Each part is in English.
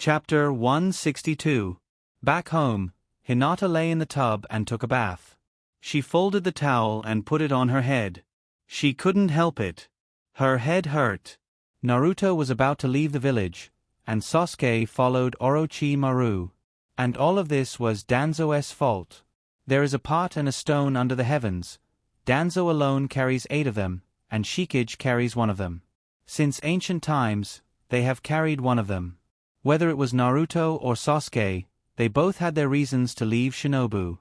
Chapter 162. Back home, Hinata lay in the tub and took a bath. She folded the towel and put it on her head. She couldn't help it. Her head hurt. Naruto was about to leave the village, and Sasuke followed Orochimaru. And all of this was Danzo's fault. There is a pot and a stone under the heavens. Danzo alone carries 8 of them, and Shikage carries 1 of them. Since ancient times, they have carried 1 of them. Whether it was Naruto or Sasuke, they both had their reasons to leave Shinobu.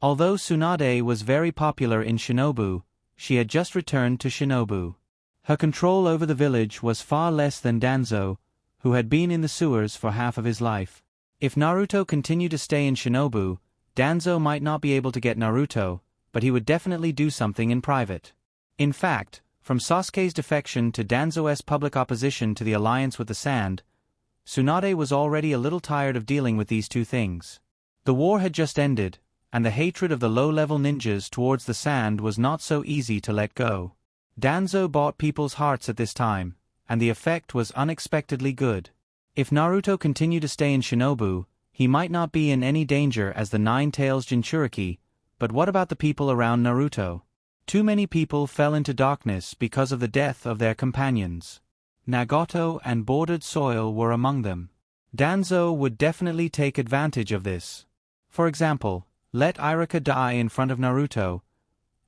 Although Tsunade was very popular in Shinobu, she had just returned to Shinobu. Her control over the village was far less than Danzo, who had been in the sewers for half of his life. If Naruto continued to stay in Shinobu, Danzo might not be able to get Naruto, but he would definitely do something in private. In fact, from Sasuke's defection to Danzo's public opposition to the alliance with the Sand, Tsunade was already a little tired of dealing with these two things. The war had just ended, and the hatred of the low-level ninjas towards the Sand was not so easy to let go. Danzo bought people's hearts at this time, and the effect was unexpectedly good. If Naruto continued to stay in Shinobu, he might not be in any danger as the Nine-Tails Jinchuriki, but what about the people around Naruto? Too many people fell into darkness because of the death of their companions. Nagato and Bordered Soil were among them. Danzo would definitely take advantage of this. For example, let Iruka die in front of Naruto,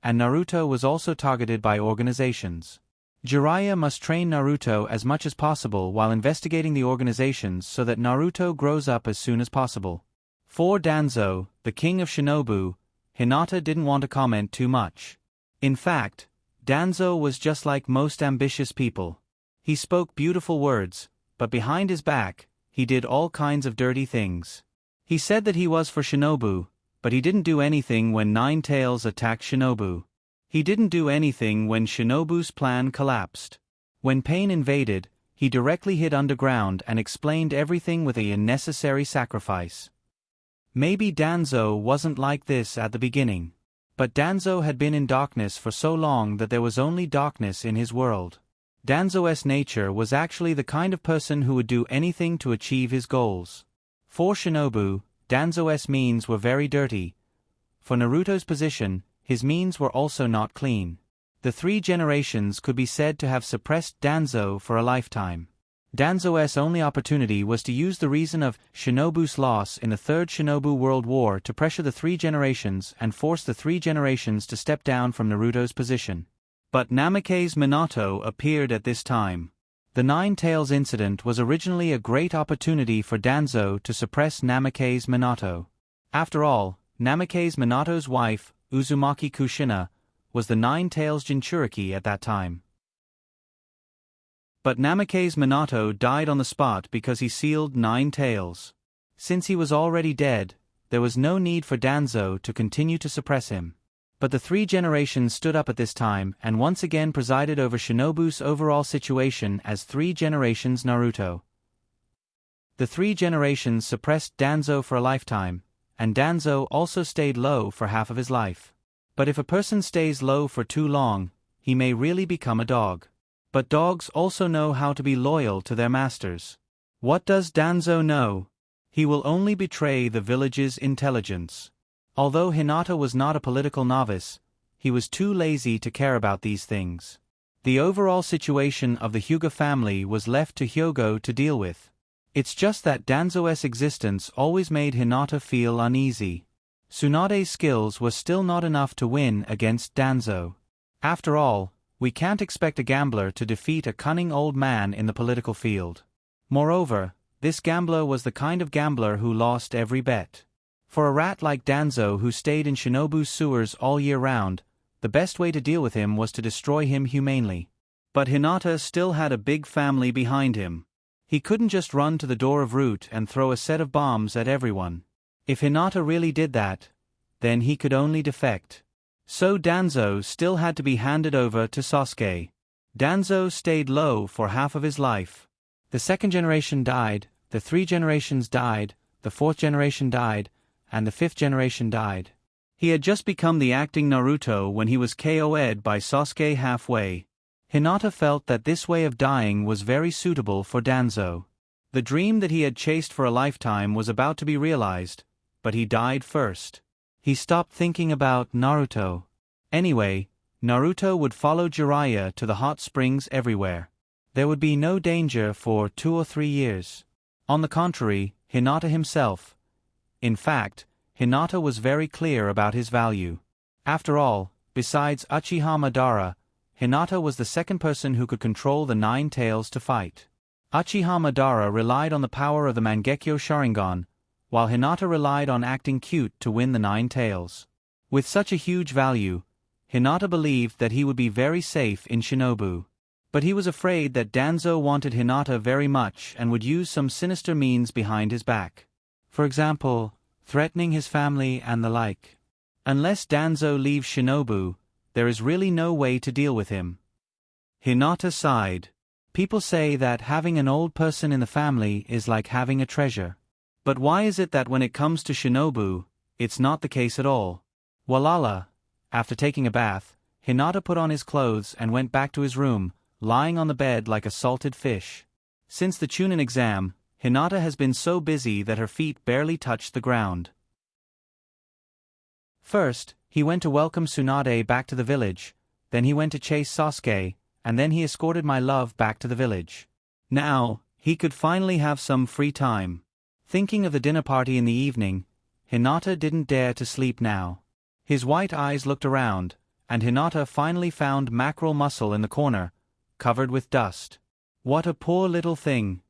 and Naruto was also targeted by organizations. Jiraiya must train Naruto as much as possible while investigating the organizations so that Naruto grows up as soon as possible. For Danzo, the king of Shinobu, Hinata didn't want to comment too much. In fact, Danzo was just like most ambitious people. He spoke beautiful words, but behind his back, he did all kinds of dirty things. He said that he was for Shinobu, but he didn't do anything when Nine Tails attacked Shinobu. He didn't do anything when Shinobu's plan collapsed. When Pain invaded, he directly hid underground and explained everything with a unnecessary sacrifice. Maybe Danzo wasn't like this at the beginning. But Danzo had been in darkness for so long that there was only darkness in his world. Danzo's nature was actually the kind of person who would do anything to achieve his goals. For Shinobu, Danzo's means were very dirty. For Naruto's position, his means were also not clean. The 3 generations could be said to have suppressed Danzo for a lifetime. Danzo's only opportunity was to use the reason of Shinobu's loss in the Third Shinobu World War to pressure the 3 generations and force the 3 generations to step down from Naruto's position. But Namake's Minato appeared at this time. The Nine Tails incident was originally a great opportunity for Danzo to suppress Namake's Minato. After all, Namake's Minato's wife, Uzumaki Kushina, was the Nine Tails Jinchuriki at that time. But Namake's Minato died on the spot because he sealed 9 tails. Since he was already dead, there was no need for Danzo to continue to suppress him. But the 3 generations stood up at this time and once again presided over Shinobu's overall situation as 3 generations Naruto. The 3 generations suppressed Danzo for a lifetime, and Danzo also stayed low for half of his life. But if a person stays low for too long, he may really become a dog. But dogs also know how to be loyal to their masters. What does Danzo know? He will only betray the village's intelligence. Although Hinata was not a political novice, he was too lazy to care about these things. The overall situation of the Hyuga family was left to Hyogo to deal with. It's just that Danzo's existence always made Hinata feel uneasy. Tsunade's skills were still not enough to win against Danzo. After all, we can't expect a gambler to defeat a cunning old man in the political field. Moreover, this gambler was the kind of gambler who lost every bet. For a rat like Danzo who stayed in Shinobu's sewers all year round, the best way to deal with him was to destroy him humanely. But Hinata still had a big family behind him. He couldn't just run to the door of Root and throw a set of bombs at everyone. If Hinata really did that, then he could only defect. So Danzo still had to be handed over to Sasuke. Danzo stayed low for half of his life. The 2nd generation died, the 3 generations died, the 4th generation died, and the 5th generation died. He had just become the acting Naruto when he was KO'd by Sasuke halfway. Hinata felt that this way of dying was very suitable for Danzo. The dream that he had chased for a lifetime was about to be realized, but he died first. He stopped thinking about Naruto. Anyway, Naruto would follow Jiraiya to the hot springs everywhere. There would be no danger for 2 or 3 years. On the contrary, Hinata himself. In fact, Hinata was very clear about his value. After all, besides Uchiha Madara, Hinata was the second person who could control the 9 tails to fight. Uchiha Madara relied on the power of the Mangekyo Sharingan, while Hinata relied on acting cute to win the 9 tails. With such a huge value, Hinata believed that he would be very safe in Shinobu. But he was afraid that Danzo wanted Hinata very much and would use some sinister means behind his back. For example, threatening his family and the like. Unless Danzo leaves Shinobu, there is really no way to deal with him. Hinata sighed. People say that having an old person in the family is like having a treasure. But why is it that when it comes to Shinobu, it's not the case at all? Walala. After taking a bath, Hinata put on his clothes and went back to his room, lying on the bed like a salted fish. Since the Chunin exam, Hinata has been so busy that her feet barely touched the ground. First, he went to welcome Tsunade back to the village, then he went to chase Sasuke, and then he escorted my love back to the village. Now, he could finally have some free time. Thinking of the dinner party in the evening, Hinata didn't dare to sleep now. His white eyes looked around, and Hinata finally found Mackerel Muscle in the corner, covered with dust. What a poor little thing.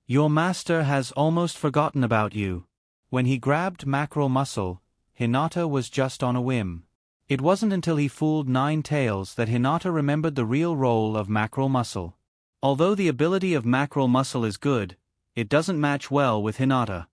Your master has almost forgotten about you. When he grabbed Mackerel Muscle, Hinata was just on a whim. It wasn't until he fooled 9 tails that Hinata remembered the real role of Mackerel Muscle. Although the ability of Mackerel Muscle is good, it doesn't match well with Hinata.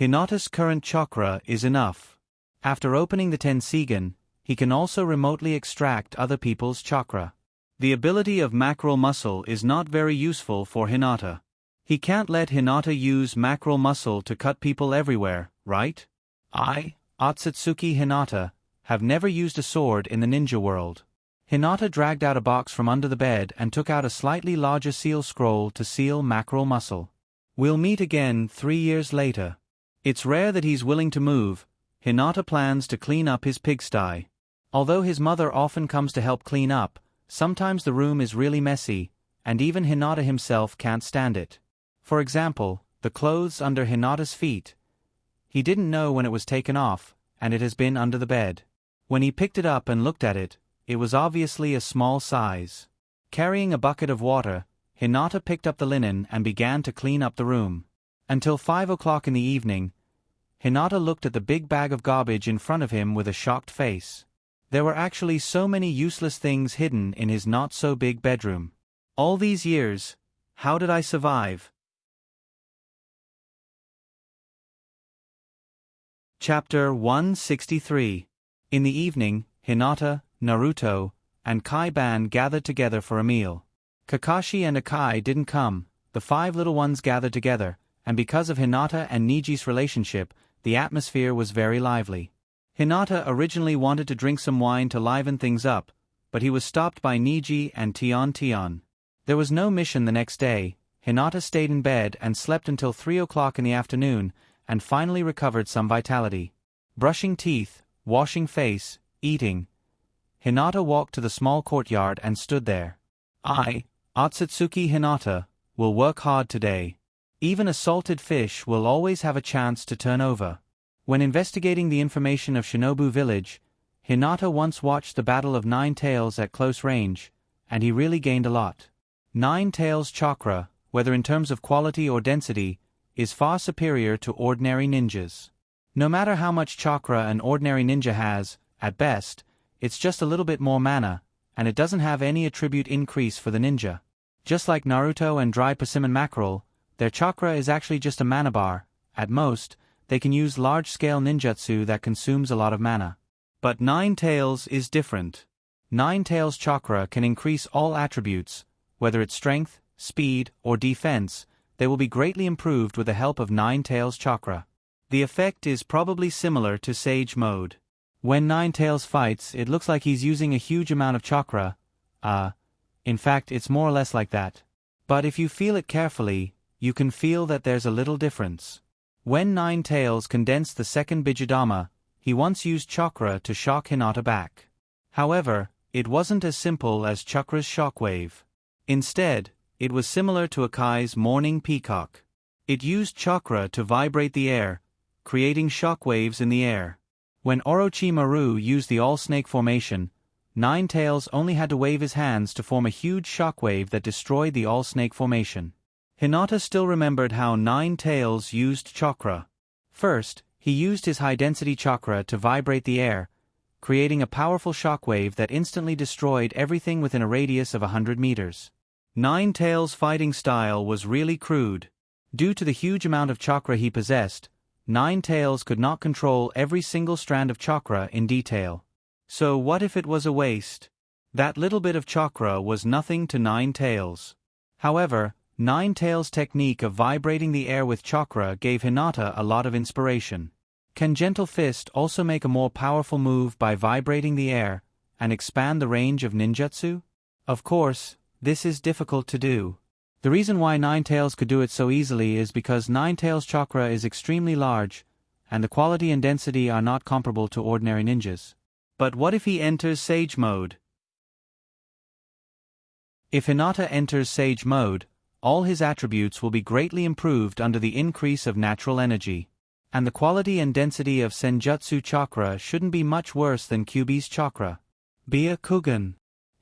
Hinata's current chakra is enough. After opening the Tensigen, he can also remotely extract other people's chakra. The ability of Mackerel Muscle is not very useful for Hinata. He can't let Hinata use Mackerel Muscle to cut people everywhere, right? I, Otsutsuki Hinata, have never used a sword in the ninja world. Hinata dragged out a box from under the bed and took out a slightly larger seal scroll to seal Mackerel Muscle. We'll meet again 3 years later. It's rare that he's willing to move. Hinata plans to clean up his pigsty. Although his mother often comes to help clean up, sometimes the room is really messy, and even Hinata himself can't stand it. For example, the clothes under Hinata's feet. He didn't know when it was taken off, and it has been under the bed. When he picked it up and looked at it, it was obviously a small size. Carrying a bucket of water, Hinata picked up the linen and began to clean up the room. Until 5 o'clock in the evening, Hinata looked at the big bag of garbage in front of him with a shocked face. There were actually so many useless things hidden in his not-so-big bedroom. All these years, how did I survive? Chapter 163. In the evening, Hinata, Naruto, and Kaiban gathered together for a meal. Kakashi and Akai didn't come. The 5 little ones gathered together, and because of Hinata and Niji's relationship, the atmosphere was very lively. Hinata originally wanted to drink some wine to liven things up, but he was stopped by Niji and Tion. There was no mission the next day. Hinata stayed in bed and slept until 3 o'clock in the afternoon, and finally recovered some vitality. Brushing teeth, washing face, eating. Hinata walked to the small courtyard and stood there. I, Otsutsuki Hinata, will work hard today. Even a salted fish will always have a chance to turn over. When investigating the information of Shinobu Village, Hinata once watched the Battle of 9 Tails at close range, and he really gained a lot. 9 Tails chakra, whether in terms of quality or density, is far superior to ordinary ninjas. No matter how much chakra an ordinary ninja has, at best, it's just a little bit more mana, and it doesn't have any attribute increase for the ninja. Just like Naruto and Dry Persimmon Mackerel, their chakra is actually just a mana bar. At most, they can use large-scale ninjutsu that consumes a lot of mana. But 9 Tails is different. 9 Tails chakra can increase all attributes, whether it's strength, speed, or defense. They will be greatly improved with the help of 9 Tails chakra. The effect is probably similar to Sage Mode. When 9 Tails fights, it looks like he's using a huge amount of chakra. In fact, it's more or less like that. But if you feel it carefully, you can feel that there's a little difference. When Nine Tails condensed the second Bijudama, he once used chakra to shock Hinata back. However, it wasn't as simple as Chakra's shockwave. Instead, it was similar to Akai's morning peacock. It used chakra to vibrate the air, creating shockwaves in the air. When Orochimaru used the all-snake formation, Nine Tails only had to wave his hands to form a huge shockwave that destroyed the all-snake formation. Hinata still remembered how Nine Tails used chakra. First, he used his high-density chakra to vibrate the air, creating a powerful shockwave that instantly destroyed everything within a radius of 100 meters. Nine Tails' fighting style was really crude. Due to the huge amount of chakra he possessed, Nine Tails could not control every single strand of chakra in detail. So what if it was a waste? That little bit of chakra was nothing to Nine Tails. However, Nine Tails' technique of vibrating the air with chakra gave Hinata a lot of inspiration. Can Gentle Fist also make a more powerful move by vibrating the air, and expand the range of ninjutsu? Of course, this is difficult to do. The reason why Nine Tails could do it so easily is because Nine Tails' chakra is extremely large, and the quality and density are not comparable to ordinary ninjas. But what if he enters Sage Mode? If Hinata enters Sage Mode, all his attributes will be greatly improved under the increase of natural energy. And the quality and density of Senjutsu chakra shouldn't be much worse than Kyuubi's chakra. Bia Kugan.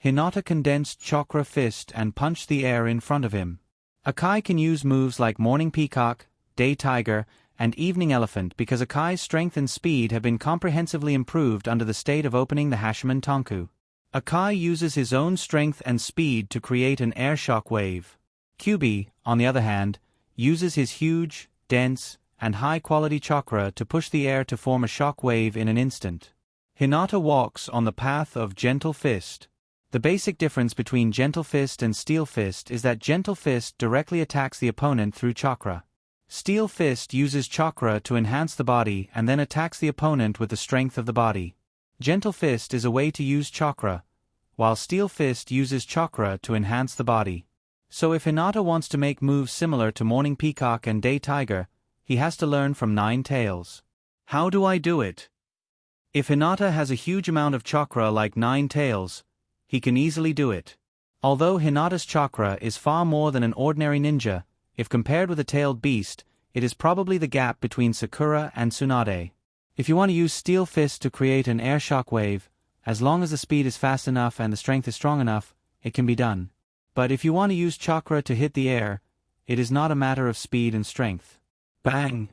Hinata condensed chakra fist and punched the air in front of him. Akai can use moves like Morning Peacock, Day Tiger, and Evening Elephant because Akai's strength and speed have been comprehensively improved under the state of opening the Hashiman Tonku. Akai uses his own strength and speed to create an air shock wave. Kyuubi, on the other hand, uses his huge, dense, and high-quality chakra to push the air to form a shock wave in an instant. Hinata walks on the path of Gentle Fist. The basic difference between Gentle Fist and Steel Fist is that Gentle Fist directly attacks the opponent through chakra. Steel Fist uses chakra to enhance the body and then attacks the opponent with the strength of the body. Gentle Fist is a way to use chakra, while Steel Fist uses chakra to enhance the body. So if Hinata wants to make moves similar to Morning Peacock and Day Tiger, he has to learn from Nine Tails. How do I do it? If Hinata has a huge amount of chakra like Nine Tails, he can easily do it. Although Hinata's chakra is far more than an ordinary ninja, if compared with a tailed beast, it is probably the gap between Sakura and Tsunade. If you want to use Steel Fist to create an air shock wave, as long as the speed is fast enough and the strength is strong enough, it can be done. But if you want to use chakra to hit the air, it is not a matter of speed and strength. Bang!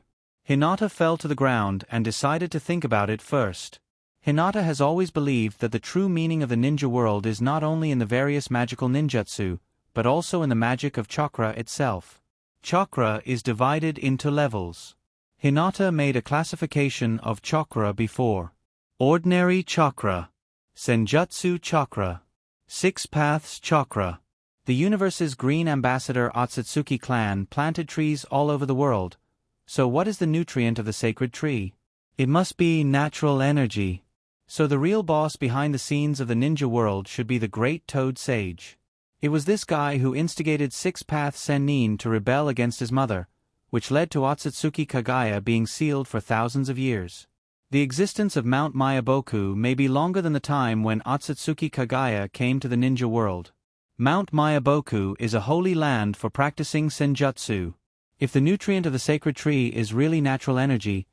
Hinata fell to the ground and decided to think about it first. Hinata has always believed that the true meaning of the ninja world is not only in the various magical ninjutsu, but also in the magic of chakra itself. Chakra is divided into levels. Hinata made a classification of chakra before. Ordinary chakra, Senjutsu chakra, Six Paths chakra. The universe's green ambassador Otsutsuki clan planted trees all over the world. So what is the nutrient of the sacred tree? It must be natural energy. So the real boss behind the scenes of the ninja world should be the great Toad Sage. It was this guy who instigated Six Paths Sennin to rebel against his mother, which led to Otsutsuki Kagaya being sealed for thousands of years. The existence of Mount Mayaboku may be longer than the time when Otsutsuki Kagaya came to the ninja world. Mount Mayaboku is a holy land for practicing senjutsu. If the nutrient of the sacred tree is really natural energy,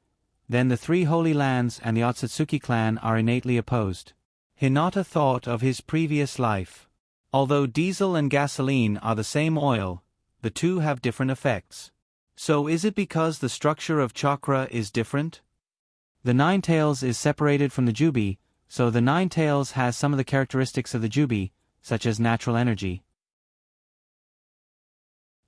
then the three holy lands and the Otsutsuki clan are innately opposed. Hinata thought of his previous life. Although diesel and gasoline are the same oil, the two have different effects. So is it because the structure of chakra is different? The Nine Tails is separated from the Jubi, so the Nine Tails has some of the characteristics of the Jubi, such as natural energy.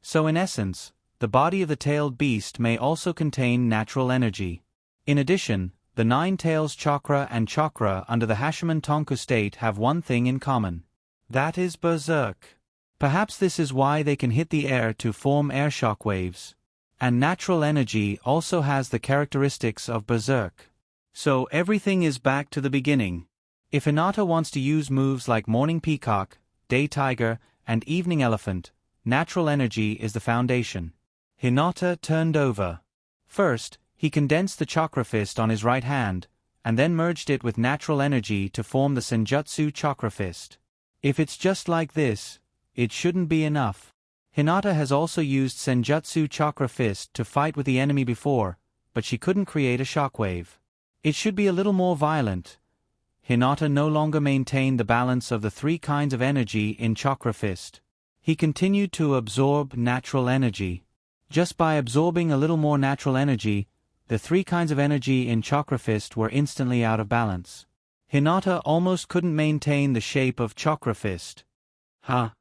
So in essence, the body of the tailed beast may also contain natural energy. In addition, the Nine Tails chakra and chakra under the Hashiman Tonku state have one thing in common. That is berserk. Perhaps this is why they can hit the air to form air shock waves. And natural energy also has the characteristics of berserk. So everything is back to the beginning. If Hinata wants to use moves like Morning Peacock, Day Tiger, and Evening Elephant, natural energy is the foundation. Hinata turned over. First, he condensed the chakra fist on his right hand, and then merged it with natural energy to form the Senjutsu chakra fist. If it's just like this, it shouldn't be enough. Hinata has also used Senjutsu chakra fist to fight with the enemy before, but she couldn't create a shockwave. It should be a little more violent. Hinata no longer maintained the balance of the three kinds of energy in chakra fist. He continued to absorb natural energy. Just by absorbing a little more natural energy, the three kinds of energy in chakra fist were instantly out of balance. Hinata almost couldn't maintain the shape of chakra fist. Ha!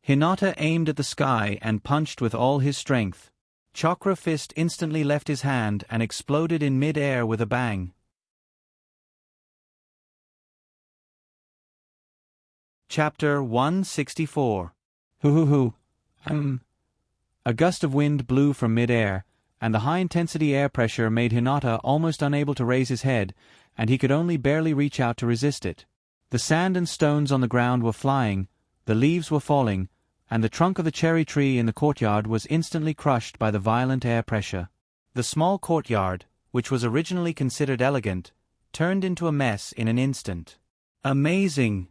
Hinata aimed at the sky and punched with all his strength. Chakra fist instantly left his hand and exploded in mid-air with a bang. Chapter 164. Hoo. A gust of wind blew from mid-air, and the high-intensity air pressure made Hinata almost unable to raise his head, and he could only barely reach out to resist it. The sand and stones on the ground were flying, the leaves were falling, and the trunk of the cherry tree in the courtyard was instantly crushed by the violent air pressure. The small courtyard, which was originally considered elegant, turned into a mess in an instant. Amazing!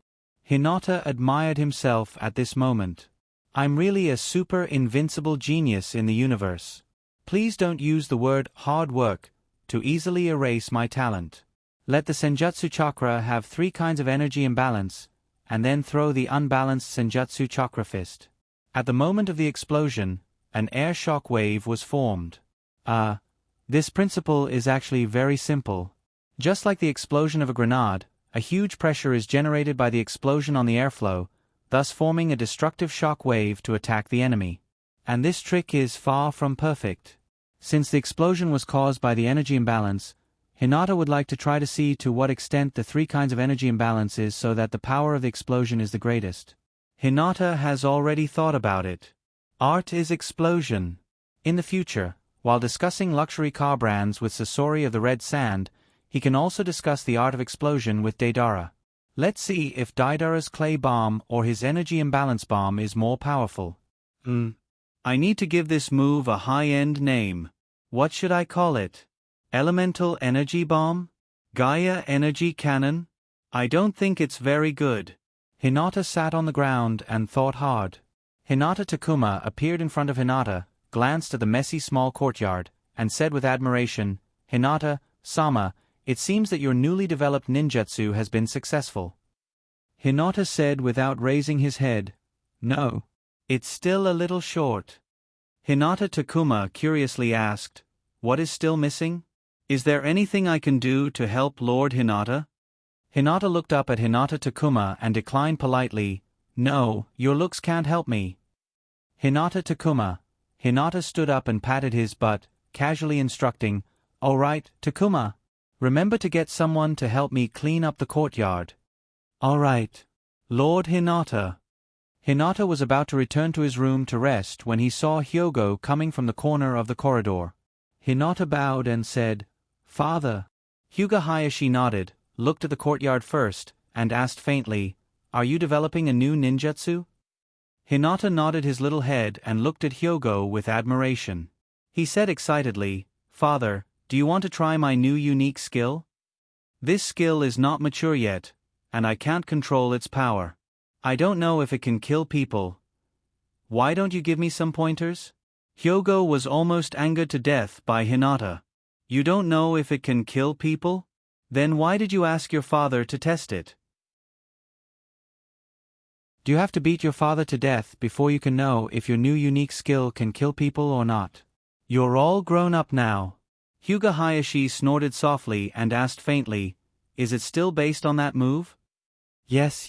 Hinata admired himself at this moment. I'm really a super invincible genius in the universe. Please don't use the word hard work to easily erase my talent. Let the Senjutsu chakra have three kinds of energy imbalance, and then throw the unbalanced Senjutsu chakra fist. At the moment of the explosion, an air shock wave was formed. This principle is actually very simple. Just like the explosion of a grenade, a huge pressure is generated by the explosion on the airflow, thus forming a destructive shock wave to attack the enemy. And this trick is far from perfect. Since the explosion was caused by the energy imbalance, Hinata would like to try to see to what extent the three kinds of energy imbalance is so that the power of the explosion is the greatest. Hinata has already thought about it. Art is explosion. In the future, while discussing luxury car brands with Sasori of the Red Sand, he can also discuss the art of explosion with Deidara. Let's see if Deidara's clay bomb or his energy imbalance bomb is more powerful. I need to give this move a high-end name. What should I call it? Elemental energy bomb? Gaia energy cannon? I don't think it's very good. Hinata sat on the ground and thought hard. Hinata Takuma appeared in front of Hinata, glanced at the messy small courtyard, and said with admiration, Hinata-sama, it seems that your newly developed ninjutsu has been successful. Hinata said without raising his head, No. It's still a little short. Hinata Takuma curiously asked, What is still missing? Is there anything I can do to help Lord Hinata? Hinata looked up at Hinata Takuma and declined politely, No, your looks can't help me. Hinata Takuma. Hinata stood up and patted his butt, casually instructing, All right, Takuma. Remember to get someone to help me clean up the courtyard. All right. Lord Hinata. Hinata was about to return to his room to rest when he saw Hyogo coming from the corner of the corridor. Hinata bowed and said, Father. Hyuga Hayashi nodded, looked at the courtyard first, and asked faintly, Are you developing a new ninjutsu? Hinata nodded his little head and looked at Hyogo with admiration. He said excitedly, Father, do you want to try my new unique skill? This skill is not mature yet, and I can't control its power. I don't know if it can kill people. Why don't you give me some pointers? Hyogo was almost angered to death by Hinata. You don't know if it can kill people? Then why did you ask your father to test it? Do you have to beat your father to death before you can know if your new unique skill can kill people or not? You're all grown up now. Hyuga Hayashi snorted softly and asked faintly, Is it still based on that move? Yes.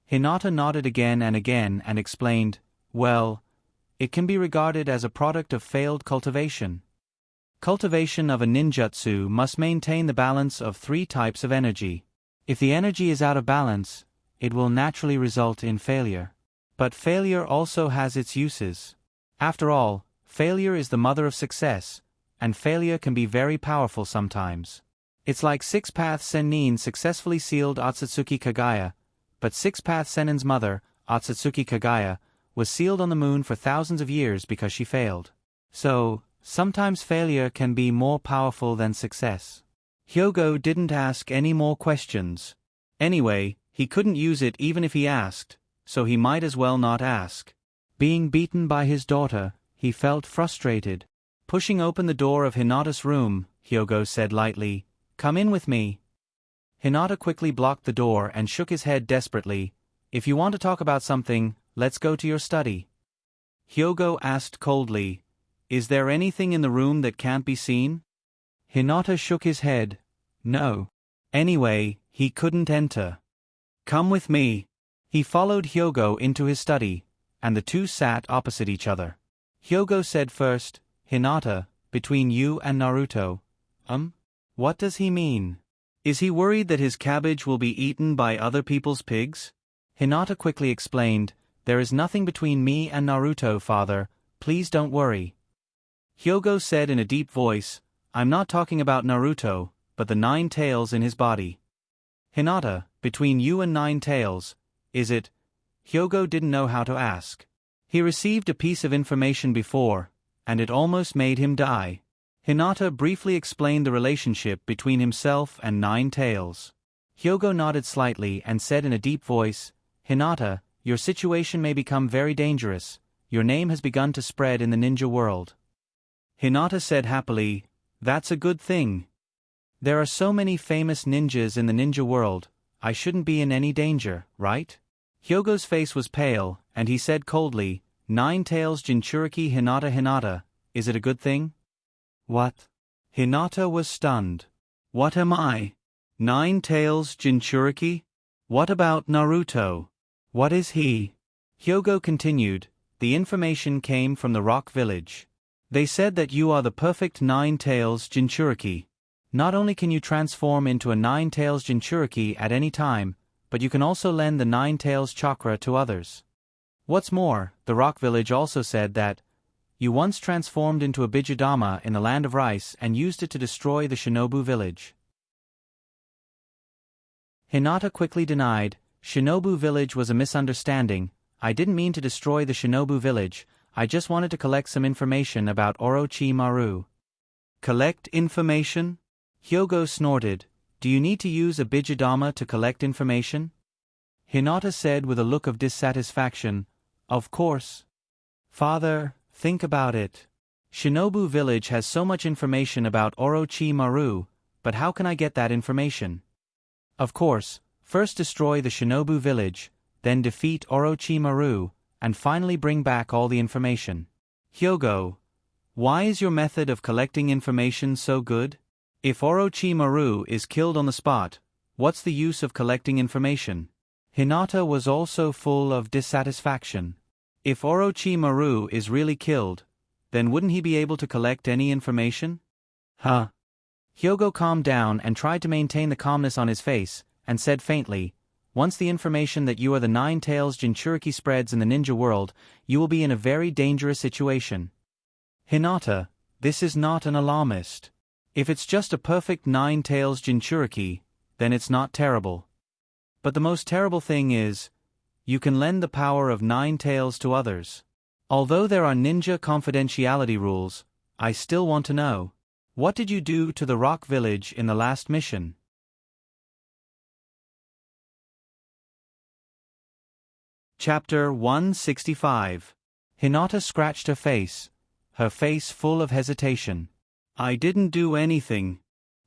Hinata nodded again and explained, Well, it can be regarded as a product of failed cultivation. Cultivation of a ninjutsu must maintain the balance of three types of energy. If the energy is out of balance, it will naturally result in failure. But failure also has its uses. After all, failure is the mother of success, and failure can be very powerful sometimes. It's like Six Path Sennin successfully sealed Otsutsuki Kagaya, but Six Path Sennin's mother, Otsutsuki Kagaya, was sealed on the moon for thousands of years because she failed. So, sometimes failure can be more powerful than success. Hyogo didn't ask any more questions. Anyway, he couldn't use it even if he asked, so he might as well not ask. Being beaten by his daughter, he felt frustrated. Pushing open the door of Hinata's room, Hyogo said lightly, "Come in with me." Hinata quickly blocked the door and shook his head desperately. "If you want to talk about something, let's go to your study." Hyogo asked coldly, "Is there anything in the room that can't be seen?" Hinata shook his head. "No. Anyway, he couldn't enter." "Come with me." He followed Hyogo into his study, and the two sat opposite each other. Hyogo said first, "Hinata, between you and Naruto." What does he mean? Is he worried that his cabbage will be eaten by other people's pigs? Hinata quickly explained, "There is nothing between me and Naruto, father, please don't worry." Hyogo said in a deep voice, "I'm not talking about Naruto, but the 9 tails in his body." "Hinata, between you and 9 tails, is it?" Hyogo didn't know how to ask. He received a piece of information before, and it almost made him die. Hinata briefly explained the relationship between himself and 9 tails. Hyogo nodded slightly and said in a deep voice, "Hinata, your situation may become very dangerous. Your name has begun to spread in the ninja world." Hinata said happily, "That's a good thing. There are so many famous ninjas in the ninja world, I shouldn't be in any danger, right?" Hyogo's face was pale, and he said coldly, "9 tails Jinchuriki Hinata, is it a good thing?" "What?" Hinata was stunned. "What am I? 9 tails Jinchuriki? What about Naruto? What is he?" Hyogo continued, "The information came from the Rock Village. They said that you are the perfect 9 tails Jinchuriki. Not only can you transform into a 9 tails Jinchuriki at any time, but you can also lend the 9 tails chakra to others. What's more, the Rock Village also said that you once transformed into a Bijudama in the Land of Rice and used it to destroy the Shinobu village." Hinata quickly denied, "Shinobu village was a misunderstanding. I didn't mean to destroy the Shinobu village, I just wanted to collect some information about Orochimaru." "Collect information?" Hyogo snorted. "Do you need to use a Bijudama to collect information?" Hinata said with a look of dissatisfaction, "Of course. Father, think about it. Shinobu village has so much information about Orochimaru, but how can I get that information? Of course, first destroy the Shinobu village, then defeat Orochimaru, and finally bring back all the information." "Hyogo, why is your method of collecting information so good? If Orochimaru is killed on the spot, what's the use of collecting information?" Hinata was also full of dissatisfaction. If Orochimaru is really killed, then wouldn't he be able to collect any information? Hyogo calmed down and tried to maintain the calmness on his face, and said faintly, "Once the information that you are the 9 tails Jinchuriki spreads in the ninja world, you will be in a very dangerous situation." "Hinata, this is not an alarmist. If it's just a perfect 9 tails Jinchuriki, then it's not terrible. But the most terrible thing is, you can lend the power of 9 tails to others. Although there are ninja confidentiality rules, I still want to know. What did you do to the Rock Village in the last mission?" Chapter 165. Hinata scratched her face full of hesitation. "I didn't do anything.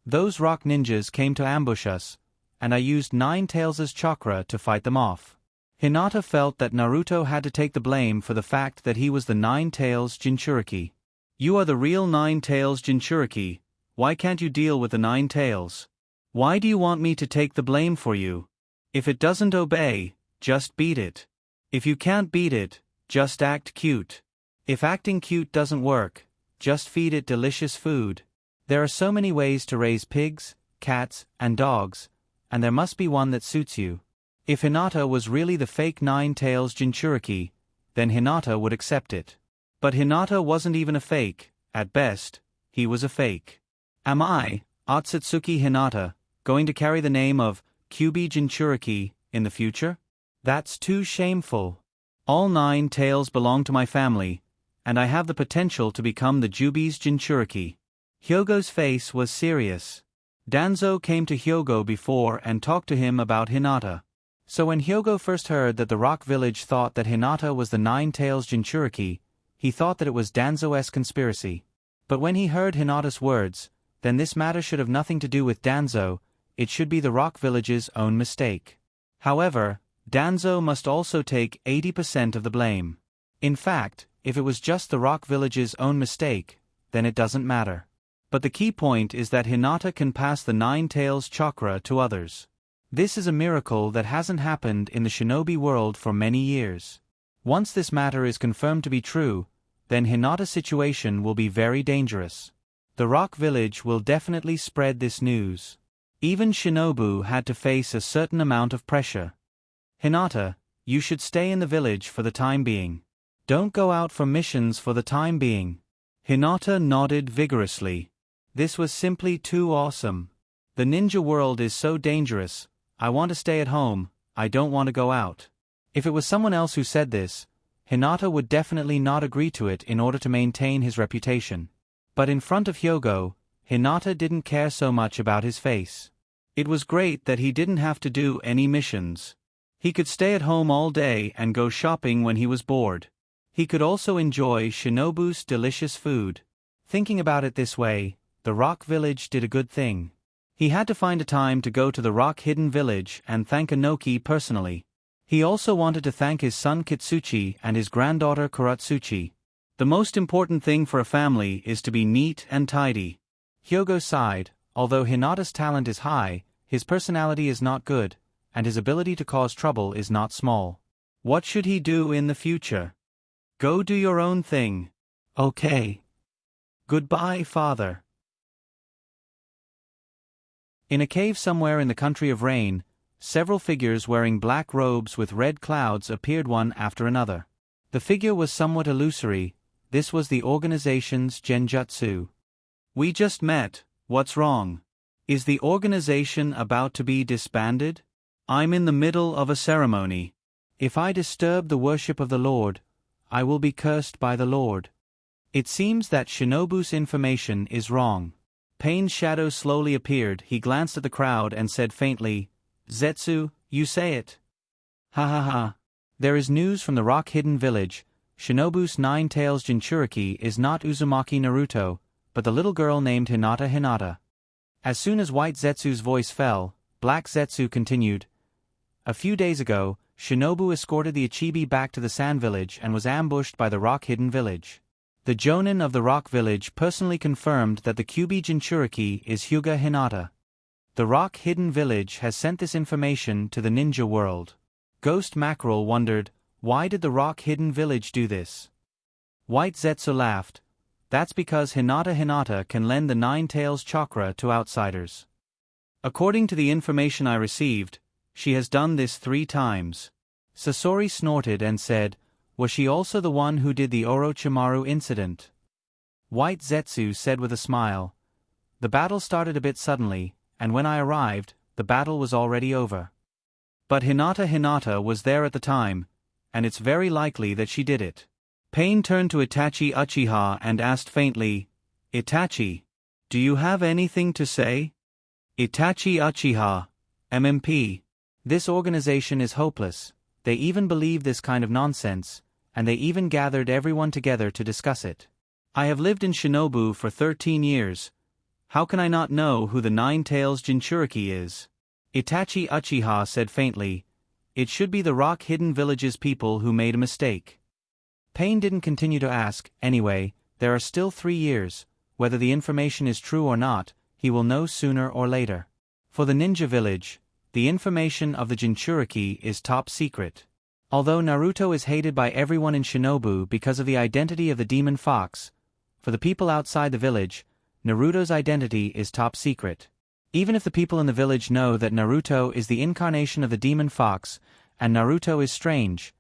Those rock ninjas came to ambush us, and I used 9 tails' chakra to fight them off." Hinata felt that Naruto had to take the blame for the fact that he was the 9 tails Jinchuriki. "You are the real 9 tails Jinchuriki, why can't you deal with the 9 tails? Why do you want me to take the blame for you? If it doesn't obey, just beat it. If you can't beat it, just act cute. If acting cute doesn't work, just feed it delicious food. There are so many ways to raise pigs, cats, and dogs, and there must be one that suits you." If Hinata was really the fake 9 tails Jinchuriki, then Hinata would accept it. But Hinata wasn't even a fake, at best, he was a fake. "Am I, Otsutsuki Hinata, going to carry the name of Kyubi Jinchuriki in the future? That's too shameful. All 9 tails belong to my family, and I have the potential to become the Jubi's Jinchuriki. Hyogo's face was serious. Danzo came to Hyogo before and talked to him about Hinata. So when Hyogo first heard that the rock village thought that Hinata was the Nine-Tails Jinchuriki, he thought that it was Danzo's conspiracy. But when he heard Hinata's words, then this matter should have nothing to do with Danzo, it should be the rock village's own mistake. However, Danzo must also take 80% of the blame. In fact, if it was just the rock village's own mistake, then it doesn't matter. But the key point is that Hinata can pass the Nine-Tails chakra to others. This is a miracle that hasn't happened in the shinobi world for many years. Once this matter is confirmed to be true, then Hinata's situation will be very dangerous. The rock village will definitely spread this news. Even Shinobu had to face a certain amount of pressure. Hinata, you should stay in the village for the time being. Don't go out for missions for the time being. Hinata nodded vigorously. This was simply too awesome. The ninja world is so dangerous. I want to stay at home, I don't want to go out. If it was someone else who said this, Hinata would definitely not agree to it in order to maintain his reputation. But in front of Hyogo, Hinata didn't care so much about his face. It was great that he didn't have to do any missions. He could stay at home all day and go shopping when he was bored. He could also enjoy Shinobu's delicious food. Thinking about it this way, the rock village did a good thing. He had to find a time to go to the rock hidden village and thank Inoki personally. He also wanted to thank his son Kitsuchi and his granddaughter Kuratsuchi. The most important thing for a family is to be neat and tidy. Hyogo sighed. Although Hinata's talent is high, his personality is not good, and his ability to cause trouble is not small. What should he do in the future? Go do your own thing. Okay. Goodbye, father. In a cave somewhere in the country of rain, several figures wearing black robes with red clouds appeared one after another. The figure was somewhat illusory. This was the organization's genjutsu. We just met. What's wrong? Is the organization about to be disbanded? I'm in the middle of a ceremony. If I disturb the worship of the Lord, I will be cursed by the Lord. It seems that Shinobu's information is wrong. Pain's shadow slowly appeared. He glanced at the crowd and said faintly, Zetsu, you say it. Ha ha ha. There is news from the rock-hidden village. Shinobu's Nine-Tails Jinchuriki is not Uzumaki Naruto, but the little girl named Hinata. As soon as White Zetsu's voice fell, Black Zetsu continued. A few days ago, Shinobu escorted the Ichibi back to the Sand Village and was ambushed by the rock-hidden village. The Jonin of the rock village personally confirmed that the Kyubi Jinchuriki is Hyuga Hinata. The rock-hidden village has sent this information to the ninja world. Ghost Mackerel wondered, why did the rock-hidden village do this? White Zetsu laughed. That's because Hinata can lend the Nine-Tails chakra to outsiders. According to the information I received, she has done this 3 times. Sasori snorted and said, was she also the one who did the Orochimaru incident? White Zetsu said with a smile. The battle started a bit suddenly, and when I arrived, the battle was already over. But Hinata was there at the time, and it's very likely that she did it. Pain turned to Itachi Uchiha and asked faintly, Itachi, do you have anything to say? Itachi Uchiha, MMP. This organization is hopeless. They even believe this kind of nonsense, and they even gathered everyone together to discuss it. I have lived in Shinobu for 13 years. How can I not know who the Nine-Tails Jinchuriki is? Itachi Uchiha said faintly, it should be the rock-hidden village's people who made a mistake. Pain didn't continue to ask. Anyway, there are still 3 years. Whether the information is true or not, he will know sooner or later. For the ninja village, the information of the Jinchuriki is top secret. Although Naruto is hated by everyone in Shinobu because of the identity of the demon fox, for the people outside the village, Naruto's identity is top secret. Even if the people in the village know that Naruto is the incarnation of the demon fox, and Naruto is strange,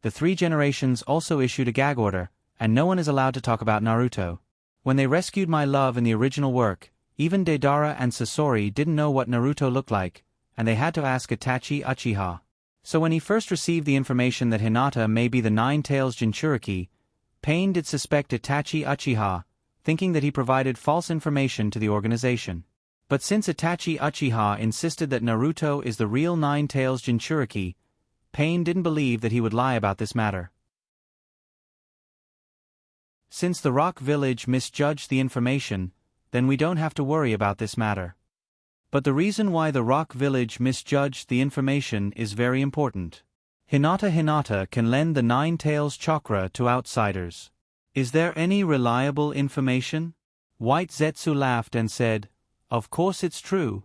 the 3 generations also issued a gag order, and no one is allowed to talk about Naruto. When they rescued my love in the original work, even Deidara and Sasori didn't know what Naruto looked like, and they had to ask Itachi Uchiha. So when he first received the information that Hinata may be the Nine-Tails Jinchuriki, Pain did suspect Itachi Uchiha, thinking that he provided false information to the organization. But since Itachi Uchiha insisted that Naruto is the real Nine-Tails Jinchuriki, Pain didn't believe that he would lie about this matter. Since the Rock Village misjudged the information, then we don't have to worry about this matter. But the reason why the Rock Village misjudged the information is very important. Hinata can lend the Nine-Tails chakra to outsiders. Is there any reliable information? White Zetsu laughed and said, "Of course it's true.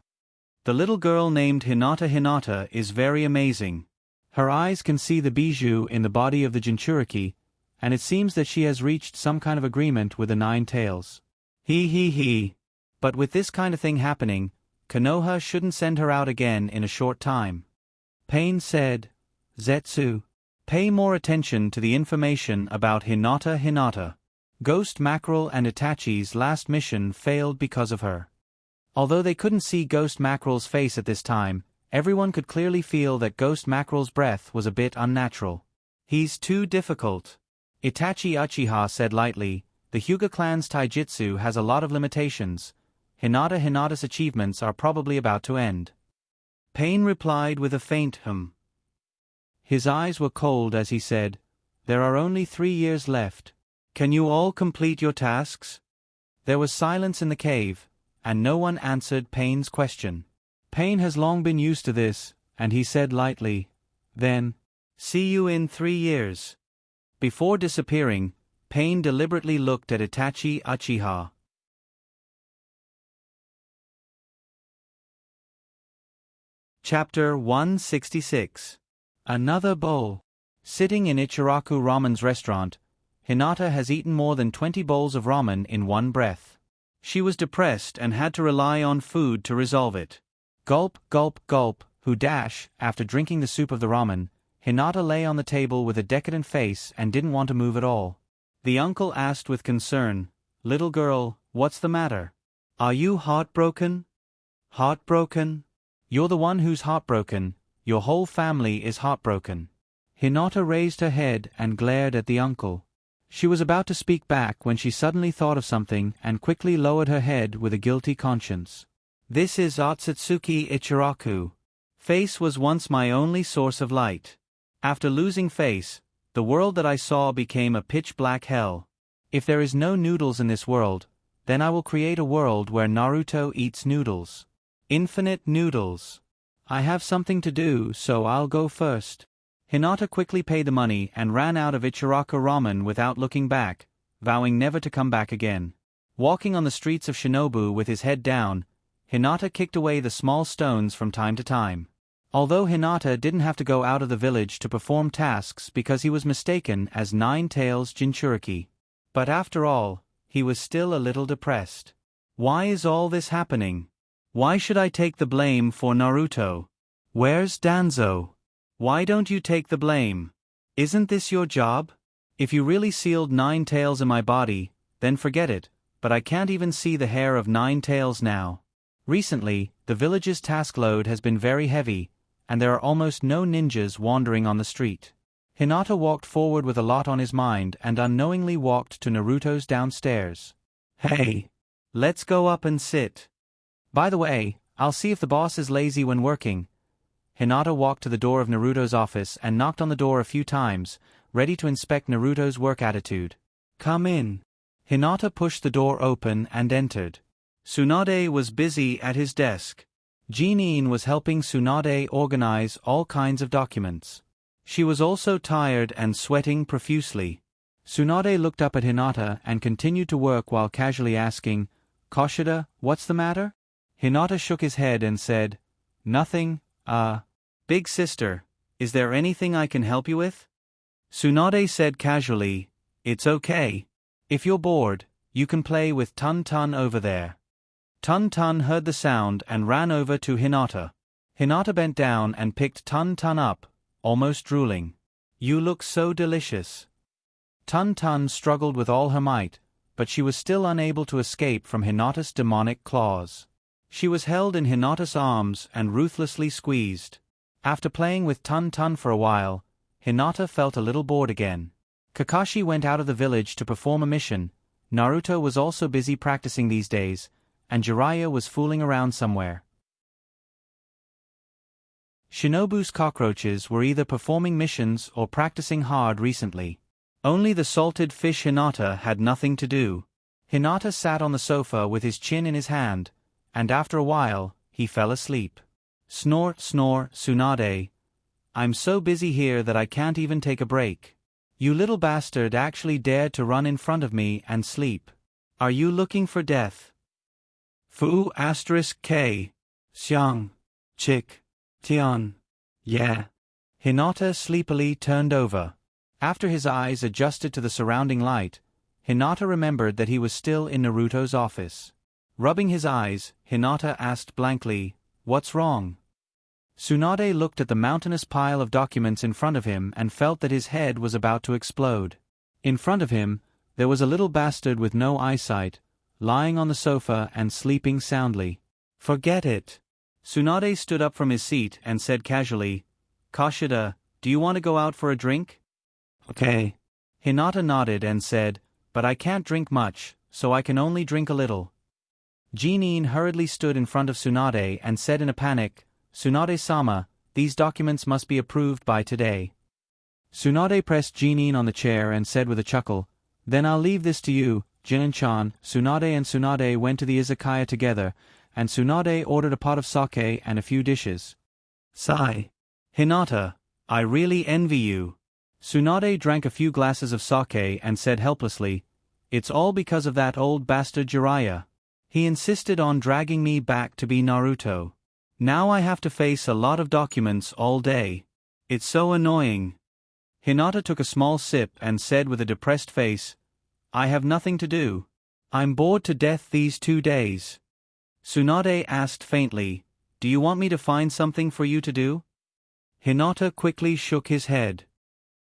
The little girl named Hinata is very amazing. Her eyes can see the bijou in the body of the Jinchuriki, and it seems that she has reached some kind of agreement with the Nine-Tails. He. But with this kind of thing happening, Konoha shouldn't send her out again in a short time." Pain said, "Zetsu, pay more attention to the information about Hinata. Ghost Mackerel and Itachi's last mission failed because of her." Although they couldn't see Ghost Mackerel's face at this time, everyone could clearly feel that Ghost Mackerel's breath was a bit unnatural. "He's too difficult." Itachi Uchiha said lightly, "The Hyuga clan's taijutsu has a lot of limitations. Hinata's achievements are probably about to end." Pain replied with a faint hum. His eyes were cold as he said, "There are only 3 years left. Can you all complete your tasks?" There was silence in the cave, and no one answered Pain's question. Pain has long been used to this, and he said lightly, "Then, see you in 3 years." Before disappearing, Pain deliberately looked at Itachi Uchiha. Chapter 166. Another bowl. Sitting in Ichiraku Ramen's restaurant, Hinata has eaten more than 20 bowls of ramen in one breath. She was depressed and had to rely on food to resolve it. Gulp, gulp, gulp, after drinking the soup of the ramen, Hinata lay on the table with a decadent face and didn't want to move at all. The uncle asked with concern, "Little girl, what's the matter? Are you heartbroken?" "Heartbroken? You're the one who's heartbroken. Your whole family is heartbroken." Hinata raised her head and glared at the uncle. She was about to speak back when she suddenly thought of something and quickly lowered her head with a guilty conscience. "This is Otsutsuki Ichiraku. Face was once my only source of light. After losing Face, the world that I saw became a pitch-black hell. If there is no noodles in this world, then I will create a world where Naruto eats noodles. Infinite noodles. I have something to do, so I'll go first." Hinata quickly paid the money and ran out of Ichiraku Ramen without looking back, vowing never to come back again. Walking on the streets of Shinobu with his head down, Hinata kicked away the small stones from time to time. Although Hinata didn't have to go out of the village to perform tasks because he was mistaken as Nine-Tails Jinchuriki. But after all, he was still a little depressed. Why is all this happening? Why should I take the blame for Naruto? Where's Danzo? Why don't you take the blame? Isn't this your job? If you really sealed 9 tails in my body, then forget it, but I can't even see the hair of 9 tails now. Recently, the village's task load has been very heavy, and there are almost no ninjas wandering on the street. Hinata walked forward with a lot on his mind and unknowingly walked to Naruto's downstairs. "Hey! Let's go up and sit. By the way, I'll see if the boss is lazy when working." Hinata walked to the door of Naruto's office and knocked on the door a few times, ready to inspect Naruto's work attitude. "Come in." Hinata pushed the door open and entered. Tsunade was busy at his desk. Jeanine was helping Tsunade organize all kinds of documents. She was also tired and sweating profusely. Tsunade looked up at Hinata and continued to work while casually asking, "Koshida, what's the matter?" Hinata shook his head and said, "Nothing, Big sister, is there anything I can help you with?" Tsunade said casually, "It's okay. If you're bored, you can play with Tun Tun over there." Tun Tun heard the sound and ran over to Hinata. Hinata bent down and picked Tun Tun up, almost drooling. "You look so delicious." Tun Tun struggled with all her might, but she was still unable to escape from Hinata's demonic claws. She was held in Hinata's arms and ruthlessly squeezed. After playing with Tun Tun for a while, Hinata felt a little bored again. Kakashi went out of the village to perform a mission. Naruto was also busy practicing these days, and Jiraiya was fooling around somewhere. Shinobu's cockroaches were either performing missions or practicing hard recently. Only the salted fish Hinata had nothing to do. Hinata sat on the sofa with his chin in his hand, and after a while, he fell asleep. Snore, snore, Tsunade. I'm so busy here that I can't even take a break. You little bastard actually dared to run in front of me and sleep. Are you looking for death? Fu *k. Xiang. Chick. Tian. Yeah. Hinata sleepily turned over. After his eyes adjusted to the surrounding light, Hinata remembered that he was still in Naruto's office. Rubbing his eyes, Hinata asked blankly, "What's wrong?" Tsunade looked at the mountainous pile of documents in front of him and felt that his head was about to explode. In front of him, there was a little bastard with no eyesight, lying on the sofa and sleeping soundly. Forget it. Tsunade stood up from his seat and said casually, "Kashida, do you want to go out for a drink?" "Okay." Hinata nodded and said, "But I can't drink much, so I can only drink a little." Jinin hurriedly stood in front of Tsunade and said in a panic, "Tsunade-sama, these documents must be approved by today." Tsunade pressed Jinin on the chair and said with a chuckle, "Then I'll leave this to you, Jinin-chan." Tsunade and Tsunade went to the izakaya together, and Tsunade ordered a pot of sake and a few dishes. Sigh. "Hinata, I really envy you." Tsunade drank a few glasses of sake and said helplessly, "It's all because of that old bastard Jiraiya. He insisted on dragging me back to be Naruto. Now I have to face a lot of documents all day. It's so annoying." Hinata took a small sip and said with a depressed face, "I have nothing to do. I'm bored to death these 2 days." Tsunade asked faintly, "Do you want me to find something for you to do?" Hinata quickly shook his head.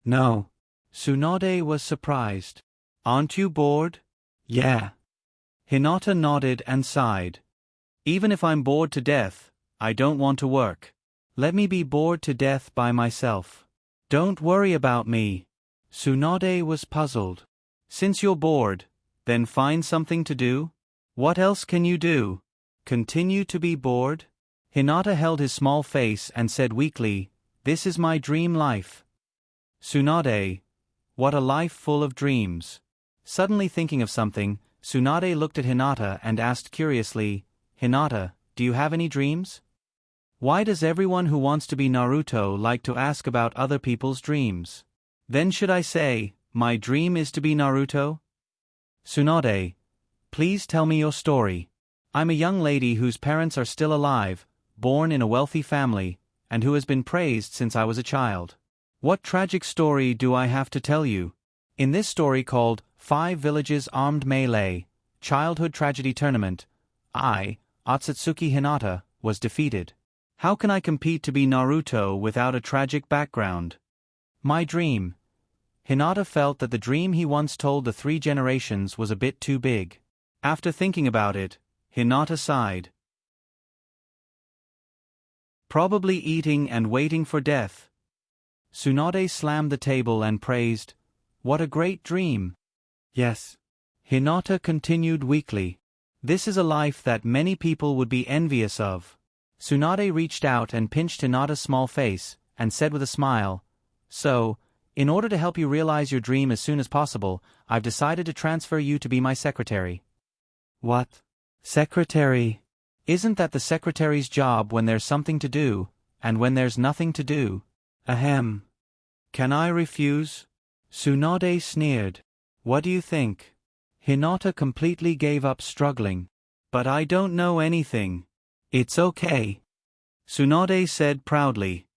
"No." Tsunade was surprised. "Aren't you bored?" "Yeah." Hinata nodded and sighed. "Even if I'm bored to death, I don't want to work. Let me be bored to death by myself. Don't worry about me." Tsunade was puzzled. "Since you're bored, then find something to do? What else can you do? Continue to be bored?" Hinata held his small face and said weakly, "This is my dream life." Tsunade. What a life full of dreams. Suddenly thinking of something, Tsunade looked at Hinata and asked curiously, "Hinata, do you have any dreams?" Why does everyone who wants to be Naruto like to ask about other people's dreams? Then should I say, "My dream is to be Naruto"? Tsunade. Please tell me your story. I'm a young lady whose parents are still alive, born in a wealthy family, and who has been praised since I was a child. What tragic story do I have to tell you? In this story called 5 Villages Armed Melee, Childhood Tragedy Tournament, I, Otsutsuki Hinata, was defeated. How can I compete to be Naruto without a tragic background? My dream. Hinata felt that the dream he once told the 3 generations was a bit too big. After thinking about it, Hinata sighed. Probably eating and waiting for death. Tsunade slammed the table and praised, "What a great dream." Yes. Hinata continued weakly. This is a life that many people would be envious of. Tsunade reached out and pinched Hinata's small face, and said with a smile, "So, in order to help you realize your dream as soon as possible, I've decided to transfer you to be my secretary." What? Secretary? Isn't that the secretary's job when there's something to do, and when there's nothing to do? Ahem. Can I refuse? Tsunade sneered. What do you think? Hinata completely gave up struggling. But I don't know anything. It's okay. Tsunade said proudly.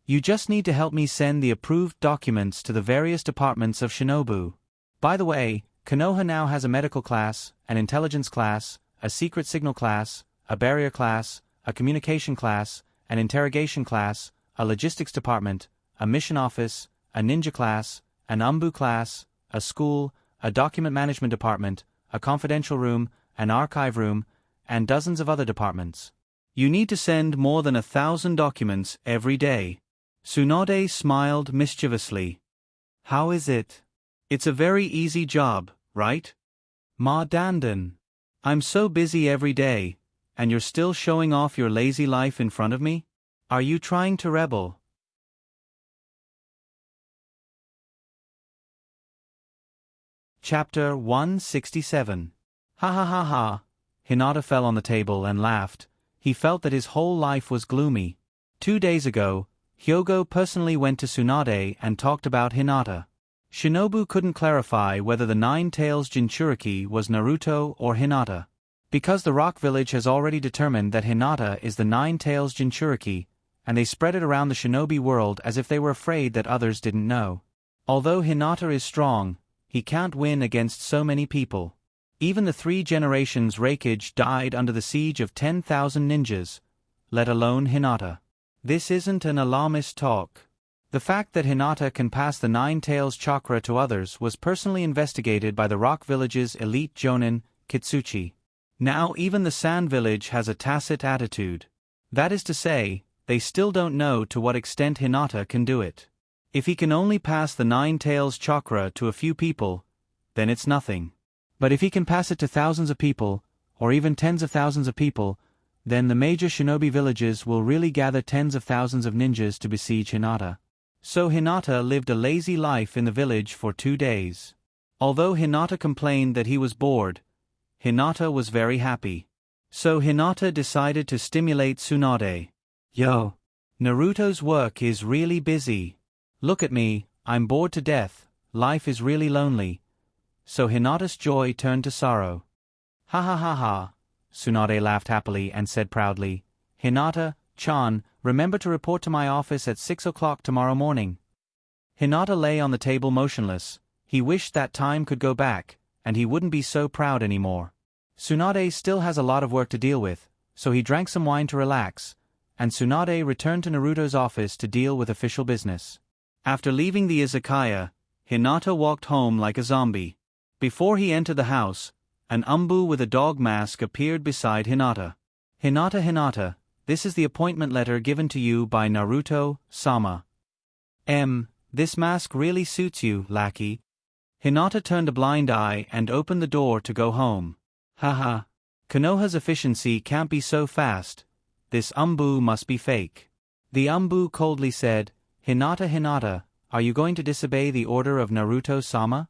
You just need to help me send the approved documents to the various departments of Shinobu. By the way, Konoha now has a medical class, an intelligence class, a secret signal class, a barrier class, a communication class, an interrogation class, a logistics department, a mission office, a ninja class, an umbu class, a school, a document management department, a confidential room, an archive room, and dozens of other departments. You need to send more than 1,000 documents every day. Tsunade smiled mischievously. How is it? It's a very easy job, right? Ma Dandan. I'm so busy every day, and you're still showing off your lazy life in front of me? Are you trying to rebel? Chapter 167. Ha ha ha ha. Hinata fell on the table and laughed. He felt that his whole life was gloomy. 2 days ago, Hyogo personally went to Tsunade and talked about Hinata. Shinobu couldn't clarify whether the Nine-Tails Jinchuriki was Naruto or Hinata. Because the Rock Village has already determined that Hinata is the Nine-Tails Jinchuriki, and they spread it around the shinobi world as if they were afraid that others didn't know. Although Hinata is strong, he can't win against so many people. Even the 3 generations Raikage died under the siege of 10,000 ninjas, let alone Hinata. This isn't an alarmist talk. The fact that Hinata can pass the Nine-Tails chakra to others was personally investigated by the Rock Village's elite jonin, Kitsuchi. Now even the Sand Village has a tacit attitude. That is to say, they still don't know to what extent Hinata can do it. If he can only pass the Nine-Tails chakra to a few people, then it's nothing. But if he can pass it to thousands of people, or even tens of thousands of people, then the major shinobi villages will really gather tens of thousands of ninjas to besiege Hinata. So Hinata lived a lazy life in the village for 2 days. Although Hinata complained that he was bored, Hinata was very happy. So Hinata decided to stimulate Tsunade. Yo! Naruto's work is really busy. Look at me, I'm bored to death, life is really lonely. So Hinata's joy turned to sorrow. Ha ha ha ha. Tsunade laughed happily and said proudly, Hinata-chan, remember to report to my office at 6 o'clock tomorrow morning. Hinata lay on the table motionless. He wished that time could go back, and he wouldn't be so proud anymore. Tsunade still has a lot of work to deal with, so he drank some wine to relax, and Tsunade returned to Naruto's office to deal with official business. After leaving the izakaya, Hinata walked home like a zombie. Before he entered the house, an umbu with a dog mask appeared beside Hinata. Hinata, this is the appointment letter given to you by Naruto-sama. This mask really suits you, lackey. Hinata turned a blind eye and opened the door to go home. Haha. Konoha's efficiency can't be so fast. This umbu must be fake. The umbu coldly said, Hinata, are you going to disobey the order of Naruto-sama?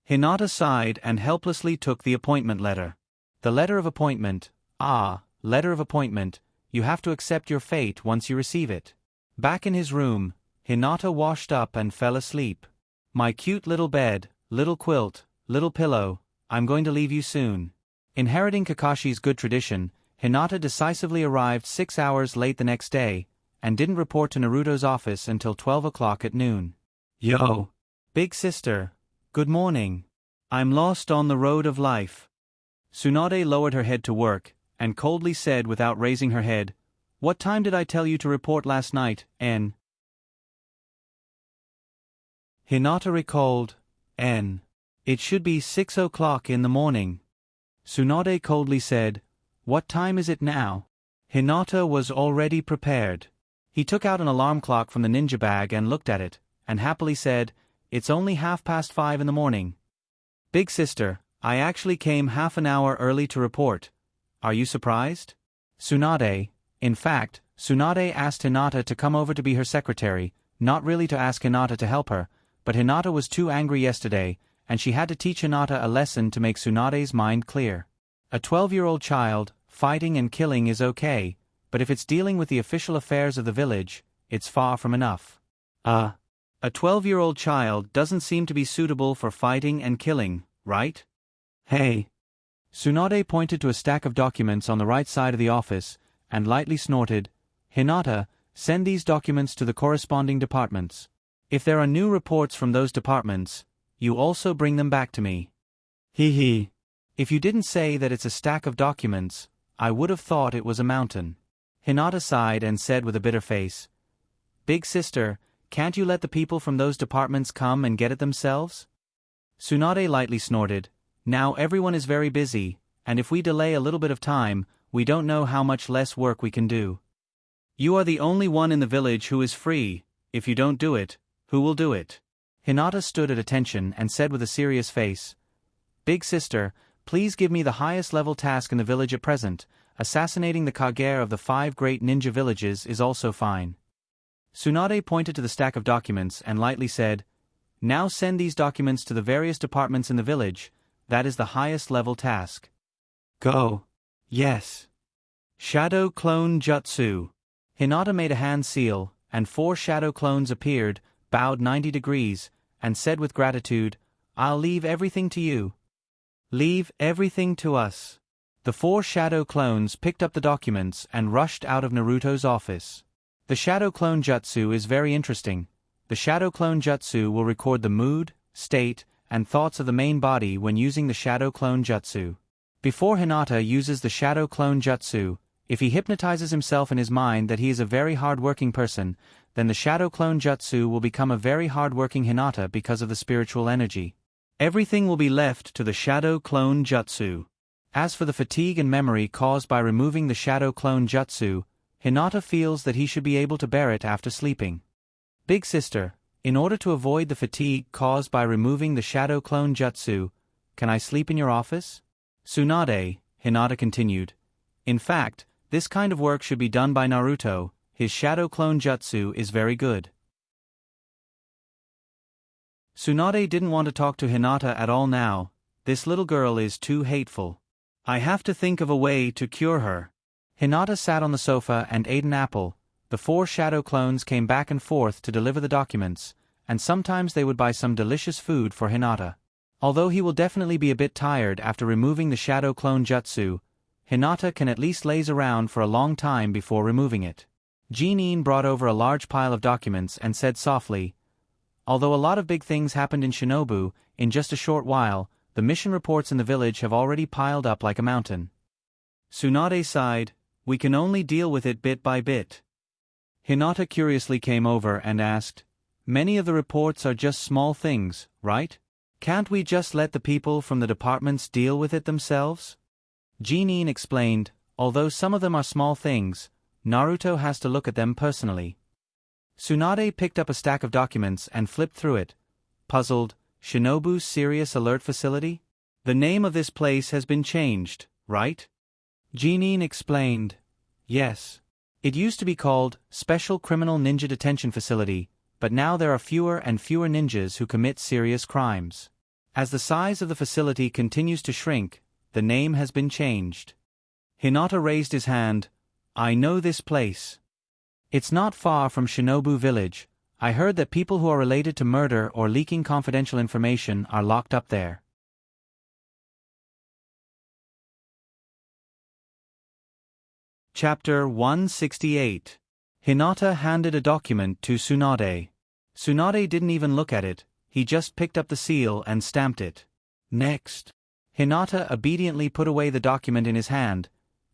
Hinata sighed and helplessly took the appointment letter. The letter of appointment. Letter of appointment. You have to accept your fate once you receive it. Back in his room, Hinata washed up and fell asleep. My cute little bed, little quilt, little pillow, I'm going to leave you soon. Inheriting Kakashi's good tradition, Hinata decisively arrived 6 hours late the next day, and didn't report to Naruto's office until 12 o'clock at noon. Yo! Big sister, good morning. I'm lost on the road of life. Tsunade lowered her head to work, and coldly said without raising her head, What time did I tell you to report last night, N? Hinata recalled, N. It should be 6 o'clock in the morning. Tsunade coldly said, What time is it now? Hinata was already prepared. He took out an alarm clock from the ninja bag and looked at it, and happily said, It's only 5:30 in the morning. Big sister, I actually came half an hour early to report. Are you surprised? Tsunade, in fact, Tsunade asked Hinata to come over to be her secretary, not really to ask Hinata to help her, but Hinata was too angry yesterday, and she had to teach Hinata a lesson to make Tsunade's mind clear. A 12-year-old child, fighting and killing is okay, but if it's dealing with the official affairs of the village, it's far from enough. A 12-year-old child doesn't seem to be suitable for fighting and killing, right? Hey! Tsunade pointed to a stack of documents on the right side of the office, and lightly snorted, Hinata, send these documents to the corresponding departments. If there are new reports from those departments, you also bring them back to me. Hee hee. If you didn't say that it's a stack of documents, I would have thought it was a mountain. Hinata sighed and said with a bitter face, Big sister, can't you let the people from those departments come and get it themselves? Tsunade lightly snorted, Now everyone is very busy, and if we delay a little bit of time, we don't know how much less work we can do. You are the only one in the village who is free. If you don't do it, who will do it? Hinata stood at attention and said with a serious face, "Big sister, please give me the highest level task in the village at present. Assassinating the Kage of the 5 great ninja villages is also fine." Tsunade pointed to the stack of documents and lightly said, "Now send these documents to the various departments in the village. That is the highest level task." "Go." "Yes." Shadow Clone Jutsu. Hinata made a hand seal, and 4 shadow clones appeared, bowed 90 degrees, and said with gratitude, "I'll leave everything to you." "Leave everything to us." The 4 shadow clones picked up the documents and rushed out of Naruto's office. The Shadow Clone Jutsu is very interesting. The Shadow Clone Jutsu will record the mood, state, and thoughts of the main body when using the Shadow Clone Jutsu. Before Hinata uses the Shadow Clone Jutsu, if he hypnotizes himself in his mind that he is a very hard-working person, then the Shadow Clone Jutsu will become a very hard-working Hinata because of the spiritual energy. Everything will be left to the Shadow Clone Jutsu. As for the fatigue and memory caused by removing the Shadow Clone Jutsu, Hinata feels that he should be able to bear it after sleeping. "Big sister, in order to avoid the fatigue caused by removing the Shadow Clone Jutsu, can I sleep in your office?" "Tsunade," Hinata continued. "In fact, this kind of work should be done by Naruto. His Shadow Clone Jutsu is very good." Tsunade didn't want to talk to Hinata at all now. This little girl is too hateful. "I have to think of a way to cure her." Hinata sat on the sofa and ate an apple. The 4 shadow clones came back and forth to deliver the documents, and sometimes they would buy some delicious food for Hinata. Although he will definitely be a bit tired after removing the Shadow Clone Jutsu, Hinata can at least laze around for a long time before removing it. Jinnin brought over a large pile of documents and said softly, "Although a lot of big things happened in Shinobu, in just a short while, the mission reports in the village have already piled up like a mountain." Tsunade sighed, "We can only deal with it bit by bit." Hinata curiously came over and asked, "Many of the reports are just small things, right? Can't we just let the people from the departments deal with it themselves?" Jinnin explained, "Although some of them are small things, Naruto has to look at them personally." Tsunade picked up a stack of documents and flipped through it, puzzled. "Shinobu's Serious Alert Facility? The name of this place has been changed, right?" Jinnin explained, "Yes. It used to be called Special Criminal Ninja Detention Facility, but now there are fewer and fewer ninjas who commit serious crimes. As the size of the facility continues to shrink, the name has been changed." Hinata raised his hand. "I know this place. It's not far from Shinobu Village. I heard that people who are related to murder or leaking confidential information are locked up there." Chapter 168. Hinata handed a document to Tsunade. Tsunade didn't even look at it, he just picked up the seal and stamped it. "Next." Hinata obediently put away the document in his hand,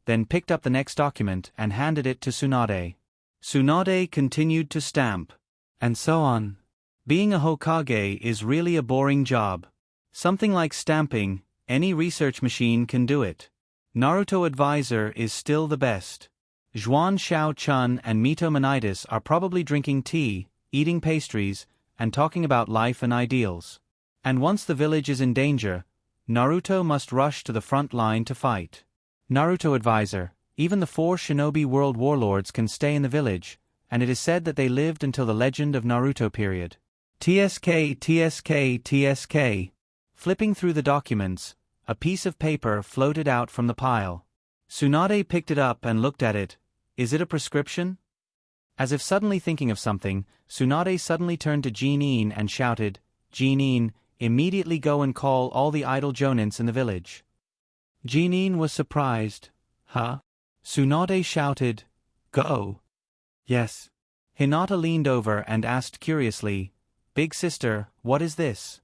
then picked up the next document and handed it to Tsunade. Tsunade continued to stamp. And so on. Being a Hokage is really a boring job. Something like stamping, any research machine can do it. Naruto Advisor is still the best. Zhuan Xiao-chun and Mito Manitis are probably drinking tea, eating pastries, and talking about life and ideals. And once the village is in danger, Naruto must rush to the front line to fight. Naruto Advisor, even the 4 shinobi world warlords can stay in the village, and it is said that they lived until the Legend of Naruto period. TSK, TSK, TSK. Flipping through the documents, a piece of paper floated out from the pile. Tsunade picked it up and looked at it. "Is it a prescription?" As if suddenly thinking of something, Tsunade suddenly turned to Jinnin and shouted, "Jinnin, immediately go and call all the idle jonins in the village." Jinnin was surprised. "Huh?" Tsunade shouted, "Go." "Yes." Hinata leaned over and asked curiously, "Big sister, what is this?"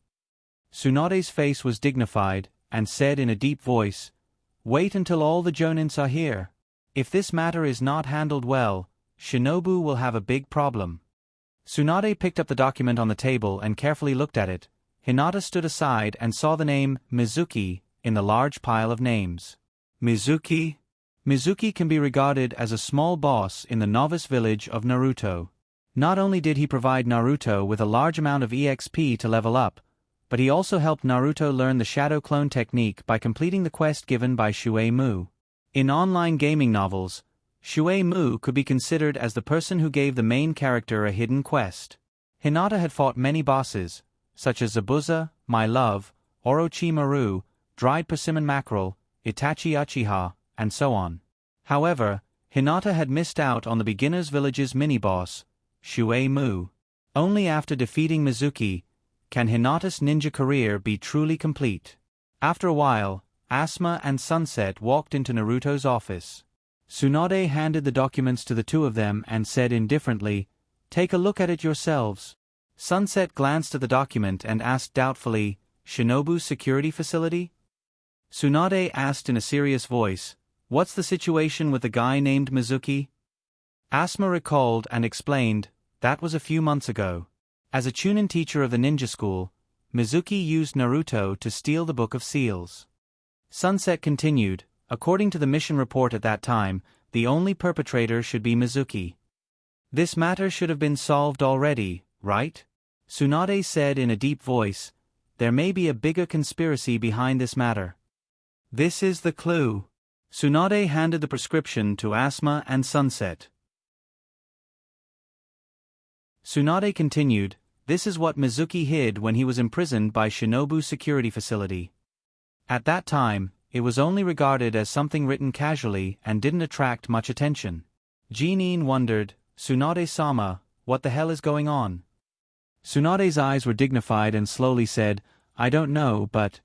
Tsunade's face was dignified, and said in a deep voice, "Wait until all the jonins are here. If this matter is not handled well, Shinobu will have a big problem." Tsunade picked up the document on the table and carefully looked at it. Hinata stood aside and saw the name Mizuki in the large pile of names. Mizuki? Mizuki can be regarded as a small boss in the novice village of Naruto. Not only did he provide Naruto with a large amount of EXP to level up, but he also helped Naruto learn the Shadow Clone technique by completing the quest given by Shuei-mu. In online gaming novels, Shuei-mu could be considered as the person who gave the main character a hidden quest. Hinata had fought many bosses, such as Zabuza, My Love, Orochimaru, Dried Persimmon Mackerel, Itachi Uchiha, and so on. However, Hinata had missed out on the beginner's village's mini-boss, Shuei-mu. Only after defeating Mizuki can Hinata's ninja career be truly complete. After a while, Asuma and Sunset walked into Naruto's office. Tsunade handed the documents to the two of them and said indifferently, "Take a look at it yourselves." Sunset glanced at the document and asked doubtfully, "Shinobu's security facility?" Tsunade asked in a serious voice, "What's the situation with the guy named Mizuki?" Asuma recalled and explained, "That was a few months ago. As a Chunin teacher of the ninja school, Mizuki used Naruto to steal the Book of Seals." Sunset continued, "According to the mission report at that time, the only perpetrator should be Mizuki. This matter should have been solved already, right?" Tsunade said in a deep voice, "There may be a bigger conspiracy behind this matter." "This is the clue." Tsunade handed the prescription to Asuma and Sunset. Tsunade continued, "This is what Mizuki hid when he was imprisoned by Shinobu's security facility. At that time, it was only regarded as something written casually and didn't attract much attention." Jinin wondered, "Tsunade-sama, what the hell is going on?" Tsunade's eyes were dignified and slowly said, "I don't know, but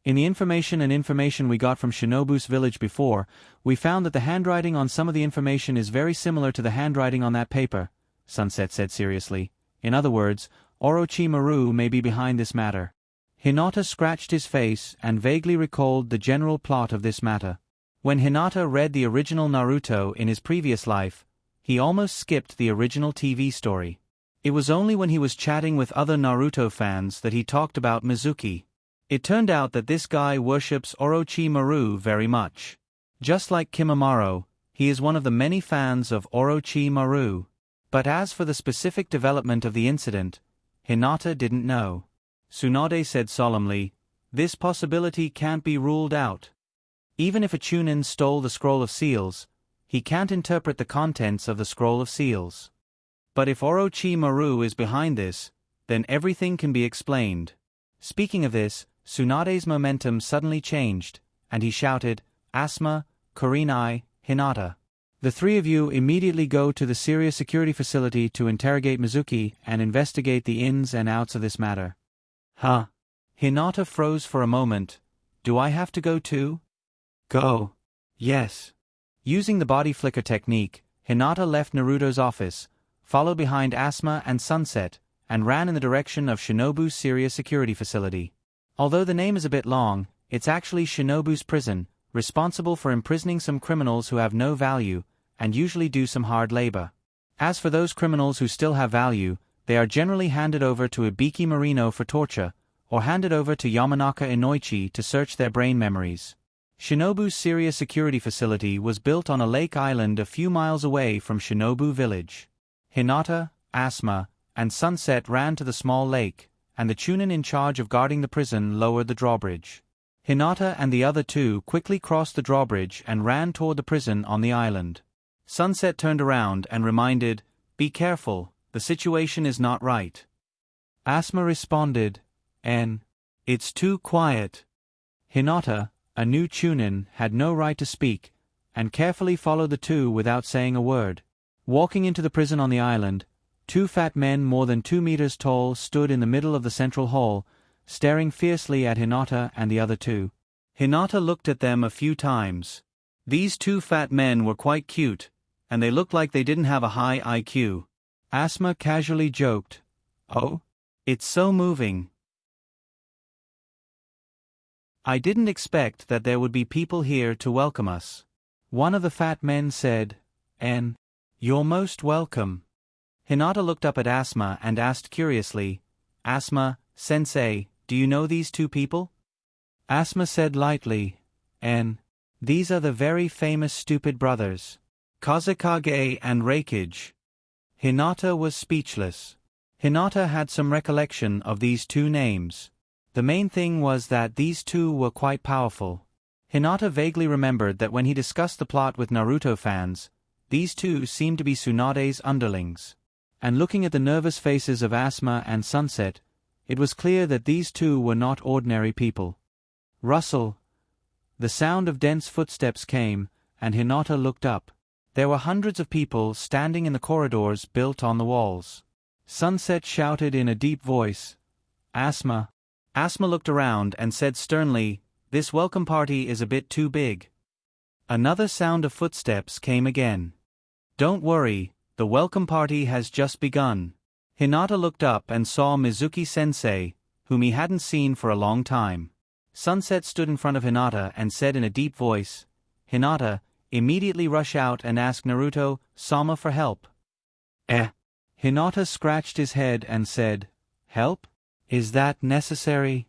in the information we got from Shinobu's village before, we found that the handwriting on some of the information is very similar to the handwriting on that paper," Sunset said seriously. "In other words, Orochimaru may be behind this matter." Hinata scratched his face and vaguely recalled the general plot of this matter. When Hinata read the original Naruto in his previous life, he almost skipped the original TV story. It was only when he was chatting with other Naruto fans that he talked about Mizuki. It turned out that this guy worships Orochimaru very much. Just like Kimimaro, he is one of the many fans of Orochimaru. But as for the specific development of the incident, Hinata didn't know. Tsunade said solemnly, "This possibility can't be ruled out. Even if a Chunin stole the Scroll of Seals, he can't interpret the contents of the Scroll of Seals. But if Orochimaru is behind this, then everything can be explained." Speaking of this, Tsunade's momentum suddenly changed, and he shouted, "Asuma, Kurenai, Hinata. The three of you immediately go to the Syria security facility to interrogate Mizuki and investigate the ins and outs of this matter." "Huh?" Hinata froze for a moment. "Do I have to go too?" "Go." "Yes." Using the body flicker technique, Hinata left Naruto's office, followed behind Asuma and Sunset, and ran in the direction of Shinobu's Syria security facility. Although the name is a bit long, it's actually Shinobu's prison, responsible for imprisoning some criminals who have no value, and usually do some hard labor. As for those criminals who still have value, they are generally handed over to Ibiki Marino for torture, or handed over to Yamanaka Inoichi to search their brain memories. Shinobu's Syria security facility was built on a lake island a few miles away from Shinobu village. Hinata, Asuma, and Sunset ran to the small lake, and the Chunin in charge of guarding the prison lowered the drawbridge. Hinata and the other two quickly crossed the drawbridge and ran toward the prison on the island. Sunset turned around and reminded, "Be careful, the situation is not right." Asuma responded, "It's too quiet." Hinata, a new Chunin, had no right to speak, and carefully followed the two without saying a word. Walking into the prison on the island, two fat men more than 2 meters tall stood in the middle of the central hall, staring fiercely at Hinata and the other two. Hinata looked at them a few times. These two fat men were quite cute, and they looked like they didn't have a high IQ. Asuma casually joked, "Oh? It's so moving. I didn't expect that there would be people here to welcome us." One of the fat men said, "You're most welcome." Hinata looked up at Asuma and asked curiously, "Asuma, sensei, do you know these two people?" Asuma said lightly, "These are the very famous stupid brothers, Kazekage and Reikage." Hinata was speechless. Hinata had some recollection of these two names. The main thing was that these two were quite powerful. Hinata vaguely remembered that when he discussed the plot with Naruto fans, these two seemed to be Tsunade's underlings. And looking at the nervous faces of Asuma and Sunset, it was clear that these two were not ordinary people. Rustle. The sound of dense footsteps came, and Hinata looked up. There were hundreds of people standing in the corridors built on the walls. Sunset shouted in a deep voice, "Asuma." Asuma looked around and said sternly, "This welcome party is a bit too big." Another sound of footsteps came again. "Don't worry, the welcome party has just begun." Hinata looked up and saw Mizuki-sensei, whom he hadn't seen for a long time. Sunset stood in front of Hinata and said in a deep voice, "Hinata, immediately rush out and ask Naruto-sama for help." Hinata scratched his head and said, "Help? Is that necessary?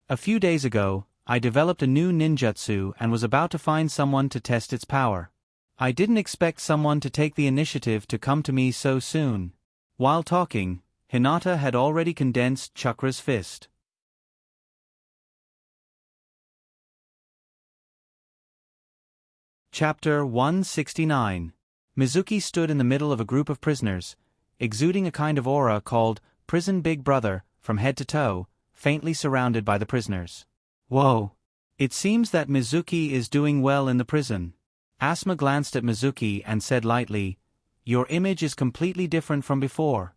A few days ago, I developed a new ninjutsu and was about to find someone to test its power. I didn't expect someone to take the initiative to come to me so soon." While talking, Hinata had already condensed Chakra's fist. Chapter 169. Mizuki stood in the middle of a group of prisoners, exuding a kind of aura called Prison Big Brother from head to toe, faintly surrounded by the prisoners. Whoa! It seems that Mizuki is doing well in the prison. Asuma glanced at Mizuki and said lightly, "Your image is completely different from before."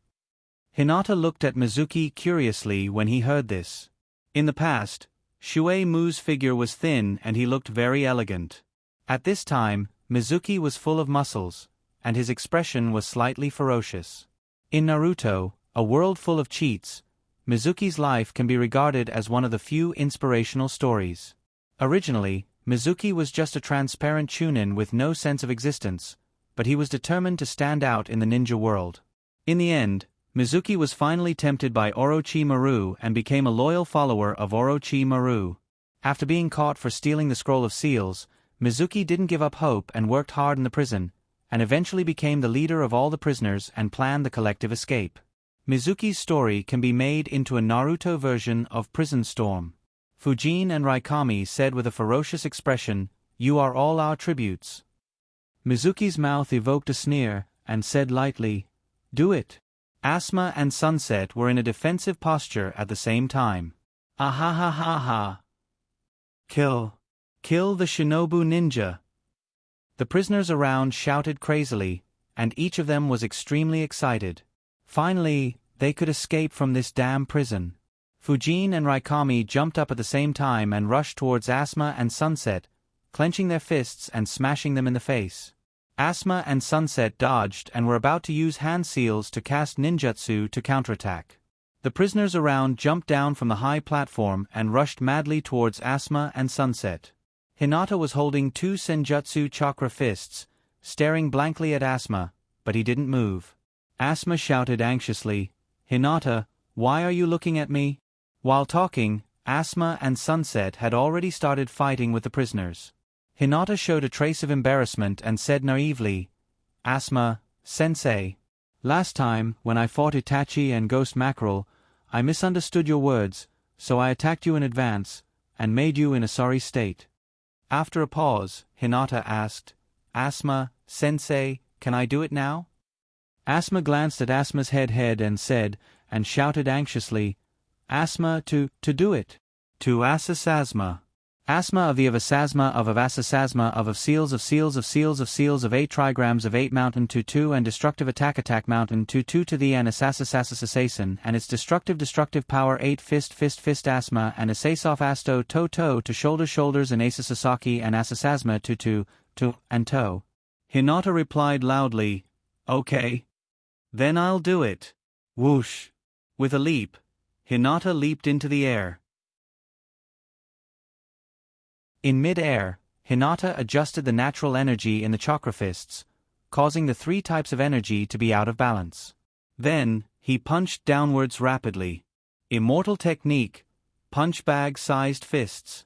Hinata looked at Mizuki curiously when he heard this. In the past, Shuei Mu's figure was thin and he looked very elegant. At this time, Mizuki was full of muscles, and his expression was slightly ferocious. In Naruto, a world full of cheats, Mizuki's life can be regarded as one of the few inspirational stories. Originally, Mizuki was just a transparent chunin with no sense of existence, but he was determined to stand out in the ninja world. In the end, Mizuki was finally tempted by Orochimaru and became a loyal follower of Orochimaru. After being caught for stealing the Scroll of Seals, Mizuki didn't give up hope and worked hard in the prison, and eventually became the leader of all the prisoners and planned the collective escape. Mizuki's story can be made into a Naruto version of Prison Storm. Fujin and Raikami said with a ferocious expression, "You are all our tributes." Mizuki's mouth evoked a sneer, and said lightly, "Do it." Asuma and Sunset were in a defensive posture at the same time. "Ah ha ha ha ha! Kill! Kill the Shinobu ninja!" The prisoners around shouted crazily, and each of them was extremely excited. Finally, they could escape from this damn prison. Fujin and Raikami jumped up at the same time and rushed towards Asuma and Sunset, clenching their fists and smashing them in the face. Asuma and Sunset dodged and were about to use hand seals to cast ninjutsu to counterattack. The prisoners around jumped down from the high platform and rushed madly towards Asuma and Sunset. Hinata was holding two senjutsu chakra fists, staring blankly at Asuma, but he didn't move. Asuma shouted anxiously, "Hinata, why are you looking at me?" While talking, Asuma and Sunset had already started fighting with the prisoners. Hinata showed a trace of embarrassment and said naively, "Asuma, sensei, last time, when I fought Itachi and Ghost Mackerel, I misunderstood your words, so I attacked you in advance, and made you in a sorry state." After a pause, Hinata asked, "Asuma, sensei, can I do it now?" Asuma glanced at Asuma's head and said, and shouted anxiously, "Asuma to do it." To Asasasma. Asma of the Avasasma of Avasasasma of seals of seals of seals of seals of 8 trigrams of 8 mountain to 2 and destructive attack mountain to 2 to the and Asasasasasasan and its destructive power 8 fist Asma and Asasof Asto to shoulders and Asasasaki and Asasasma to and toe. Hinata replied loudly, "Okay. Then I'll do it." Whoosh! With a leap, Hinata leaped into the air. In mid-air, Hinata adjusted the natural energy in the chakra fists, causing the 3 types of energy to be out of balance. Then, he punched downwards rapidly. Immortal technique, punch bag-sized fists.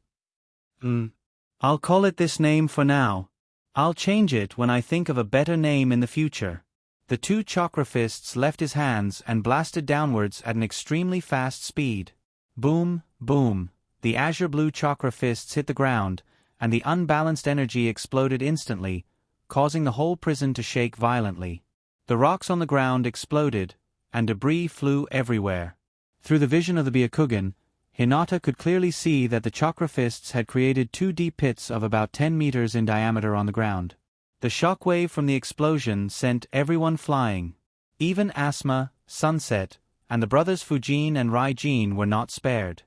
I'll call it this name for now. I'll change it when I think of a better name in the future. The two chakra fists left his hands and blasted downwards at an extremely fast speed. Boom, boom, the azure blue chakra fists hit the ground, and the unbalanced energy exploded instantly, causing the whole prison to shake violently. The rocks on the ground exploded, and debris flew everywhere. Through the vision of the Byakugan, Hinata could clearly see that the chakra fists had created two deep pits of about 10 meters in diameter on the ground. The shockwave from the explosion sent everyone flying. Even Asuma, Sunset, and the brothers Fujin and Raijin were not spared.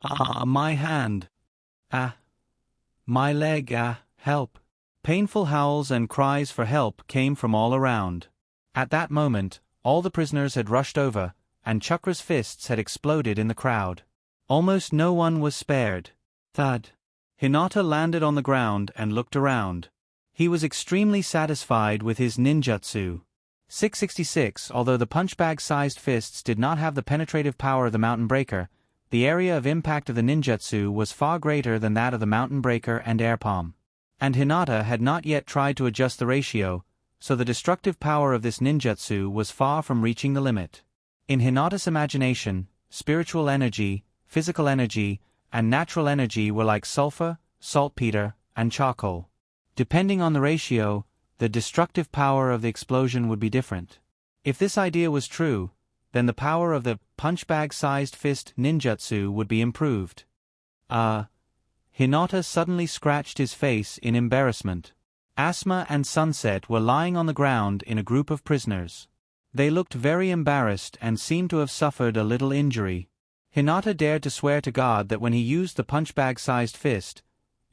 "Ah, my hand! Ah! My leg! Ah, help!" Painful howls and cries for help came from all around. At that moment, all the prisoners had rushed over, and Chakra's fists had exploded in the crowd. Almost no one was spared. Thud. Hinata landed on the ground and looked around. He was extremely satisfied with his ninjutsu. 666. Although the punchbag-sized fists did not have the penetrative power of the Mountain Breaker, the area of impact of the ninjutsu was far greater than that of the Mountain Breaker and Air Palm. And Hinata had not yet tried to adjust the ratio, so the destructive power of this ninjutsu was far from reaching the limit. In Hinata's imagination, spiritual energy, physical energy, and natural energy were like sulfur, saltpeter, and charcoal. Depending on the ratio, the destructive power of the explosion would be different. If this idea was true, then the power of the punchbag-sized fist ninjutsu would be improved. Hinata suddenly scratched his face in embarrassment. Asuma and Sunset were lying on the ground in a group of prisoners. They looked very embarrassed and seemed to have suffered a little injury. Hinata dared to swear to God that when he used the punchbag-sized fist,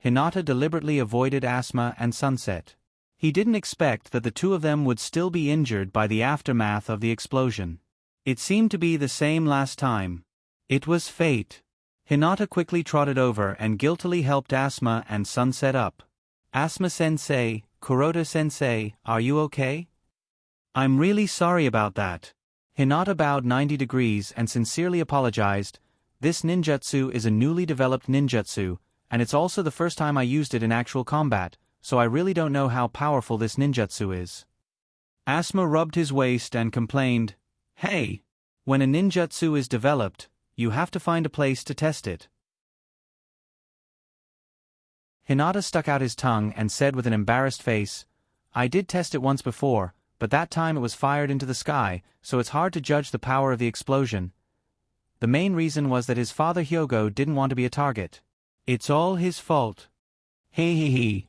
Hinata deliberately avoided Asuma and Sunset. He didn't expect that the two of them would still be injured by the aftermath of the explosion. It seemed to be the same last time. It was fate. Hinata quickly trotted over and guiltily helped Asuma and Sunset up. "Asuma-sensei, Kuroda-sensei, are you okay?" "I'm really sorry about that." Hinata bowed 90 degrees and sincerely apologized. "This ninjutsu is a newly developed ninjutsu, and it's also the first time I used it in actual combat, so I really don't know how powerful this ninjutsu is." Asuma rubbed his waist and complained, "Hey! When a ninjutsu is developed, you have to find a place to test it." Hinata stuck out his tongue and said with an embarrassed face, "I did test it once before, but that time it was fired into the sky, so it's hard to judge the power of the explosion. The main reason was that his father Hyogo didn't want to be a target. It's all his fault." He.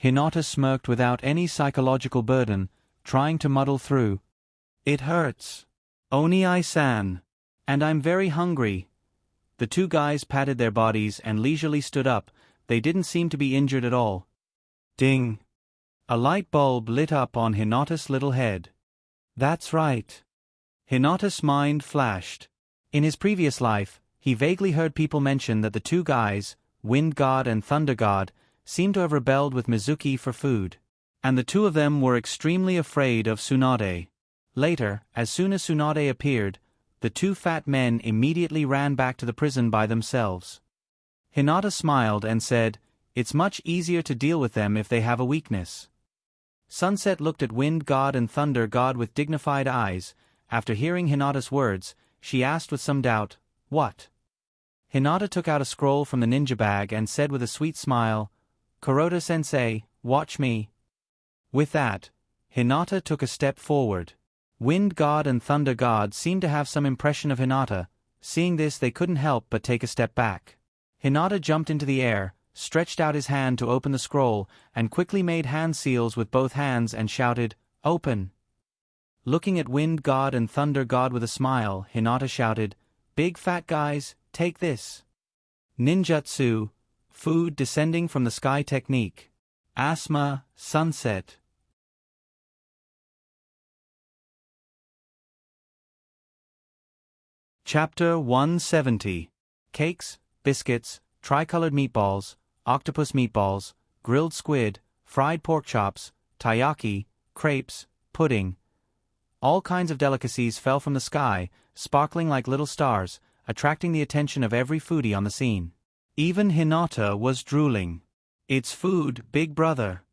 Hinata smirked without any psychological burden, trying to muddle through. "It hurts. Oni-san. And I'm very hungry." The two guys patted their bodies and leisurely stood up. They didn't seem to be injured at all. Ding! A light bulb lit up on Hinata's little head. That's right. Hinata's mind flashed. In his previous life, he vaguely heard people mention that the two guys, Wind God and Thunder God, seemed to have rebelled with Mizuki for food. And the two of them were extremely afraid of Tsunade. Later, as soon as Tsunade appeared, the two fat men immediately ran back to the prison by themselves. Hinata smiled and said, "It's much easier to deal with them if they have a weakness." Sunset looked at Wind God and Thunder God with dignified eyes. After hearing Hinata's words, she asked with some doubt, "What?" Hinata took out a scroll from the ninja bag and said with a sweet smile, "Kuroda-sensei, watch me." With that, Hinata took a step forward. Wind God and Thunder God seemed to have some impression of Hinata. Seeing this, they couldn't help but take a step back. Hinata jumped into the air, stretched out his hand to open the scroll, and quickly made hand seals with both hands and shouted, "Open!" Looking at Wind God and Thunder God with a smile, Hinata shouted, "Big fat guys, take this. Ninjutsu, food descending from the sky technique. Asuma, Sunset." Chapter 170. Cakes, biscuits, tricolored meatballs, octopus meatballs, grilled squid, fried pork chops, taiyaki, crepes, pudding. All kinds of delicacies fell from the sky, sparkling like little stars, attracting the attention of every foodie on the scene. Even Hinata was drooling. "It's food, big brother.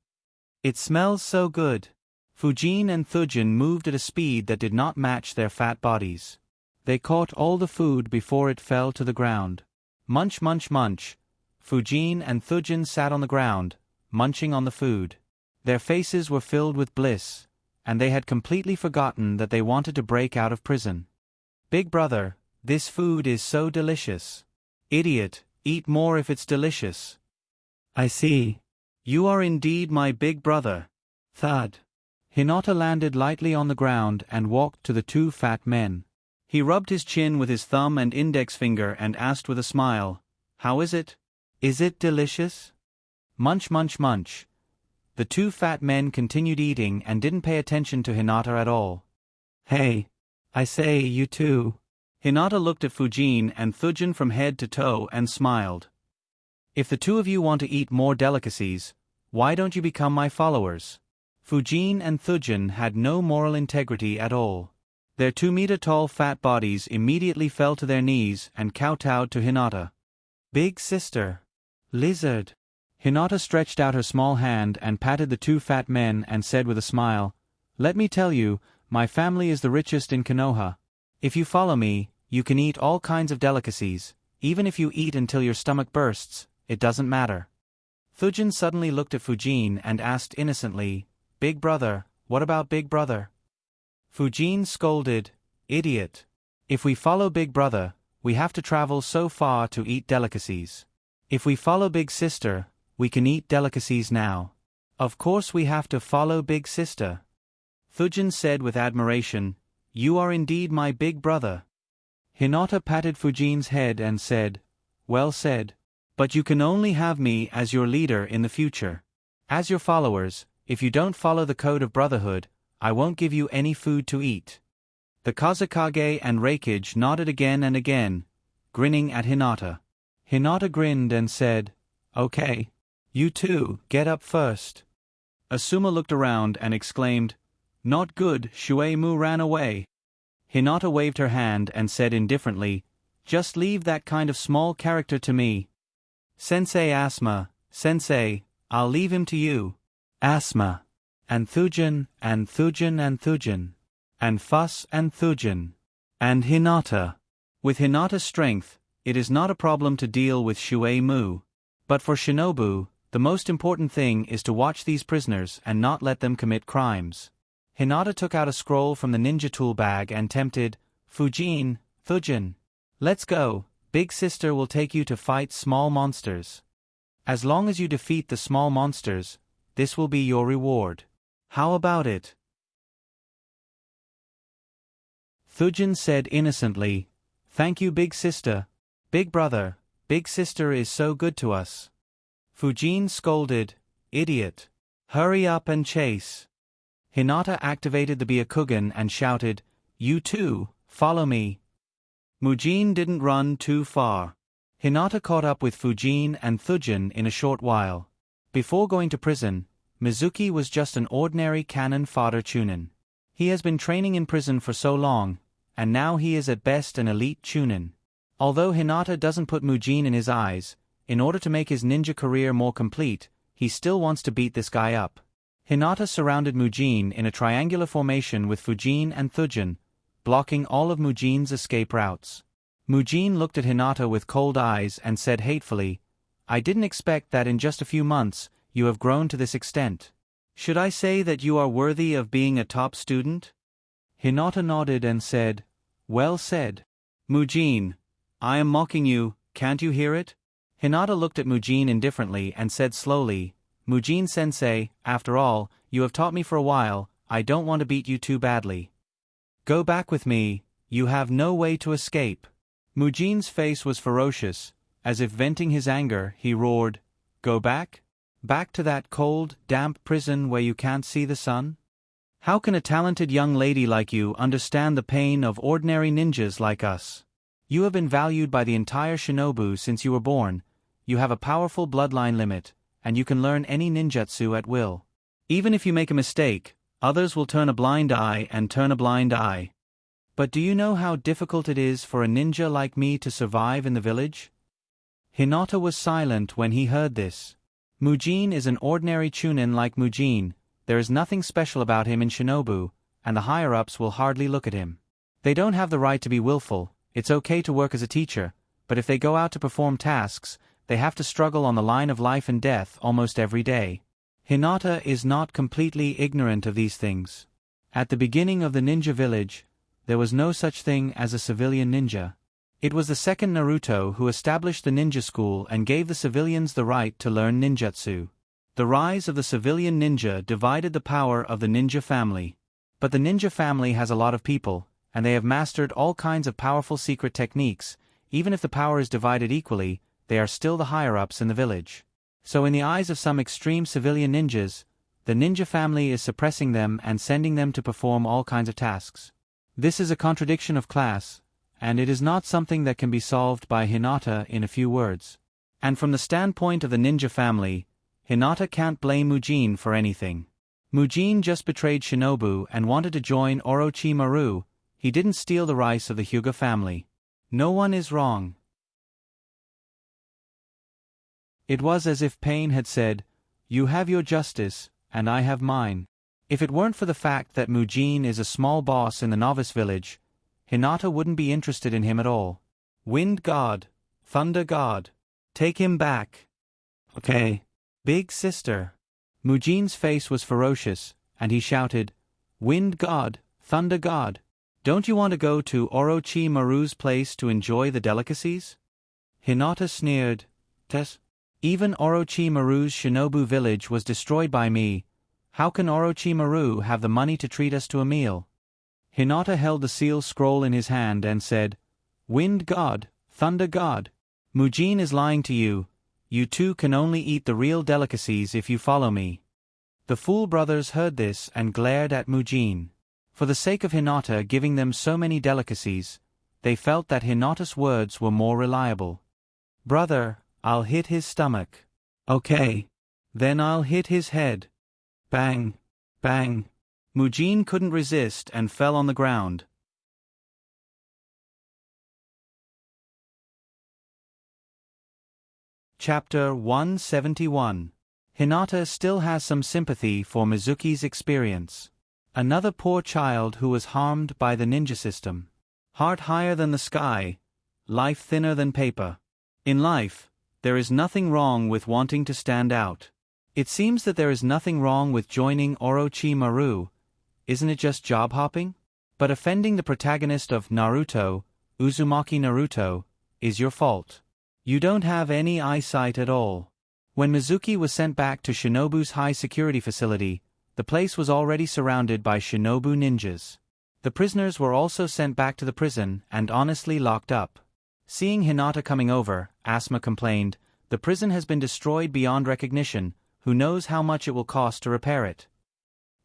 It smells so good." Fujin and Thujin moved at a speed that did not match their fat bodies. They caught all the food before it fell to the ground. Munch, munch, munch. Fujin and Thujin sat on the ground, munching on the food. Their faces were filled with bliss, and they had completely forgotten that they wanted to break out of prison. Big brother, this food is so delicious. Idiot, eat more if it's delicious. I see. You are indeed my big brother. Thud. Hinata landed lightly on the ground and walked to the two fat men. He rubbed his chin with his thumb and index finger and asked with a smile, "How is it? Is it delicious?" Munch, munch, munch. The two fat men continued eating and didn't pay attention to Hinata at all. Hey, I say, you two. Hinata looked at Fujin and Thujin from head to toe and smiled. If the two of you want to eat more delicacies, why don't you become my followers? Fujin and Thujin had no moral integrity at all. Their 2-meter-tall fat bodies immediately fell to their knees and kowtowed to Hinata. Big sister. Lizard. Hinata stretched out her small hand and patted the two fat men and said with a smile, "Let me tell you, my family is the richest in Konoha. If you follow me, you can eat all kinds of delicacies, even if you eat until your stomach bursts, it doesn't matter." Thujin suddenly looked at Fujin and asked innocently, "Big brother, what about big brother?" Fujin scolded, "Idiot. If we follow big brother, we have to travel so far to eat delicacies. If we follow big sister, we can eat delicacies now. Of course we have to follow big sister." Thujin said with admiration, "You are indeed my big brother." Hinata patted Fujin's head and said, "Well said. But you can only have me as your leader in the future. As your followers, if you don't follow the code of brotherhood, I won't give you any food to eat." The Kazekage and Reikage nodded again and again, grinning at Hinata. Hinata grinned and said, "Okay. You two, get up first." Asuma looked around and exclaimed, "Not good, Shuei-mu ran away." Hinata waved her hand and said indifferently, "Just leave that kind of small character to me." "Sensei Asuma, Sensei, I'll leave him to you." Asuma. And Thujin, and Thujin, and Thujin. And Fuss and Thujin. And Hinata. With Hinata's strength, it is not a problem to deal with Shuei-mu. But for Shinobu, the most important thing is to watch these prisoners and not let them commit crimes. Hinata took out a scroll from the ninja tool bag and tempted, "Fujin, Thujin. Let's go, big sister will take you to fight small monsters. As long as you defeat the small monsters, this will be your reward. How about it?" Thujin said innocently, "Thank you big sister. Big brother, big sister is so good to us." Fujin scolded, "Idiot. Hurry up and chase." Hinata activated the Byakugan and shouted, "You two, follow me." Mujin didn't run too far. Hinata caught up with Fujin and Thujin in a short while. Before going to prison, Mizuki was just an ordinary cannon fodder chunin. He has been training in prison for so long, and now he is at best an elite chunin. Although Hinata doesn't put Mujin in his eyes, in order to make his ninja career more complete, he still wants to beat this guy up. Hinata surrounded Mujin in a triangular formation with Fujin and Thujin, blocking all of Mujin's escape routes. Mujin looked at Hinata with cold eyes and said hatefully, "I didn't expect that in just a few months, you have grown to this extent. Should I say that you are worthy of being a top student?" Hinata nodded and said, "Well said." "Mujin, I am mocking you, can't you hear it?" Hinata looked at Mujin indifferently and said slowly, "Mujin-sensei, after all, you have taught me for a while, I don't want to beat you too badly. Go back with me, you have no way to escape." Mujin's face was ferocious, as if venting his anger, he roared, "Go back? Back to that cold, damp prison where you can't see the sun? How can a talented young lady like you understand the pain of ordinary ninjas like us? You have been valued by the entire Shinobu since you were born, you have a powerful bloodline limit, and you can learn any ninjutsu at will. Even if you make a mistake, others will turn a blind eye and turn a blind eye. But do you know how difficult it is for a ninja like me to survive in the village?" Hinata was silent when he heard this. Mujin is an ordinary chunin like Mujin, there is nothing special about him in Shinobu, and the higher-ups will hardly look at him. They don't have the right to be willful. It's okay to work as a teacher, but if they go out to perform tasks, they have to struggle on the line of life and death almost every day. Hinata is not completely ignorant of these things. At the beginning of the ninja village, there was no such thing as a civilian ninja. It was the second Naruto who established the ninja school and gave the civilians the right to learn ninjutsu. The rise of the civilian ninja divided the power of the ninja family. But the ninja family has a lot of people, and they have mastered all kinds of powerful secret techniques. Even if the power is divided equally, they are still the higher-ups in the village. So in the eyes of some extreme civilian ninjas, the ninja family is suppressing them and sending them to perform all kinds of tasks. This is a contradiction of class, and it is not something that can be solved by Hinata in a few words. And from the standpoint of the ninja family, Hinata can't blame Mujin for anything. Mujin just betrayed Shinobu and wanted to join Orochimaru. He didn't steal the rice of the Hyuga family. No one is wrong. It was as if Pain had said, "You have your justice, and I have mine." If it weren't for the fact that Mujin is a small boss in the novice village, Hinata wouldn't be interested in him at all. Wind God, Thunder God, take him back. Okay. Big sister. Mujin's face was ferocious, and he shouted, "Wind God, Thunder God, don't you want to go to Orochimaru's place to enjoy the delicacies?" Hinata sneered, "Tess, even Orochimaru's Shinobu village was destroyed by me. How can Orochimaru have the money to treat us to a meal?" Hinata held the seal scroll in his hand and said, "Wind God, Thunder God, Mujin is lying to you. You two can only eat the real delicacies if you follow me." The Fool brothers heard this and glared at Mujin. For the sake of Hinata giving them so many delicacies, they felt that Hinata's words were more reliable. "Brother, I'll hit his stomach." "Okay. Then I'll hit his head." Bang! Bang! Mujin couldn't resist and fell on the ground. Chapter 171. Hinata still has some sympathy for Mizuki's experience. Another poor child who was harmed by the ninja system. Heart higher than the sky, life thinner than paper. In life, there is nothing wrong with wanting to stand out. It seems that there is nothing wrong with joining Orochimaru. Isn't it just job hopping? But offending the protagonist of Naruto, Uzumaki Naruto, is your fault. You don't have any eyesight at all. When Mizuki was sent back to Shinobu's high-security facility, the place was already surrounded by Shinobu ninjas. The prisoners were also sent back to the prison and honestly locked up. Seeing Hinata coming over, Asuma complained, "The prison has been destroyed beyond recognition. Who knows how much it will cost to repair it?"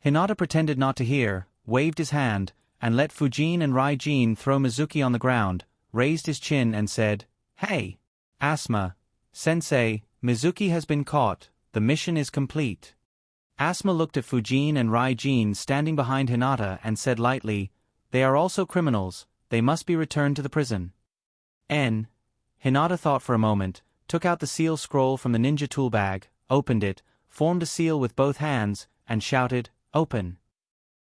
Hinata pretended not to hear, waved his hand, and let Fujin and Raijin throw Mizuki on the ground, raised his chin and said, "Hey! Asuma, Sensei, Mizuki has been caught, the mission is complete." Asuma looked at Fujin and Raijin standing behind Hinata and said lightly, "They are also criminals, they must be returned to the prison." Hinata thought for a moment, took out the seal scroll from the ninja tool bag, opened it, formed a seal with both hands, and shouted, "Open."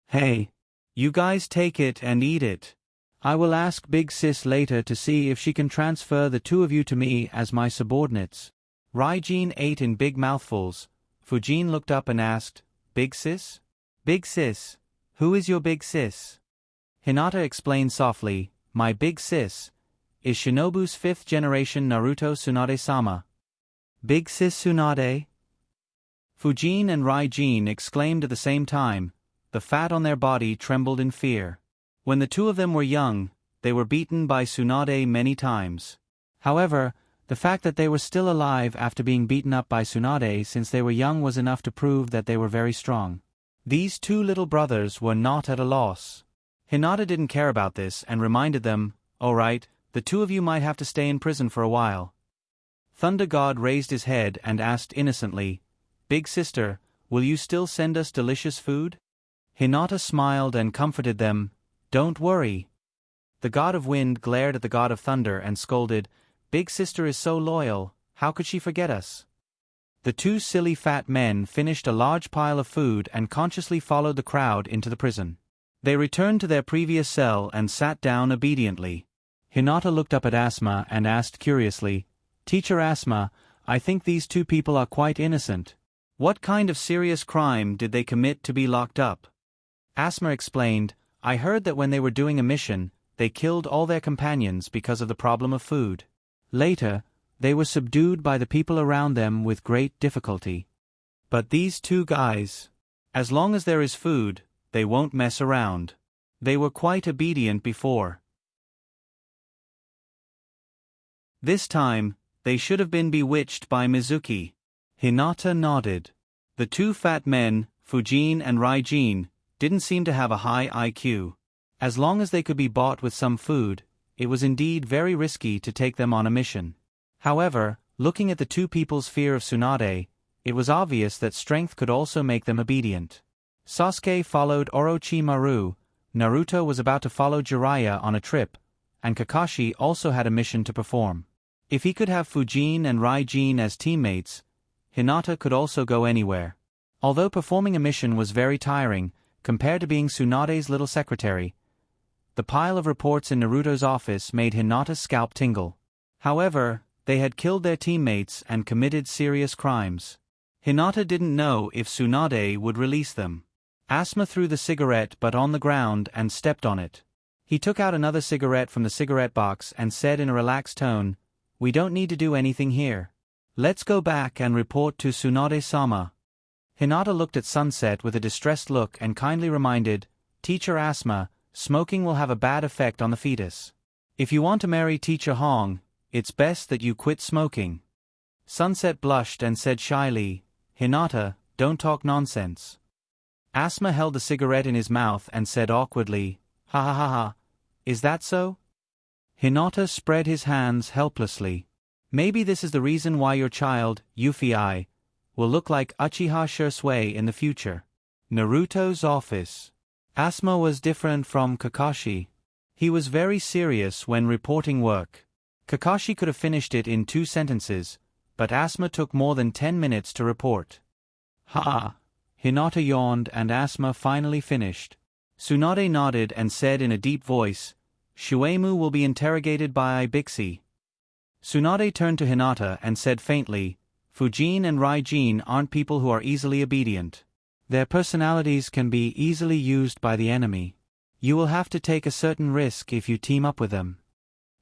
"Hey! You guys take it and eat it. I will ask Big Sis later to see if she can transfer the two of you to me as my subordinates." Raijin ate in big mouthfuls. Fujin looked up and asked, "Big Sis? Big Sis, who is your Big Sis?" Hinata explained softly, "My Big Sis is Shinobu's 5th generation Naruto Tsunade-sama." "Big Sis Tsunade?" Fujin and Raijin exclaimed at the same time. The fat on their body trembled in fear. When the two of them were young, they were beaten by Tsunade many times. However, the fact that they were still alive after being beaten up by Tsunade since they were young was enough to prove that they were very strong. These two little brothers were not at a loss. Hinata didn't care about this and reminded them, "All right, the two of you might have to stay in prison for a while." Thunder God raised his head and asked innocently, "Big sister, will you still send us delicious food?" Hinata smiled and comforted them, "Don't worry." The God of Wind glared at the God of Thunder and scolded, "Big sister is so loyal, how could she forget us?" The two silly fat men finished a large pile of food and consciously followed the crowd into the prison. They returned to their previous cell and sat down obediently. Hinata looked up at Asma and asked curiously, "Teacher Asma, I think these two people are quite innocent. What kind of serious crime did they commit to be locked up?" Asma explained, "I heard that when they were doing a mission, they killed all their companions because of the problem of food. Later, they were subdued by the people around them with great difficulty. But these two guys, as long as there is food, they won't mess around. They were quite obedient before. This time, they should have been bewitched by Mizuki." Hinata nodded. The two fat men, Fujin and Raijin, didn't seem to have a high IQ. As long as they could be bought with some food, it was indeed very risky to take them on a mission. However, looking at the two people's fear of Tsunade, it was obvious that strength could also make them obedient. Sasuke followed Orochimaru, Naruto was about to follow Jiraiya on a trip, and Kakashi also had a mission to perform. If he could have Fujin and Raijin as teammates, Hinata could also go anywhere. Although performing a mission was very tiring, compared to being Tsunade's little secretary, the pile of reports in Naruto's office made Hinata's scalp tingle. However, they had killed their teammates and committed serious crimes. Hinata didn't know if Tsunade would release them. Asma threw the cigarette butt on the ground and stepped on it. He took out another cigarette from the cigarette box and said in a relaxed tone, "We don't need to do anything here. Let's go back and report to Tsunade-sama." Hinata looked at Sunset with a distressed look and kindly reminded, "Teacher Asma, smoking will have a bad effect on the fetus. If you want to marry Teacher Hong, it's best that you quit smoking." Sunset blushed and said shyly, "Hinata, don't talk nonsense." Asma held the cigarette in his mouth and said awkwardly, "Ha ha ha ha, is that so?" Hinata spread his hands helplessly. "Maybe this is the reason why your child, Yuffie, will look like Uchiha Shisui in the future." Naruto's office. Asma was different from Kakashi. He was very serious when reporting work. Kakashi could have finished it in 2 sentences, but Asma took more than 10 minutes to report. "Ha!" Hinata yawned and Asma finally finished. Tsunade nodded and said in a deep voice, "Shueimu will be interrogated by Ibixi." Tsunade turned to Hinata and said faintly, "Fujin and Raijin aren't people who are easily obedient. Their personalities can be easily used by the enemy. You will have to take a certain risk if you team up with them."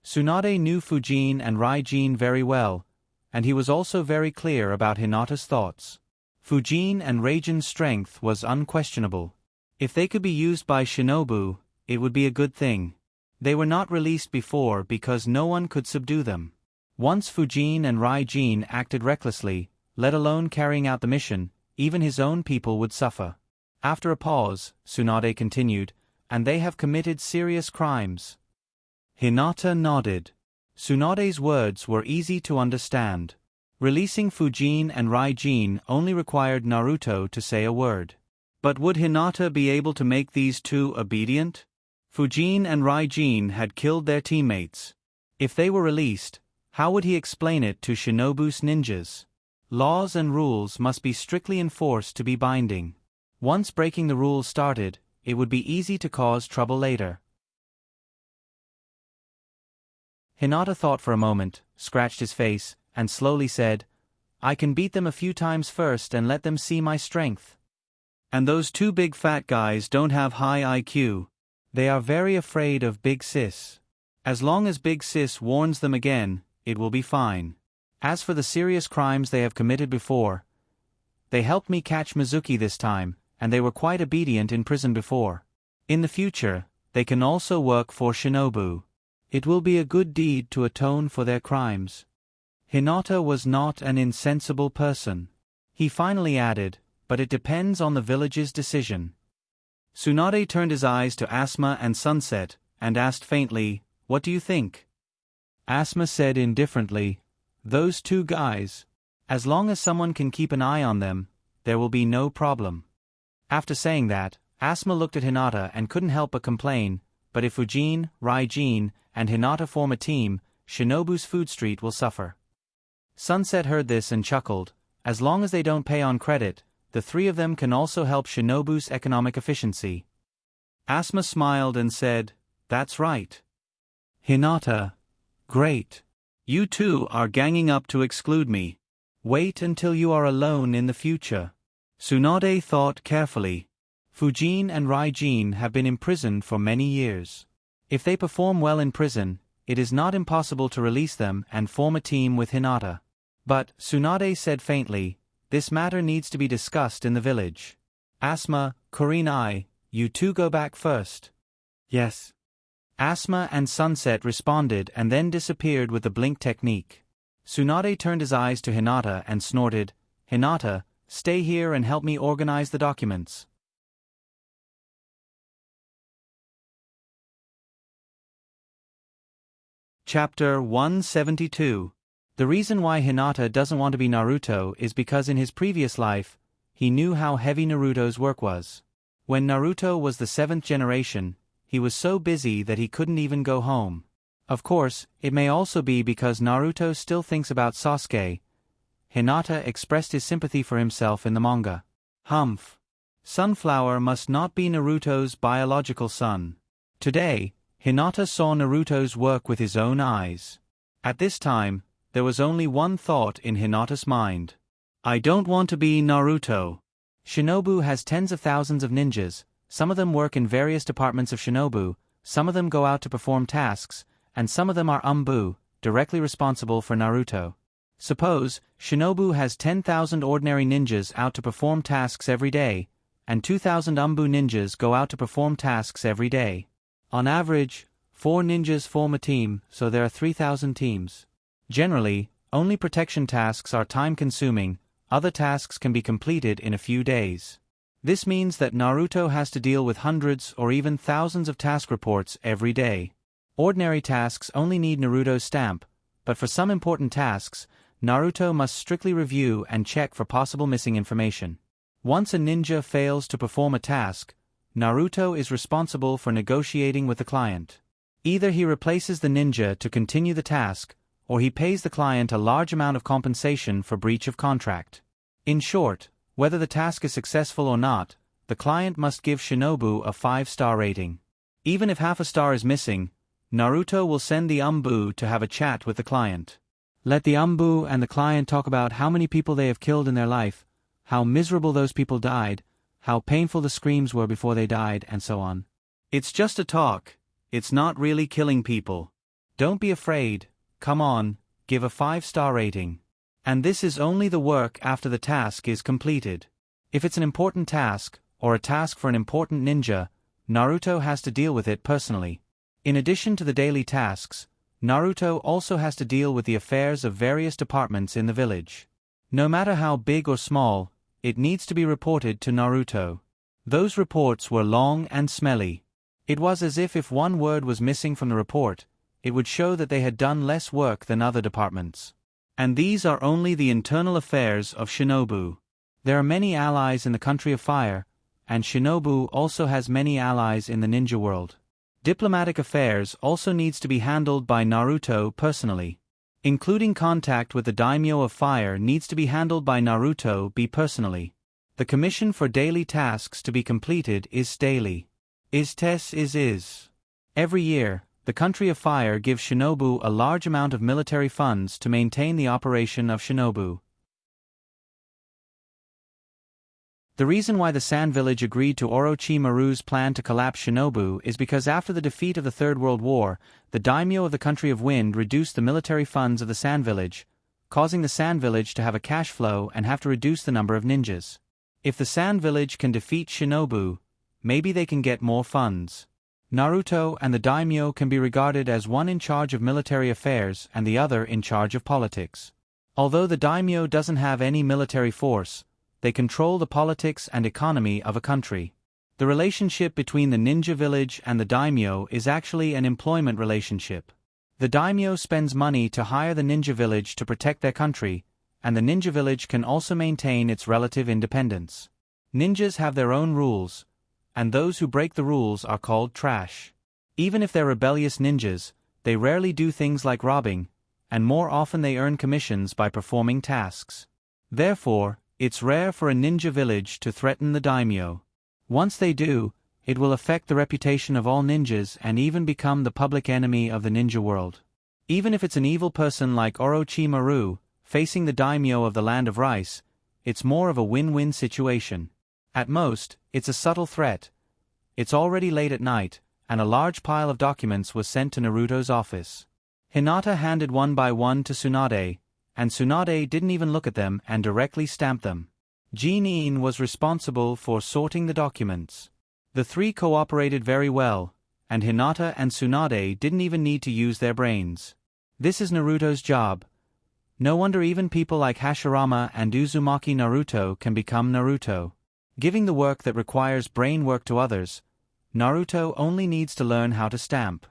Tsunade knew Fujin and Raijin very well, and he was also very clear about Hinata's thoughts. Fujin and Raijin's strength was unquestionable. If they could be used by Shinobu, it would be a good thing. They were not released before because no one could subdue them. Once Fujin and Raijin acted recklessly, let alone carrying out the mission, even his own people would suffer. After a pause, Tsunade continued, "And they have committed serious crimes." Hinata nodded. Tsunade's words were easy to understand. Releasing Fujin and Raijin only required Naruto to say a word. But would Hinata be able to make these two obedient? Fujin and Raijin had killed their teammates. If they were released, how would he explain it to Shinobu's ninjas? Laws and rules must be strictly enforced to be binding. Once breaking the rules started, it would be easy to cause trouble later. Hinata thought for a moment, scratched his face, and slowly said, "I can beat them a few times first and let them see my strength. And those two big fat guys don't have high IQ. They are very afraid of Big Sis. As long as Big Sis warns them again, it will be fine. As for the serious crimes they have committed before, they helped me catch Mizuki this time, and they were quite obedient in prison before. In the future, they can also work for Shinobu. It will be a good deed to atone for their crimes." Hinata was not an insensible person. He finally added, "But it depends on the village's decision." Tsunade turned his eyes to Asma and Sunset, and asked faintly, "What do you think?" Asma said indifferently, "Those two guys. As long as someone can keep an eye on them, there will be no problem." After saying that, Asma looked at Hinata and couldn't help but complain, "But if Fujin, Raijin, and Hinata form a team, Shinobu's food street will suffer." Sunset heard this and chuckled, As long as they don't pay on credit, the three of them can also help Shinobu's economic efficiency. Asuma smiled and said, "That's right. Hinata, great. You two are ganging up to exclude me. Wait until you are alone in the future." Tsunade thought carefully. Fujin and Raijin have been imprisoned for many years. If they perform well in prison, it is not impossible to release them and form a team with Hinata. But, Tsunade said faintly, this matter needs to be discussed in the village. Asuma, Kurenai, you two go back first. Yes. Asuma and Sunset responded and then disappeared with the blink technique. Tsunade turned his eyes to Hinata and snorted, "Hinata, stay here and help me organize the documents." Chapter 172. The reason why Hinata doesn't want to be Naruto is because in his previous life, he knew how heavy Naruto's work was. When Naruto was the 7th generation, he was so busy that he couldn't even go home. Of course, it may also be because Naruto still thinks about Sasuke. Hinata expressed his sympathy for himself in the manga. Humph. Sunflower must not be Naruto's biological son. Today, Hinata saw Naruto's work with his own eyes. At this time, there was only one thought in Hinata's mind. I don't want to be Naruto. Shinobu has tens of thousands of ninjas, some of them work in various departments of Shinobu, some of them go out to perform tasks, and some of them are Umbu, directly responsible for Naruto. Suppose, Shinobu has 10,000 ordinary ninjas out to perform tasks every day, and 2,000 Umbu ninjas go out to perform tasks every day. On average, 4 ninjas form a team, so there are 3,000 teams. Generally, only protection tasks are time-consuming, other tasks can be completed in a few days. This means that Naruto has to deal with hundreds or even thousands of task reports every day. Ordinary tasks only need Naruto's stamp, but for some important tasks, Naruto must strictly review and check for possible missing information. Once a ninja fails to perform a task, Naruto is responsible for negotiating with the client. Either he replaces the ninja to continue the task, or he pays the client a large amount of compensation for breach of contract. In short, whether the task is successful or not, the client must give Shinobu a 5-star rating. Even if half a star is missing, Naruto will send the Umbu to have a chat with the client. Let the Umbu and the client talk about how many people they have killed in their life, how miserable those people died, how painful the screams were before they died, and so on. It's just a talk. It's not really killing people. Don't be afraid. Come on, give a 5-star rating. And this is only the work after the task is completed. If it's an important task, or a task for an important ninja, Naruto has to deal with it personally. In addition to the daily tasks, Naruto also has to deal with the affairs of various departments in the village. No matter how big or small, it needs to be reported to Naruto. Those reports were long and smelly. It was as if one word was missing from the report, it would show that they had done less work than other departments. And these are only the internal affairs of Shinobu. There are many allies in the country of fire, and Shinobu also has many allies in the ninja world. Diplomatic affairs also needs to be handled by Naruto personally. Including contact with the daimyo of fire needs to be handled by Naruto personally. The commission for daily tasks to be completed is daily. Is. Every year, the country of fire gives Shinobu a large amount of military funds to maintain the operation of Shinobu. The reason why the Sand Village agreed to Orochimaru's plan to collapse Shinobu is because after the defeat of the Third World War, the daimyo of the Country of Wind reduced the military funds of the Sand Village, causing the Sand Village to have a cash flow and have to reduce the number of ninjas. If the Sand Village can defeat Shinobu, maybe they can get more funds. Naruto and the daimyo can be regarded as one in charge of military affairs and the other in charge of politics. Although the daimyo doesn't have any military force, they control the politics and economy of a country. The relationship between the ninja village and the daimyo is actually an employment relationship. The daimyo spends money to hire the ninja village to protect their country, and the ninja village can also maintain its relative independence. Ninjas have their own rules, and those who break the rules are called trash. Even if they're rebellious ninjas, they rarely do things like robbing, and more often they earn commissions by performing tasks. Therefore, it's rare for a ninja village to threaten the daimyo. Once they do, it will affect the reputation of all ninjas and even become the public enemy of the ninja world. Even if it's an evil person like Orochimaru, facing the daimyo of the Land of Rice, it's more of a win-win situation. At most, it's a subtle threat. It's already late at night, and a large pile of documents was sent to Naruto's office. Hinata handed one by one to Tsunade, and Tsunade didn't even look at them and directly stamped them. Jinin was responsible for sorting the documents. The three cooperated very well, and Hinata and Tsunade didn't even need to use their brains. This is Naruto's job. No wonder even people like Hashirama and Uzumaki Naruto can become Naruto. Giving the work that requires brain work to others, Naruto only needs to learn how to stamp.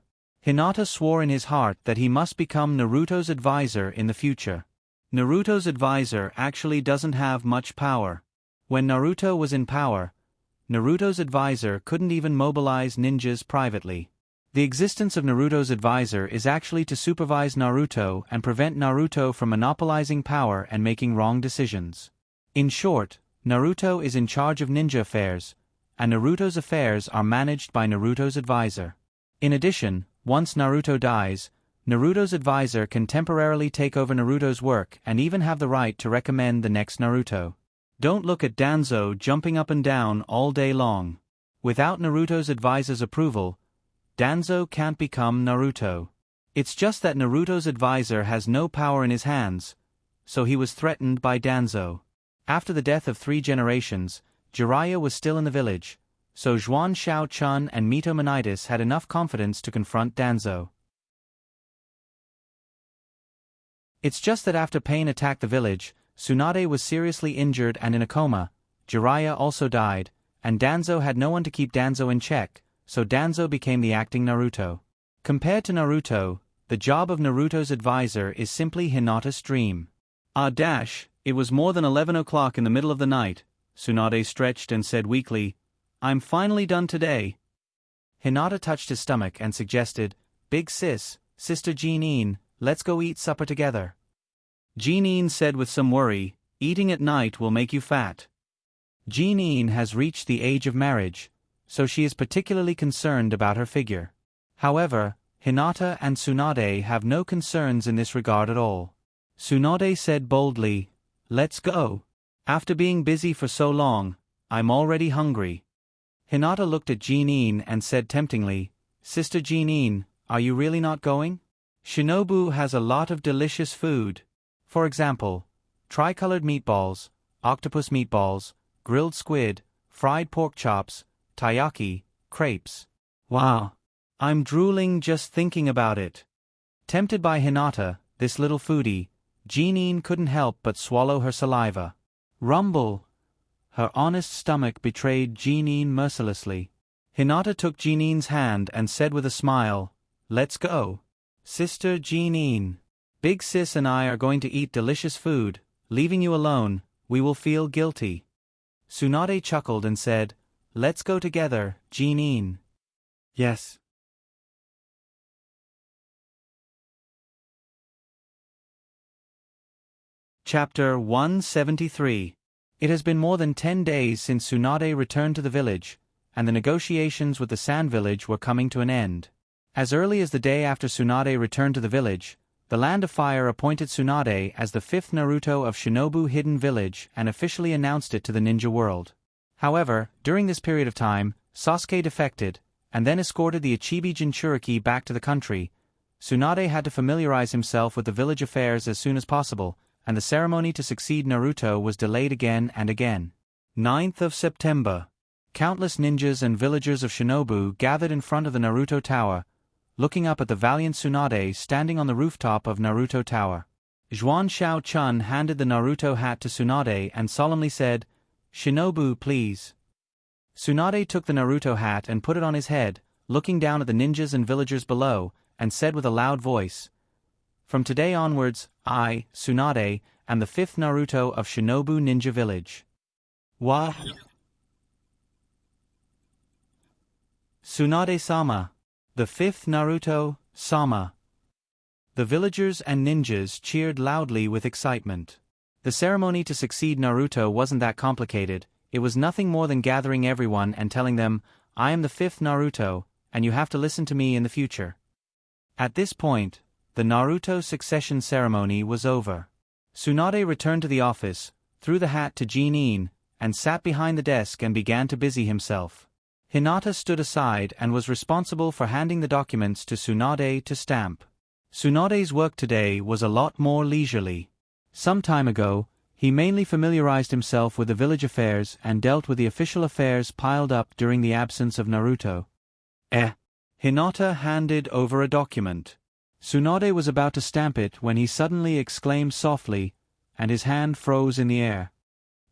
Hinata swore in his heart that he must become Naruto's advisor in the future. Naruto's advisor actually doesn't have much power. When Naruto was in power, Naruto's advisor couldn't even mobilize ninjas privately. The existence of Naruto's advisor is actually to supervise Naruto and prevent Naruto from monopolizing power and making wrong decisions. In short, Naruto is in charge of ninja affairs, and Naruto's affairs are managed by Naruto's advisor. In addition, once Naruto dies, Naruto's advisor can temporarily take over Naruto's work and even have the right to recommend the next Naruto. Don't look at Danzo jumping up and down all day long. Without Naruto's advisor's approval, Danzo can't become Naruto. It's just that Naruto's advisor has no power in his hands, so he was threatened by Danzo. After the death of 3 generations, Jiraiya was still in the village, so Zhuan Shao-chun and Mito Monitis had enough confidence to confront Danzo. It's just that after Pain attacked the village, Tsunade was seriously injured and in a coma, Jiraiya also died, and Danzo had no one to keep Danzo in check, so Danzo became the acting Naruto. Compared to Naruto, the job of Naruto's advisor is simply Hinata's dream. It was more than 11 o'clock in the middle of the night. Tsunade stretched and said weakly, "I'm finally done today." Hinata touched his stomach and suggested, "Big sis, Sister Jinin, let's go eat supper together." Jinin said with some worry, "Eating at night will make you fat." Jinin has reached the age of marriage, so she is particularly concerned about her figure. However, Hinata and Tsunade have no concerns in this regard at all. Tsunade said boldly, "Let's go. After being busy for so long, I'm already hungry." Hinata looked at Jinin and said temptingly, "Sister Jinin, are you really not going? Shinobu has a lot of delicious food. For example, tricolored meatballs, octopus meatballs, grilled squid, fried pork chops, taiyaki, crepes. Wow. I'm drooling just thinking about it." Tempted by Hinata, this little foodie, Jinin couldn't help but swallow her saliva. Rumble! Her honest stomach betrayed Jinin mercilessly. Hinata took Jinin's hand and said with a smile, "Let's go. Sister Jinin. Big sis and I are going to eat delicious food. Leaving you alone, we will feel guilty." Tsunade chuckled and said, "Let's go together, Jinin." Yes. Chapter 173. It has been more than 10 days since Tsunade returned to the village, and the negotiations with the Sand Village were coming to an end. As early as the day after Tsunade returned to the village, the Land of Fire appointed Tsunade as the 5th Naruto of Shinobu Hidden Village and officially announced it to the ninja world. However, during this period of time, Sasuke defected, and then escorted the Ichibi Jinchuriki back to the country. Tsunade had to familiarize himself with the village affairs as soon as possible, and the ceremony to succeed Naruto was delayed again and again. 9th of September. Countless ninjas and villagers of Shinobu gathered in front of the Naruto Tower, looking up at the valiant Tsunade standing on the rooftop of Naruto Tower. Zhuan Shao-chun handed the Naruto hat to Tsunade and solemnly said, "Shinobu, please." Tsunade took the Naruto hat and put it on his head, looking down at the ninjas and villagers below, and said with a loud voice, "From today onwards, I, Tsunade, am the 5th Naruto of Shinobu Ninja Village." What? Tsunade-sama. The 5th Naruto, Sama. The villagers and ninjas cheered loudly with excitement. The ceremony to succeed Naruto wasn't that complicated, it was nothing more than gathering everyone and telling them, I am the 5th Naruto, and you have to listen to me in the future. At this point, the Naruto succession ceremony was over. Tsunade returned to the office, threw the hat to Jinin, and sat behind the desk and began to busy himself. Hinata stood aside and was responsible for handing the documents to Tsunade to stamp. Tsunade's work today was a lot more leisurely. Some time ago, he mainly familiarized himself with the village affairs and dealt with the official affairs piled up during the absence of Naruto. Hinata handed over a document. Tsunade was about to stamp it when he suddenly exclaimed softly, and his hand froze in the air.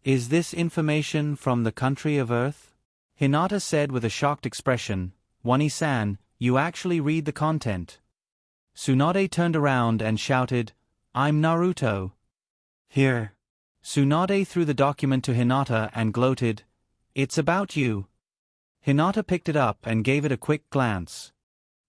Is this information from the country of Earth? Hinata said with a shocked expression, Wani-san, you actually read the content. Tsunade turned around and shouted, I'm Naruto. Here. Tsunade threw the document to Hinata and gloated, It's about you. Hinata picked it up and gave it a quick glance.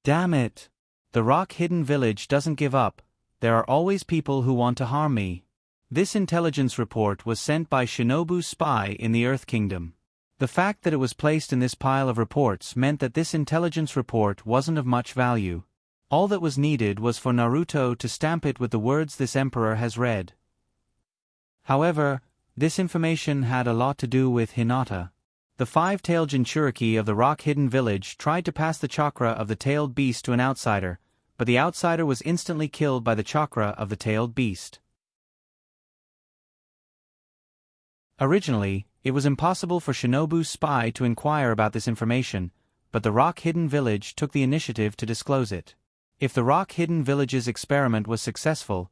Damn it. The rock-hidden village doesn't give up, there are always people who want to harm me. This intelligence report was sent by Shinobu's spy in the Earth Kingdom. The fact that it was placed in this pile of reports meant that this intelligence report wasn't of much value. All that was needed was for Naruto to stamp it with the words this emperor has read. However, this information had a lot to do with Hinata. The 5-tailed Jinchuriki of the rock-hidden village tried to pass the chakra of the tailed beast to an outsider, but the outsider was instantly killed by the chakra of the tailed beast. Originally, it was impossible for Shinobu's spy to inquire about this information, but the rock-hidden village took the initiative to disclose it. If the rock-hidden village's experiment was successful,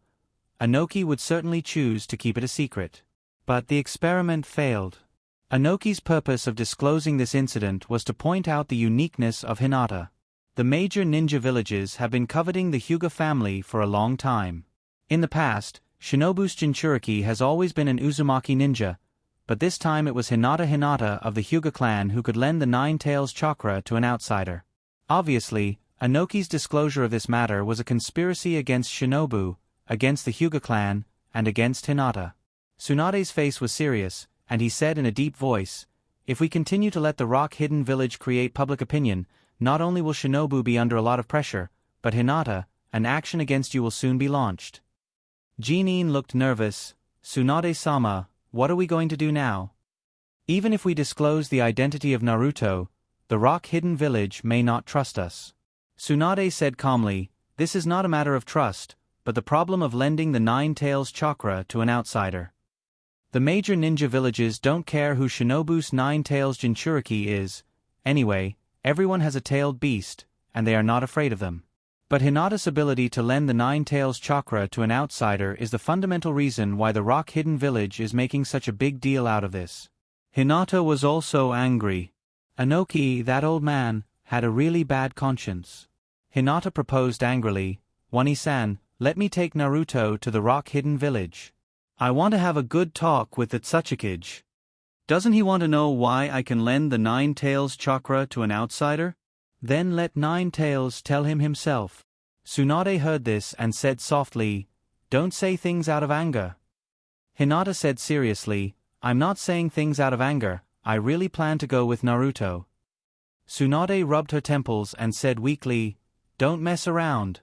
Anoki would certainly choose to keep it a secret. But the experiment failed. Anoki's purpose of disclosing this incident was to point out the uniqueness of Hinata. The major ninja villages have been coveting the Hyuga family for a long time. In the past, Shinobu's Jinchuriki has always been an Uzumaki ninja, but this time it was Hinata of the Hyuga clan who could lend the 9 tails chakra to an outsider. Obviously, Anoki's disclosure of this matter was a conspiracy against Shinobu, against the Hyuga clan, and against Hinata. Tsunade's face was serious, and he said in a deep voice, If we continue to let the rock-hidden village create public opinion, not only will Shinobu be under a lot of pressure, but Hinata, an action against you will soon be launched. Jinin looked nervous. Tsunade-sama, what are we going to do now? Even if we disclose the identity of Naruto, the rock-hidden village may not trust us. Tsunade said calmly, This is not a matter of trust, but the problem of lending the 9 tails chakra to an outsider. The major ninja villages don't care who Shinobu's 9 tails Jinchuriki is. Anyway, everyone has a tailed beast, and they are not afraid of them. But Hinata's ability to lend the 9 tails chakra to an outsider is the fundamental reason why the rock-hidden village is making such a big deal out of this. Hinata was also angry. Anoki, that old man, had a really bad conscience. Hinata proposed angrily, Wani-san, let me take Naruto to the rock-hidden village. I want to have a good talk with the Tsuchikage. Doesn't he want to know why I can lend the 9 tails chakra to an outsider? Then let 9 tails tell him himself. Tsunade heard this and said softly, Don't say things out of anger. Hinata said seriously, I'm not saying things out of anger, I really plan to go with Naruto. Tsunade rubbed her temples and said weakly, Don't mess around.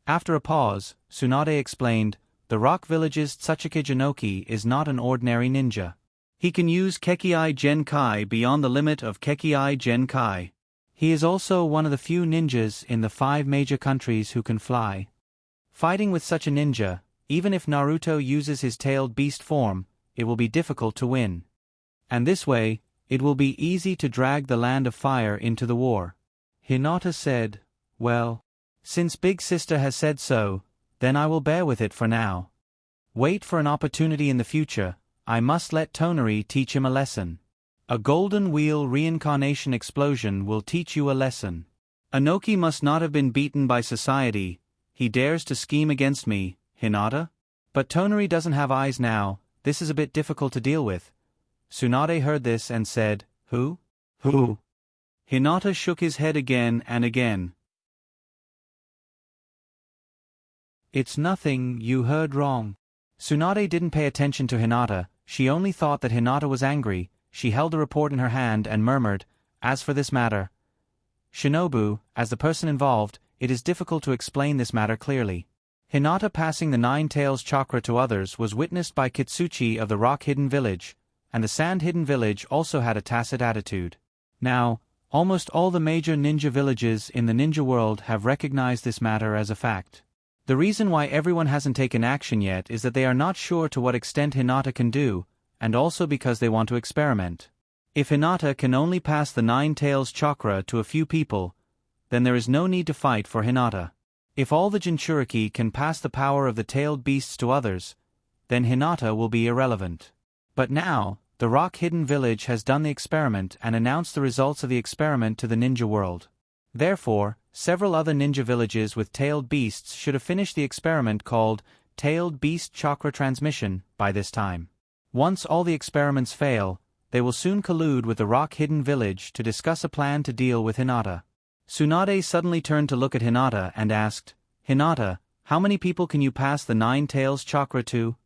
After a pause, Tsunade explained, The rock village's Tsuchikage Anoki is not an ordinary ninja. He can use Kekkai Genkai beyond the limit of Kekkai Genkai. He is also one of the few ninjas in the 5 major countries who can fly. Fighting with such a ninja, even if Naruto uses his tailed beast form, it will be difficult to win. And this way, it will be easy to drag the Land of Fire into the war. Hinata said, Well, since Big Sister has said so, then I will bear with it for now. Wait for an opportunity in the future, I must let Tonari teach him a lesson. A golden wheel reincarnation explosion will teach you a lesson. Anoki must not have been beaten by society, he dares to scheme against me, Hinata? But Tonari doesn't have eyes now, this is a bit difficult to deal with. Tsunade heard this and said, Who? Who? Hinata shook his head again and again. It's nothing, you heard wrong. Tsunade didn't pay attention to Hinata, she only thought that Hinata was angry. She held the report in her hand and murmured, "As for this matter, Shinobu, as the person involved, it is difficult to explain this matter clearly." Hinata passing the Nine Tails chakra to others was witnessed by Kitsuchi of the rock-hidden village, and the sand-hidden village also had a tacit attitude. Now, almost all the major ninja villages in the ninja world have recognized this matter as a fact. The reason why everyone hasn't taken action yet is that they are not sure to what extent Hinata can do, and also because they want to experiment. If Hinata can only pass the Nine Tails chakra to a few people, then there is no need to fight for Hinata. If all the Jinchuriki can pass the power of the tailed beasts to others, then Hinata will be irrelevant. But now, the rock-hidden village has done the experiment and announced the results of the experiment to the ninja world. Therefore, several other ninja villages with tailed beasts should have finished the experiment called Tailed Beast Chakra Transmission by this time. Once all the experiments fail, they will soon collude with the rock-hidden village to discuss a plan to deal with Hinata. Tsunade suddenly turned to look at Hinata and asked, "Hinata, how many people can you pass the Nine Tails chakra to?"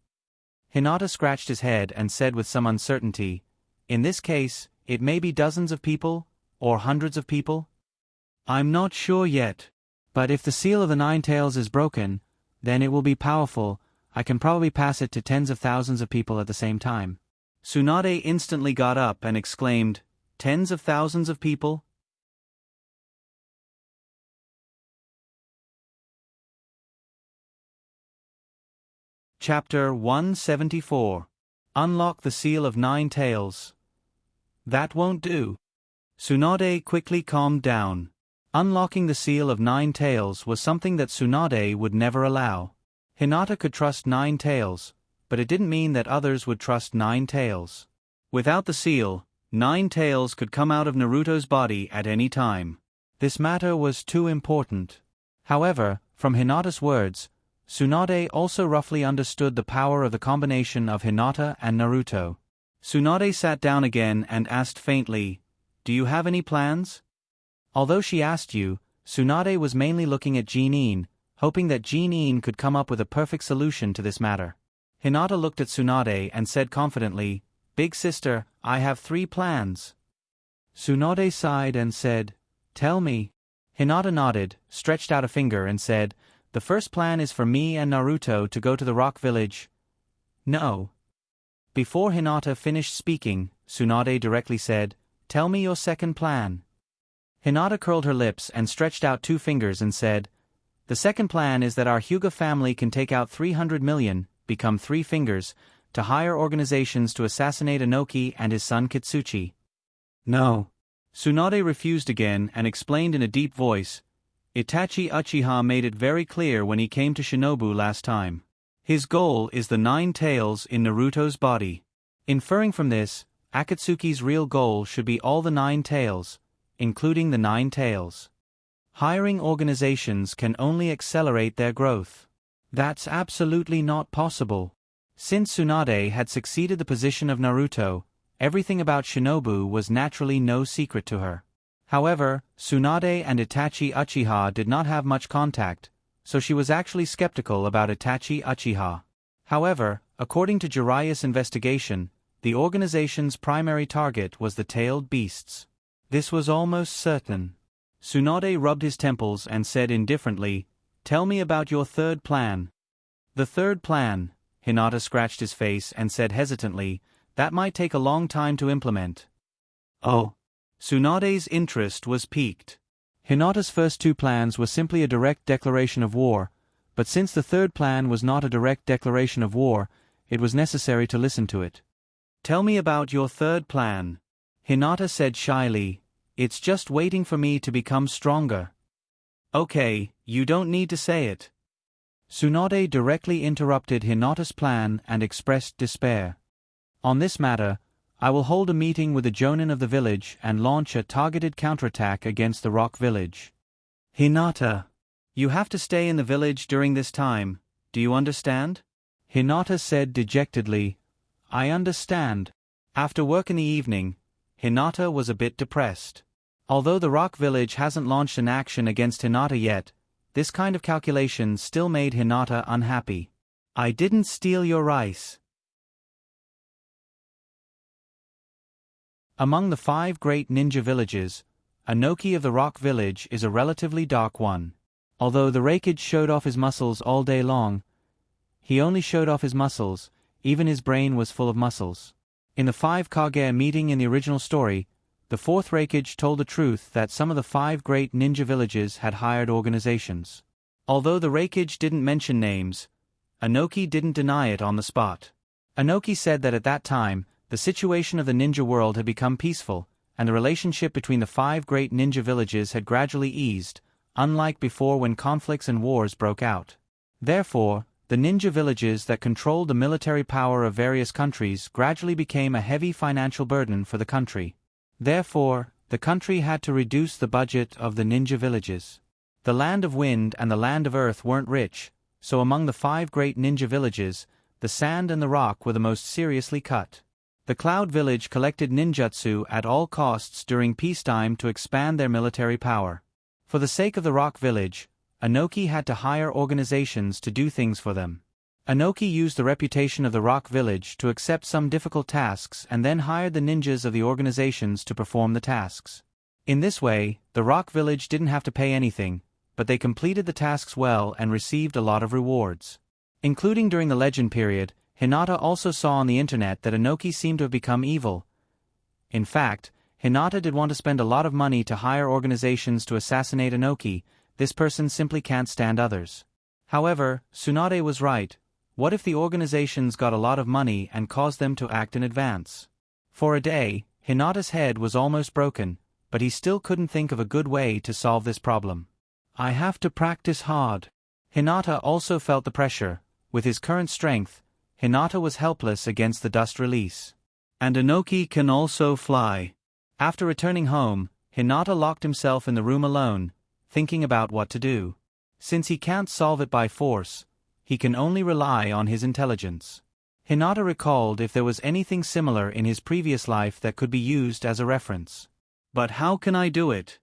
Hinata scratched his head and said with some uncertainty, "In this case, it may be dozens of people, or hundreds of people. I'm not sure yet. But if the seal of the Nine Tails is broken, then it will be powerful. I can probably pass it to tens of thousands of people at the same time." Tsunade instantly got up and exclaimed, "Tens of thousands of people?" Chapter 174. Unlock the Seal of Nine Tails. That won't do. Tsunade quickly calmed down. Unlocking the Seal of Nine Tails was something that Tsunade would never allow. Hinata could trust Nine Tails, but it didn't mean that others would trust Nine Tails. Without the seal, Nine Tails could come out of Naruto's body at any time. This matter was too important. However, from Hinata's words, Tsunade also roughly understood the power of the combination of Hinata and Naruto. Tsunade sat down again and asked faintly, "Do you have any plans?" Although she asked you, Tsunade was mainly looking at Jeanine, hoping that Jeanine could come up with a perfect solution to this matter. Hinata looked at Tsunade and said confidently, "Big sister, I have 3 plans." Tsunade sighed and said, "Tell me." Hinata nodded, stretched out a finger and said, "The first plan is for me and Naruto to go to the rock village." "No." Before Hinata finished speaking, Tsunade directly said, "Tell me your second plan." Hinata curled her lips and stretched out 2 fingers and said, "The second plan is that our Hyuga family can take out 300 million, become 3 fingers, to hire organizations to assassinate Inoki and his son Kitsuchi." "No." Tsunade refused again and explained in a deep voice, "Itachi Uchiha made it very clear when he came to Shinobu last time. His goal is the 9 tails in Naruto's body. Inferring from this, Akatsuki's real goal should be all the 9 tails, including the 9 tails. Hiring organizations can only accelerate their growth. That's absolutely not possible." Since Tsunade had succeeded the position of Naruto, everything about Shinobu was naturally no secret to her. However, Tsunade and Itachi Uchiha did not have much contact, so she was actually skeptical about Itachi Uchiha. However, according to Jiraiya's investigation, the organization's primary target was the tailed beasts. This was almost certain. Tsunade rubbed his temples and said indifferently, "Tell me about your third plan." "The third plan," Hinata scratched his face and said hesitantly, "that might take a long time to implement." "Oh." Tsunade's interest was piqued. Hinata's first 2 plans were simply a direct declaration of war, but since the third plan was not a direct declaration of war, it was necessary to listen to it. "Tell me about your third plan." Hinata said shyly, "It's just waiting for me to become stronger." "Okay, you don't need to say it." Tsunade directly interrupted Hinata's plan and expressed despair. "On this matter, I will hold a meeting with the jonin of the village and launch a targeted counterattack against the rock village." "Hinata, you have to stay in the village during this time, do you understand?" Hinata said dejectedly, "I understand." After work in the evening, Hinata was a bit depressed. Although the rock village hasn't launched an action against Hinata yet, this kind of calculation still made Hinata unhappy. I didn't steal your rice. Among the 5 great ninja villages, Anoki of the Rock Village is a relatively dark one. Although the Raikage showed off his muscles all day long, he only showed off his muscles, even his brain was full of muscles. In the 5 Kage meeting in the original story, the 4th Raikage told the truth that some of the 5 great ninja villages had hired organizations. Although the Raikage didn't mention names, Anoki didn't deny it on the spot. Anoki said that at that time, the situation of the ninja world had become peaceful, and the relationship between the 5 great ninja villages had gradually eased, unlike before when conflicts and wars broke out. Therefore, the ninja villages that controlled the military power of various countries gradually became a heavy financial burden for the country. Therefore, the country had to reduce the budget of the ninja villages. The Land of Wind and the Land of Earth weren't rich, so among the 5 great ninja villages, the Sand and the Rock were the most seriously cut. The Cloud Village collected ninjutsu at all costs during peacetime to expand their military power. For the sake of the Rock Village, Anoki had to hire organizations to do things for them. Anoki used the reputation of the Rock Village to accept some difficult tasks and then hired the ninjas of the organizations to perform the tasks. In this way, the Rock Village didn't have to pay anything, but they completed the tasks well and received a lot of rewards. Including during the Legend period, Hinata also saw on the internet that Anoki seemed to have become evil. In fact, Hinata did want to spend a lot of money to hire organizations to assassinate Anoki. This person simply can't stand others. However, Tsunade was right. What if the organizations got a lot of money and caused them to act in advance? For a day, Hinata's head was almost broken, but he still couldn't think of a good way to solve this problem. I have to practice hard. Hinata also felt the pressure. With his current strength, Hinata was helpless against the dust release. And Anoki can also fly. After returning home, Hinata locked himself in the room alone, thinking about what to do. Since he can't solve it by force, he can only rely on his intelligence. Hinata recalled if there was anything similar in his previous life that could be used as a reference. But how can I do it?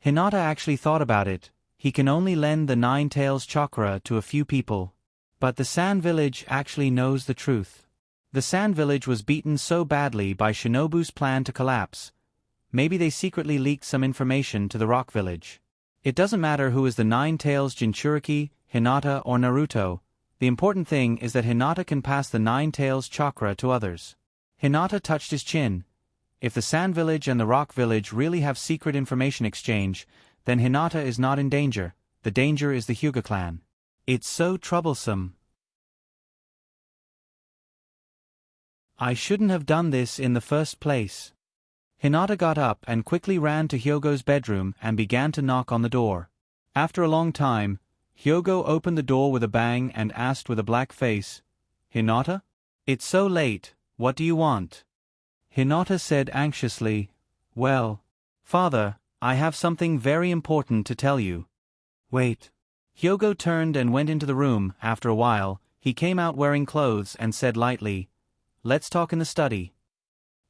Hinata actually thought about it. He can only lend the 9 Tails chakra to a few people. But the Sand Village actually knows the truth. The Sand Village was beaten so badly by Shinobu's plan to collapse. Maybe they secretly leaked some information to the Rock Village. It doesn't matter who is the 9 Tails Jinchuriki, Hinata or Naruto. The important thing is that Hinata can pass the 9 Tails chakra to others. Hinata touched his chin. If the Sand Village and the Rock Village really have secret information exchange, then Hinata is not in danger. The danger is the Hyuga clan. It's so troublesome. I shouldn't have done this in the first place. Hinata got up and quickly ran to Hyogo's bedroom and began to knock on the door. After a long time, Hyogo opened the door with a bang and asked with a black face, "Hinata? It's so late, what do you want?" Hinata said anxiously, "Well, father, I have something very important to tell you." "Wait." Hyogo turned and went into the room. After a while, he came out wearing clothes and said lightly, "Let's talk in the study."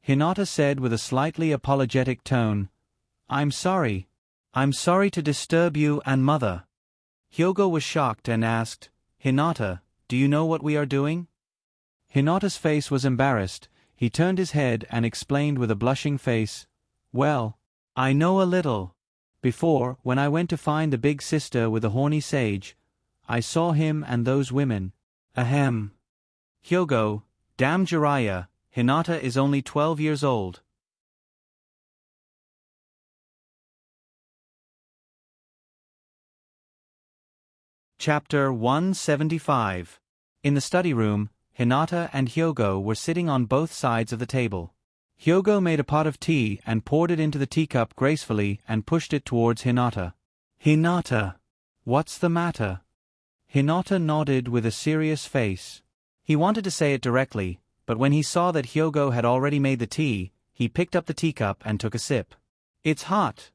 Hinata said with a slightly apologetic tone, I'm sorry to disturb you and mother." Hyogo was shocked and asked, "Hinata, do you know what we are doing?" Hinata's face was embarrassed. He turned his head and explained with a blushing face, "Well, I know a little. Before, when I went to find the big sister with the horny sage, I saw him and those women. Ahem." Hyogo, damn Jiraiya, Hinata is only 12 years old. Chapter 175. In the study room, Hinata and Hyogo were sitting on both sides of the table. Hyogo made a pot of tea and poured it into the teacup gracefully and pushed it towards Hinata. "Hinata, what's the matter?" Hinata nodded with a serious face. He wanted to say it directly, but when he saw that Hyogo had already made the tea, he picked up the teacup and took a sip. "It's hot."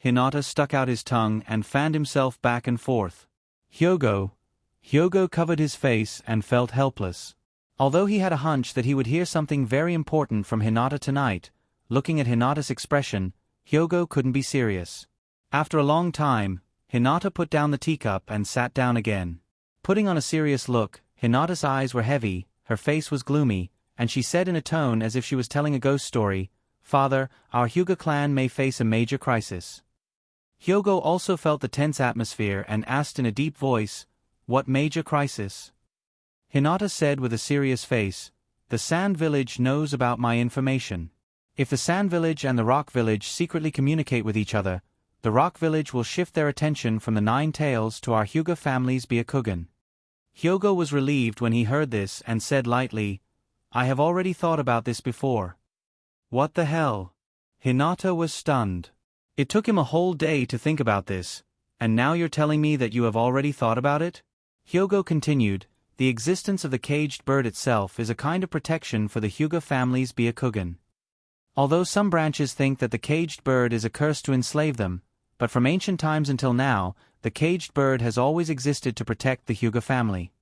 Hinata stuck out his tongue and fanned himself back and forth. Hyogo covered his face and felt helpless. Although he had a hunch that he would hear something very important from Hinata tonight, looking at Hinata's expression, Hyogo couldn't be serious. After a long time, Hinata put down the teacup and sat down again. Putting on a serious look, Hinata's eyes were heavy, her face was gloomy, and she said in a tone as if she was telling a ghost story, "Father, our Hyuga clan may face a major crisis." Hyogo also felt the tense atmosphere and asked in a deep voice, "What major crisis?" Hinata said with a serious face, "The Sand Village knows about my information. If the Sand Village and the Rock Village secretly communicate with each other, the Rock Village will shift their attention from the Nine Tails to our Hyuga family's Byakugan." Hyogo was relieved when he heard this and said lightly, "I have already thought about this before." "What the hell?" Hinata was stunned. "It took him a whole day to think about this, and now you're telling me that you have already thought about it?" Hyogo continued, "The existence of the caged bird itself is a kind of protection for the Hyuga family's Byakugan. Although some branches think that the caged bird is a curse to enslave them, but from ancient times until now, the caged bird has always existed to protect the Hyuga family."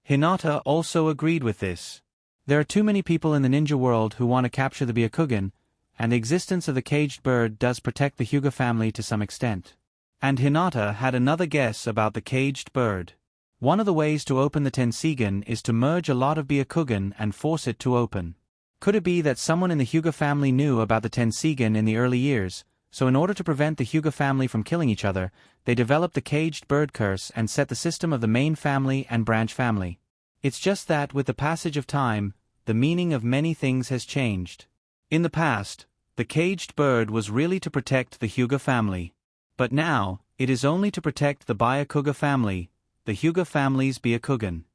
Hinata also agreed with this. There are too many people in the ninja world who want to capture the Byakugan, and the existence of the caged bird does protect the Hyuga family to some extent. And Hinata had another guess about the caged bird. One of the ways to open the Tensigan is to merge a lot of Byakugan and force it to open. Could it be that someone in the Hyuga family knew about the Tensigan in the early years, so in order to prevent the Hyuga family from killing each other, they developed the caged bird curse and set the system of the main family and branch family? It's just that with the passage of time, the meaning of many things has changed. In the past, the caged bird was really to protect the Hyuga family. But now, it is only to protect the Byakuga family, the Hyuga family's Byakugan.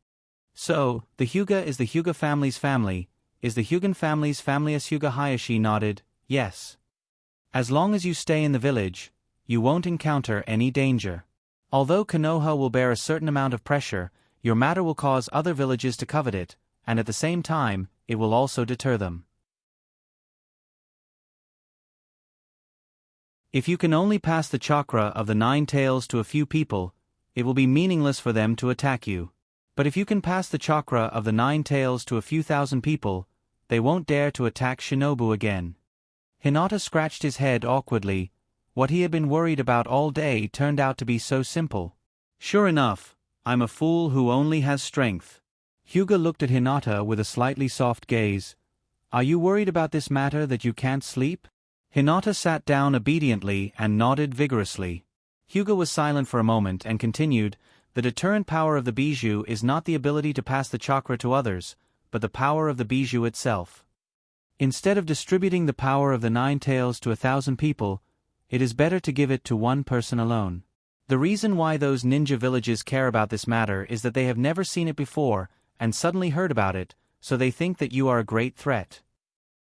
So, the Hyuga is the Hyuga family's family, is the Hyugan family's family? As Hyuga Hayashi nodded, "Yes. As long as you stay in the village, you won't encounter any danger. Although Konoha will bear a certain amount of pressure, your matter will cause other villages to covet it, and at the same time, it will also deter them. If you can only pass the chakra of the Nine Tails to a few people, it will be meaningless for them to attack you. But if you can pass the chakra of the Nine Tails to a few thousand people, they won't dare to attack Shinobu again." Hinata scratched his head awkwardly. What he had been worried about all day turned out to be so simple. "Sure enough, I'm a fool who only has strength." Hyuga looked at Hinata with a slightly soft gaze. "Are you worried about this matter that you can't sleep?" Hinata sat down obediently and nodded vigorously. Hyuga was silent for a moment and continued, "The deterrent power of the bijou is not the ability to pass the chakra to others, but the power of the bijou itself. Instead of distributing the power of the Nine Tails to 1,000 people, it is better to give it to one person alone. The reason why those ninja villages care about this matter is that they have never seen it before and suddenly heard about it, so they think that you are a great threat.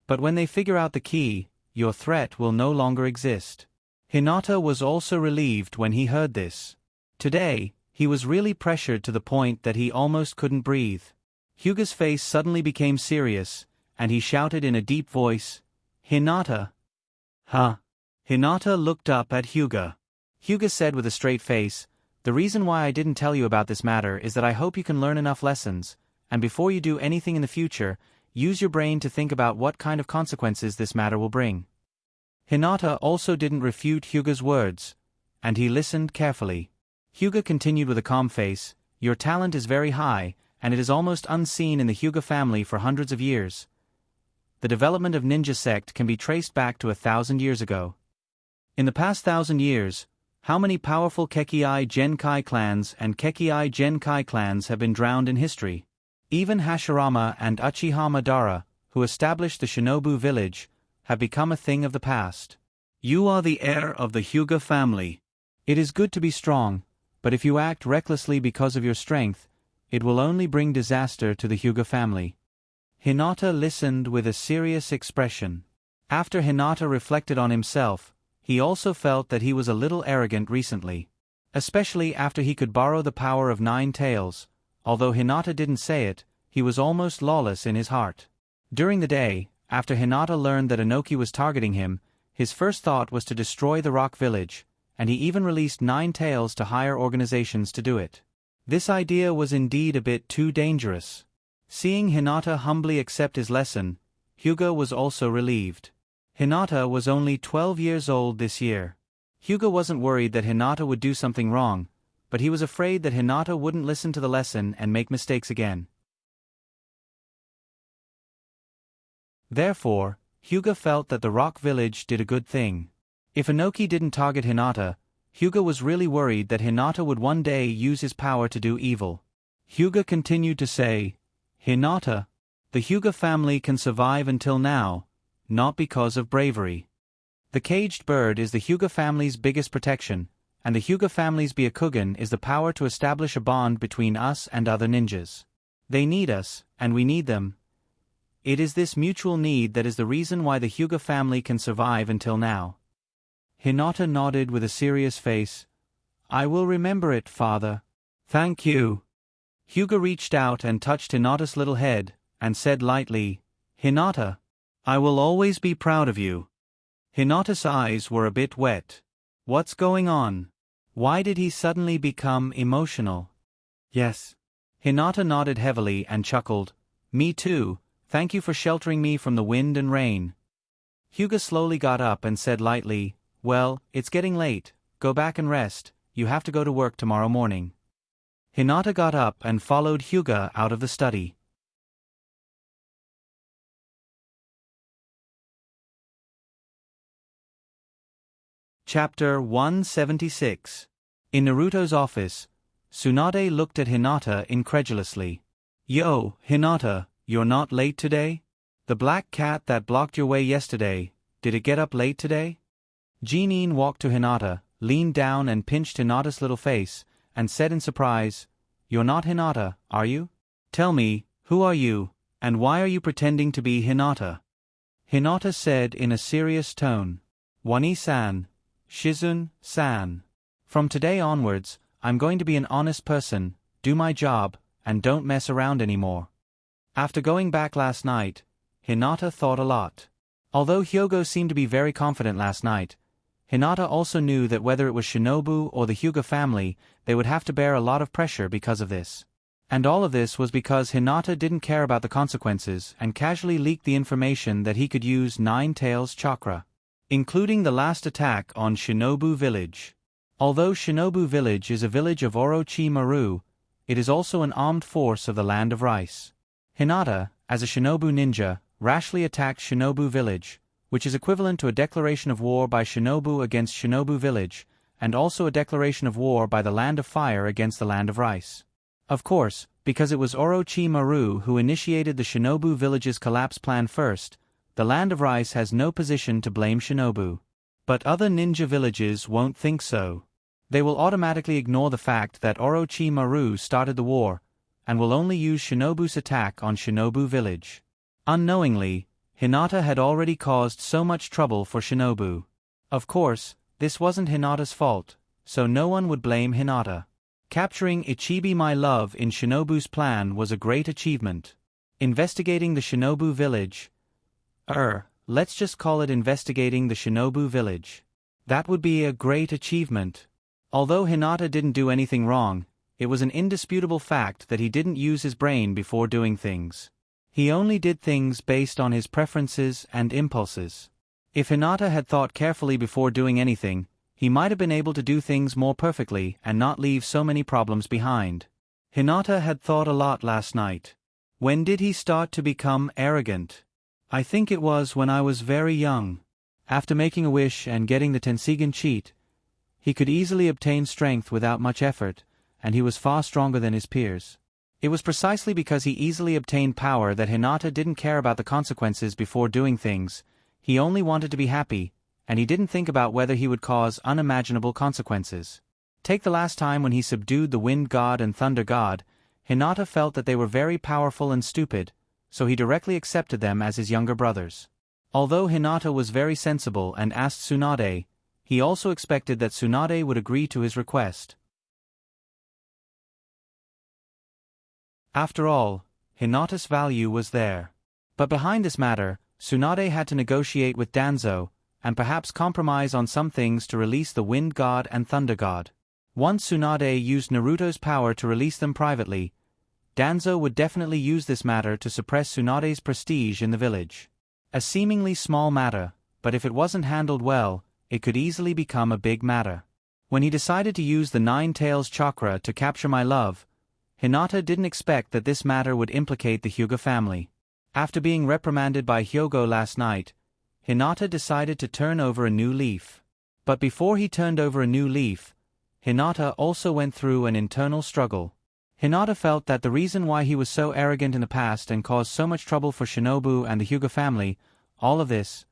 But when they figure out the key, your threat will no longer exist." Hinata was also relieved when he heard this. Today, he was really pressured to the point that he almost couldn't breathe. Hyuga's face suddenly became serious, and he shouted in a deep voice, "Hinata!" "Huh?" Hinata looked up at Hyuga. Hyuga said with a straight face, "The reason why I didn't tell you about this matter is that I hope you can learn enough lessons, and before you do anything in the future, use your brain to think about what kind of consequences this matter will bring." Hinata also didn't refute Hyuga's words, and he listened carefully. Hyuga continued with a calm face, "Your talent is very high, and it is almost unseen in the Hyuga family for hundreds of years. The development of ninja sect can be traced back to 1,000 years ago. In the past 1,000 years, how many powerful Kekkei Genkai clans and Kekkei Genkai clans have been drowned in history? Even Hashirama and Uchiha Madara, who established the Shinobu village, have become a thing of the past. You are the heir of the Hyuga family. It is good to be strong, but if you act recklessly because of your strength, it will only bring disaster to the Hyuga family." Hinata listened with a serious expression. After Hinata reflected on himself, he also felt that he was a little arrogant recently. Especially after he could borrow the power of Nine Tails. Although Hinata didn't say it, he was almost lawless in his heart. During the day, after Hinata learned that Inoki was targeting him, his first thought was to destroy the Rock Village, and he even released Nine Tails to hire organizations to do it. This idea was indeed a bit too dangerous. Seeing Hinata humbly accept his lesson, Hyuga was also relieved. Hinata was only 12 years old this year. Hyuga wasn't worried that Hinata would do something wrong, but he was afraid that Hinata wouldn't listen to the lesson and make mistakes again. Therefore, Hyuga felt that the rock village did a good thing. If Inoki didn't target Hinata, Hyuga was really worried that Hinata would one day use his power to do evil. Hyuga continued to say, "Hinata, the Hyuga family can survive until now, not because of bravery. The caged bird is the Hyuga family's biggest protection, and the Hyuga family's Byakugan is the power to establish a bond between us and other ninjas. They need us, and we need them. It is this mutual need that is the reason why the Hyuga family can survive until now." Hinata nodded with a serious face. "I will remember it, father. Thank you." Hyuga reached out and touched Hinata's little head, and said lightly, "Hinata, I will always be proud of you." Hinata's eyes were a bit wet. What's going on? Why did he suddenly become emotional? Yes. Hinata nodded heavily and chuckled. "Me too, thank you for sheltering me from the wind and rain." Hyuga slowly got up and said lightly, "Well, it's getting late, go back and rest, you have to go to work tomorrow morning." Hinata got up and followed Hyuga out of the study. Chapter 176. In Naruto's office, Tsunade looked at Hinata incredulously. "Yo, Hinata, you're not late today? The black cat that blocked your way yesterday, did it get up late today?" Jinnin walked to Hinata, leaned down and pinched Hinata's little face, and said in surprise, "You're not Hinata, are you? Tell me, who are you, and why are you pretending to be Hinata?" Hinata said in a serious tone, "Wani-san, Shizun-san. From today onwards, I'm going to be an honest person, do my job, and don't mess around anymore." After going back last night, Hinata thought a lot. Although Hyogo seemed to be very confident last night, Hinata also knew that whether it was Shinobu or the Hyuga family, they would have to bear a lot of pressure because of this. And all of this was because Hinata didn't care about the consequences and casually leaked the information that he could use Nine Tails chakra, including the last attack on Shinobu Village. Although Shinobu Village is a village of Orochimaru, it is also an armed force of the Land of Rice. Hinata, as a Shinobu ninja, rashly attacked Shinobu Village, which is equivalent to a declaration of war by Shinobu against Shinobu Village, and also a declaration of war by the Land of Fire against the Land of Rice. Of course, because it was Orochimaru who initiated the Shinobu Village's collapse plan first, the Land of Rice has no position to blame Shinobu. But other ninja villages won't think so. They will automatically ignore the fact that Orochimaru started the war, and will only use Shinobu's attack on Shinobu Village. Unknowingly, Hinata had already caused so much trouble for Shinobu. Of course, this wasn't Hinata's fault, so no one would blame Hinata. Capturing Ichibi my love in Shinobu's plan was a great achievement. Investigating the Shinobu Village. Let's just call it investigating the Shinobu Village. That would be a great achievement. Although Hinata didn't do anything wrong, it was an indisputable fact that he didn't use his brain before doing things. He only did things based on his preferences and impulses. If Hinata had thought carefully before doing anything, he might have been able to do things more perfectly and not leave so many problems behind. Hinata had thought a lot last night. When did he start to become arrogant? I think it was when I was very young. After making a wish and getting the Tensigen cheat, he could easily obtain strength without much effort, and he was far stronger than his peers. It was precisely because he easily obtained power that Hinata didn't care about the consequences before doing things. He only wanted to be happy, and he didn't think about whether he would cause unimaginable consequences. Take the last time when he subdued the Wind God and Thunder God, Hinata felt that they were very powerful and stupid, so he directly accepted them as his younger brothers. Although Hinata was very sensible and asked Tsunade, he also expected that Tsunade would agree to his request. After all, Hinata's value was there. But behind this matter, Tsunade had to negotiate with Danzo, and perhaps compromise on some things to release the Wind God and Thunder God. Once Tsunade used Naruto's power to release them privately, Danzo would definitely use this matter to suppress Tsunade's prestige in the village. A seemingly small matter, but if it wasn't handled well, it could easily become a big matter. When he decided to use the Nine Tails chakra to capture my love, Hinata didn't expect that this matter would implicate the Hyuga family. After being reprimanded by Hyogo last night, Hinata decided to turn over a new leaf. But before he turned over a new leaf, Hinata also went through an internal struggle. Hinata felt that the reason why he was so arrogant in the past and caused so much trouble for Shinobu and the Hyuga family, all of this,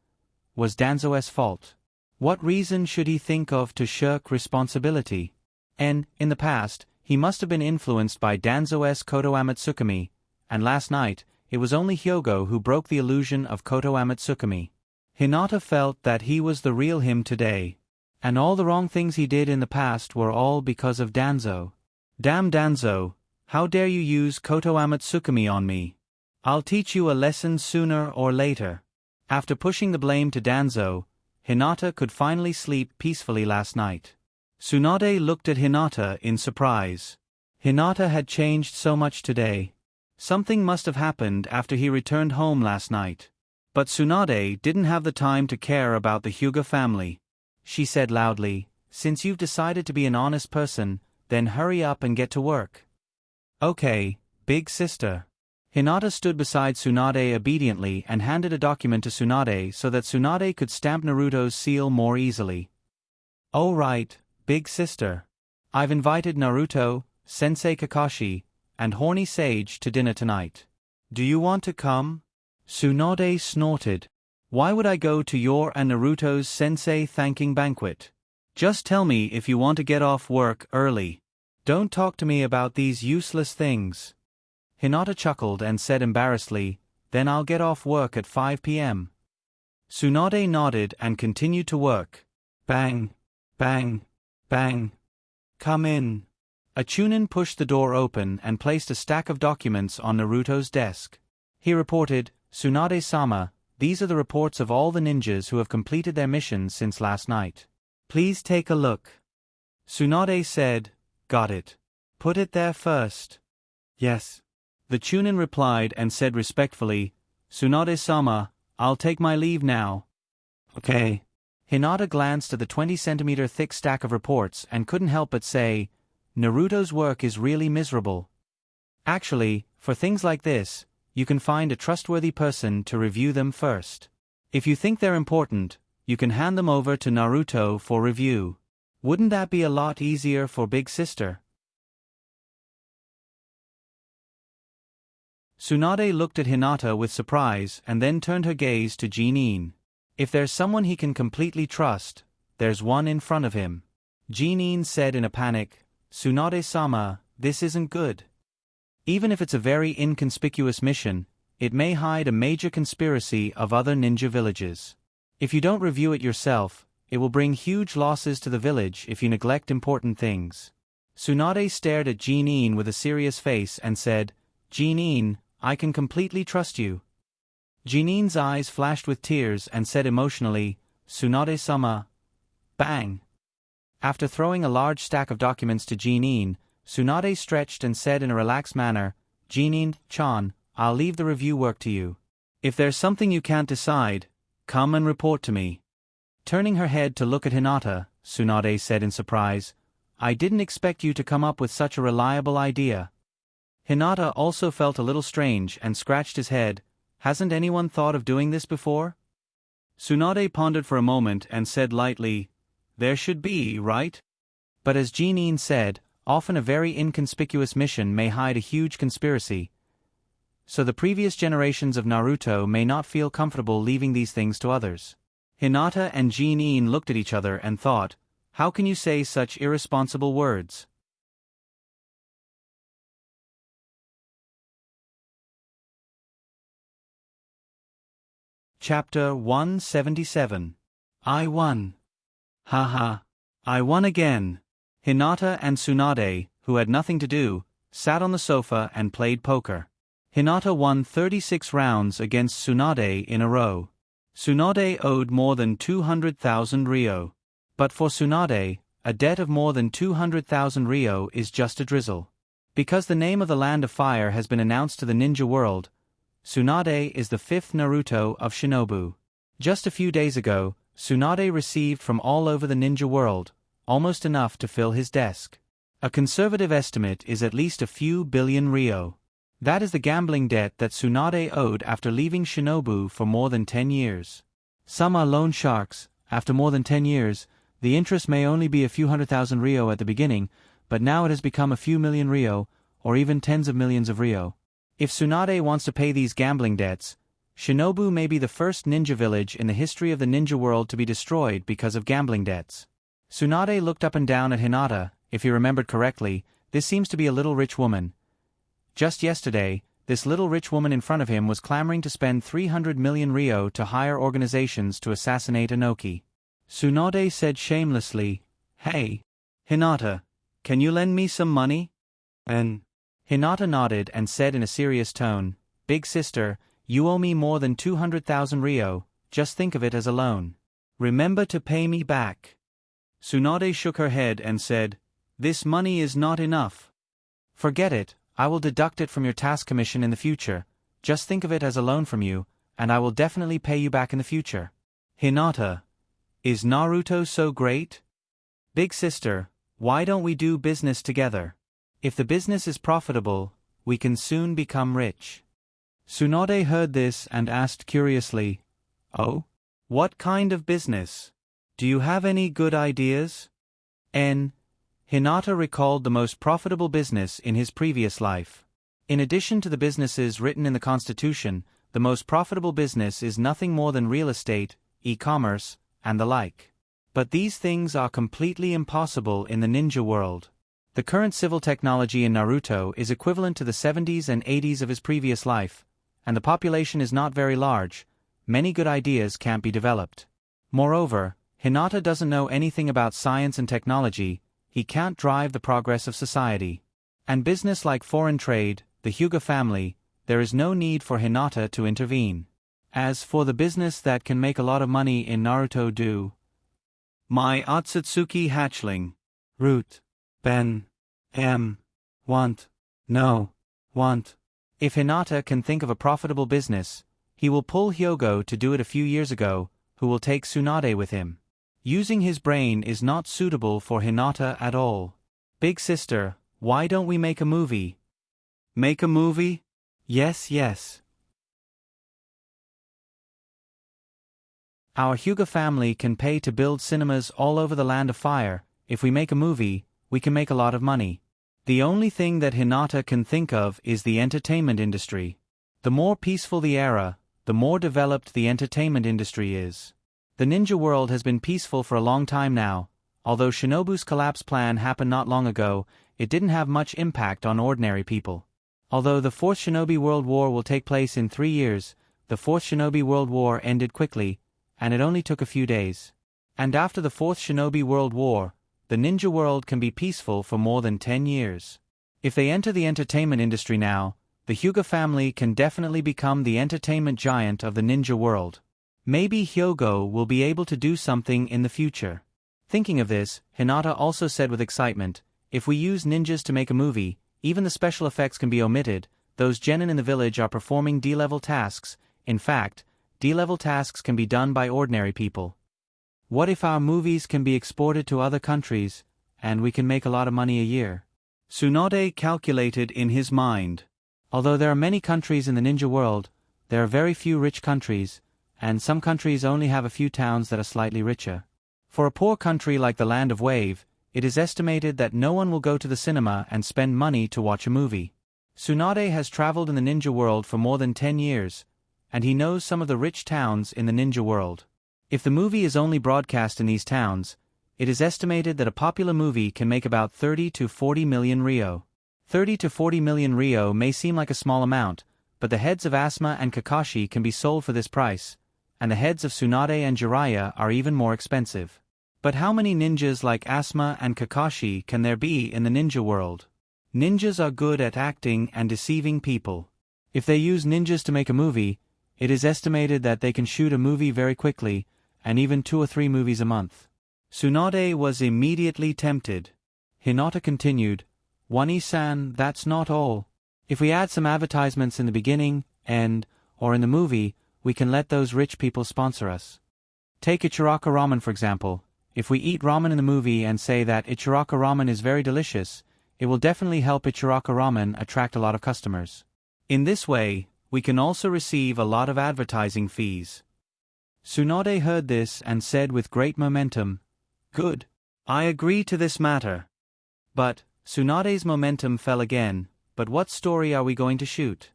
was Danzo's fault. What reason should he think of to shirk responsibility? And, in the past, he must have been influenced by Danzo's Koto Amatsukami, and last night, it was only Hyogo who broke the illusion of Koto Amatsukami. Hinata felt that he was the real him today. And all the wrong things he did in the past were all because of Danzo. Damn Danzo, how dare you use Koto Amatsukami on me? I'll teach you a lesson sooner or later. After pushing the blame to Danzo, Hinata could finally sleep peacefully last night. Tsunade looked at Hinata in surprise. Hinata had changed so much today. Something must have happened after he returned home last night. But Tsunade didn't have the time to care about the Hyuga family. She said loudly, "Since you've decided to be an honest person, then hurry up and get to work." "Okay, big sister." Hinata stood beside Tsunade obediently and handed a document to Tsunade so that Tsunade could stamp Naruto's seal more easily. "Oh right, big sister. I've invited Naruto, Sensei Kakashi, and Horny Sage to dinner tonight. Do you want to come?" Tsunade snorted. "Why would I go to your and Naruto's sensei thanking banquet? Just tell me if you want to get off work early. Don't talk to me about these useless things." Hinata chuckled and said embarrassedly, "Then I'll get off work at 5 p.m. Tsunade nodded and continued to work. Bang, bang, bang. "Come in." A Chunin pushed the door open and placed a stack of documents on Naruto's desk. He reported, "Tsunade-sama, these are the reports of all the ninjas who have completed their missions since last night. Please take a look." Tsunade said, "Got it. Put it there first." "Yes." The Chunin replied and said respectfully, "Tsunade-sama, I'll take my leave now." "Okay." Hinata glanced at the 20-centimeter thick stack of reports and couldn't help but say, "Naruto's work is really miserable. Actually, for things like this, you can find a trustworthy person to review them first. If you think they're important, you can hand them over to Naruto for review. Wouldn't that be a lot easier for big sister?" Tsunade looked at Hinata with surprise and then turned her gaze to Jinin. If there's someone he can completely trust, there's one in front of him. Jinin said in a panic, "Tsunade-sama, this isn't good. Even if it's a very inconspicuous mission, it may hide a major conspiracy of other ninja villages. If you don't review it yourself, it will bring huge losses to the village if you neglect important things." Tsunade stared at Jinin with a serious face and said, "Jinin, I can completely trust you." Jinin's eyes flashed with tears and said emotionally, "Tsunade-sama." Bang! After throwing a large stack of documents to Jinin, Tsunade stretched and said in a relaxed manner, "Jinin-chan, I'll leave the review work to you. If there's something you can't decide, come and report to me." Turning her head to look at Hinata, Tsunade said in surprise, "I didn't expect you to come up with such a reliable idea." Hinata also felt a little strange and scratched his head. "Hasn't anyone thought of doing this before?" Tsunade pondered for a moment and said lightly, "There should be, right?" But as Jinin said, often a very inconspicuous mission may hide a huge conspiracy. So the previous generations of Naruto may not feel comfortable leaving these things to others. Hinata and Jinin looked at each other and thought, "How can you say such irresponsible words?" Chapter 177. I won. Haha. I won again. Hinata and Tsunade, who had nothing to do, sat on the sofa and played poker. Hinata won 36 rounds against Tsunade in a row. Tsunade owed more than 200,000 ryo. But for Tsunade, a debt of more than 200,000 ryo is just a drizzle. Because the name of the Land of Fire has been announced to the ninja world, Tsunade is the 5th Naruto of Shinobu. Just a few days ago, Tsunade received from all over the ninja world, almost enough to fill his desk. A conservative estimate is at least a few billion ryo. That is the gambling debt that Tsunade owed after leaving Shinobu for more than 10 years. Some are loan sharks. After more than 10 years, the interest may only be a few 100,000 ryo at the beginning, but now it has become a few million ryo, or even tens of millions of ryo. If Tsunade wants to pay these gambling debts, Shinobu may be the first ninja village in the history of the ninja world to be destroyed because of gambling debts. Tsunade looked up and down at Hinata. If he remembered correctly, this seems to be a little rich woman. Just yesterday, this little rich woman in front of him was clamoring to spend 300 million ryo to hire organizations to assassinate Inoki. Tsunade said shamelessly, "Hey, Hinata, can you lend me some money?" And Hinata nodded and said in a serious tone, "Big sister, you owe me more than 200,000 ryo, just think of it as a loan. Remember to pay me back." Tsunade shook her head and said, "This money is not enough. Forget it, I will deduct it from your task commission in the future, just think of it as a loan from you, and I will definitely pay you back in the future." Hinata, "Is Naruto so great? Big sister, why don't we do business together? If the business is profitable, we can soon become rich." Tsunade heard this and asked curiously, "Oh? What kind of business? Do you have any good ideas?" Hinata recalled the most profitable business in his previous life. In addition to the businesses written in the Constitution, the most profitable business is nothing more than real estate, e-commerce, and the like. But these things are completely impossible in the ninja world. The current civil technology in Naruto is equivalent to the 70s and 80s of his previous life, and the population is not very large. Many good ideas can't be developed. Moreover, Hinata doesn't know anything about science and technology. He can't drive the progress of society. And business like foreign trade, the Hyuga family, there is no need for Hinata to intervene. As for the business that can make a lot of money in Naruto do, my Otsutsuki hatchling, root, ben, want, no, want. If Hinata can think of a profitable business, he will pull Hyogo to do it a few years ago, who will take Tsunade with him. Using his brain is not suitable for Hinata at all. Big sister, why don't we make a movie? Make a movie? Yes. Our Hyuga family can pay to build cinemas all over the Land of Fire. If we make a movie, we can make a lot of money. The only thing that Hinata can think of is the entertainment industry. The more peaceful the era, the more developed the entertainment industry is. The ninja world has been peaceful for a long time now. Although Shinobu's collapse plan happened not long ago, it didn't have much impact on ordinary people. Although the Fourth Shinobi World War will take place in 3 years, the Fourth Shinobi World War ended quickly, and it only took a few days. And after the Fourth Shinobi World War, the ninja world can be peaceful for more than 10 years. If they enter the entertainment industry now, the Hyuga family can definitely become the entertainment giant of the ninja world. Maybe Hyogo will be able to do something in the future. Thinking of this, Hinata also said with excitement, "If we use ninjas to make a movie, even the special effects can be omitted. Those genin in the village are performing D-level tasks. In fact, D-level tasks can be done by ordinary people. What if our movies can be exported to other countries, and we can make a lot of money a year?" Tsunade calculated in his mind. Although there are many countries in the ninja world, there are very few rich countries, and some countries only have a few towns that are slightly richer. For a poor country like the Land of Wave, it is estimated that no one will go to the cinema and spend money to watch a movie. Tsunade has traveled in the ninja world for more than 10 years, and he knows some of the rich towns in the ninja world. If the movie is only broadcast in these towns, it is estimated that a popular movie can make about 30 to 40 million ryo. 30 to 40 million ryo may seem like a small amount, but the heads of Asuma and Kakashi can be sold for this price, and the heads of Tsunade and Jiraiya are even more expensive. But how many ninjas like Asuma and Kakashi can there be in the ninja world? Ninjas are good at acting and deceiving people. If they use ninjas to make a movie, it is estimated that they can shoot a movie very quickly, and even 2 or 3 movies a month. Tsunade was immediately tempted. Hinata continued, "Wani-san, that's not all. If we add some advertisements in the beginning, end, or in the movie, we can let those rich people sponsor us. Take Ichiraka Ramen for example. If we eat ramen in the movie and say that Ichiraka ramen is very delicious, it will definitely help Ichiraka ramen attract a lot of customers. In this way, we can also receive a lot of advertising fees. Tsunade heard this and said with great momentum, "Good. I agree to this matter." But Tsunade's momentum fell again. But what story are we going to shoot?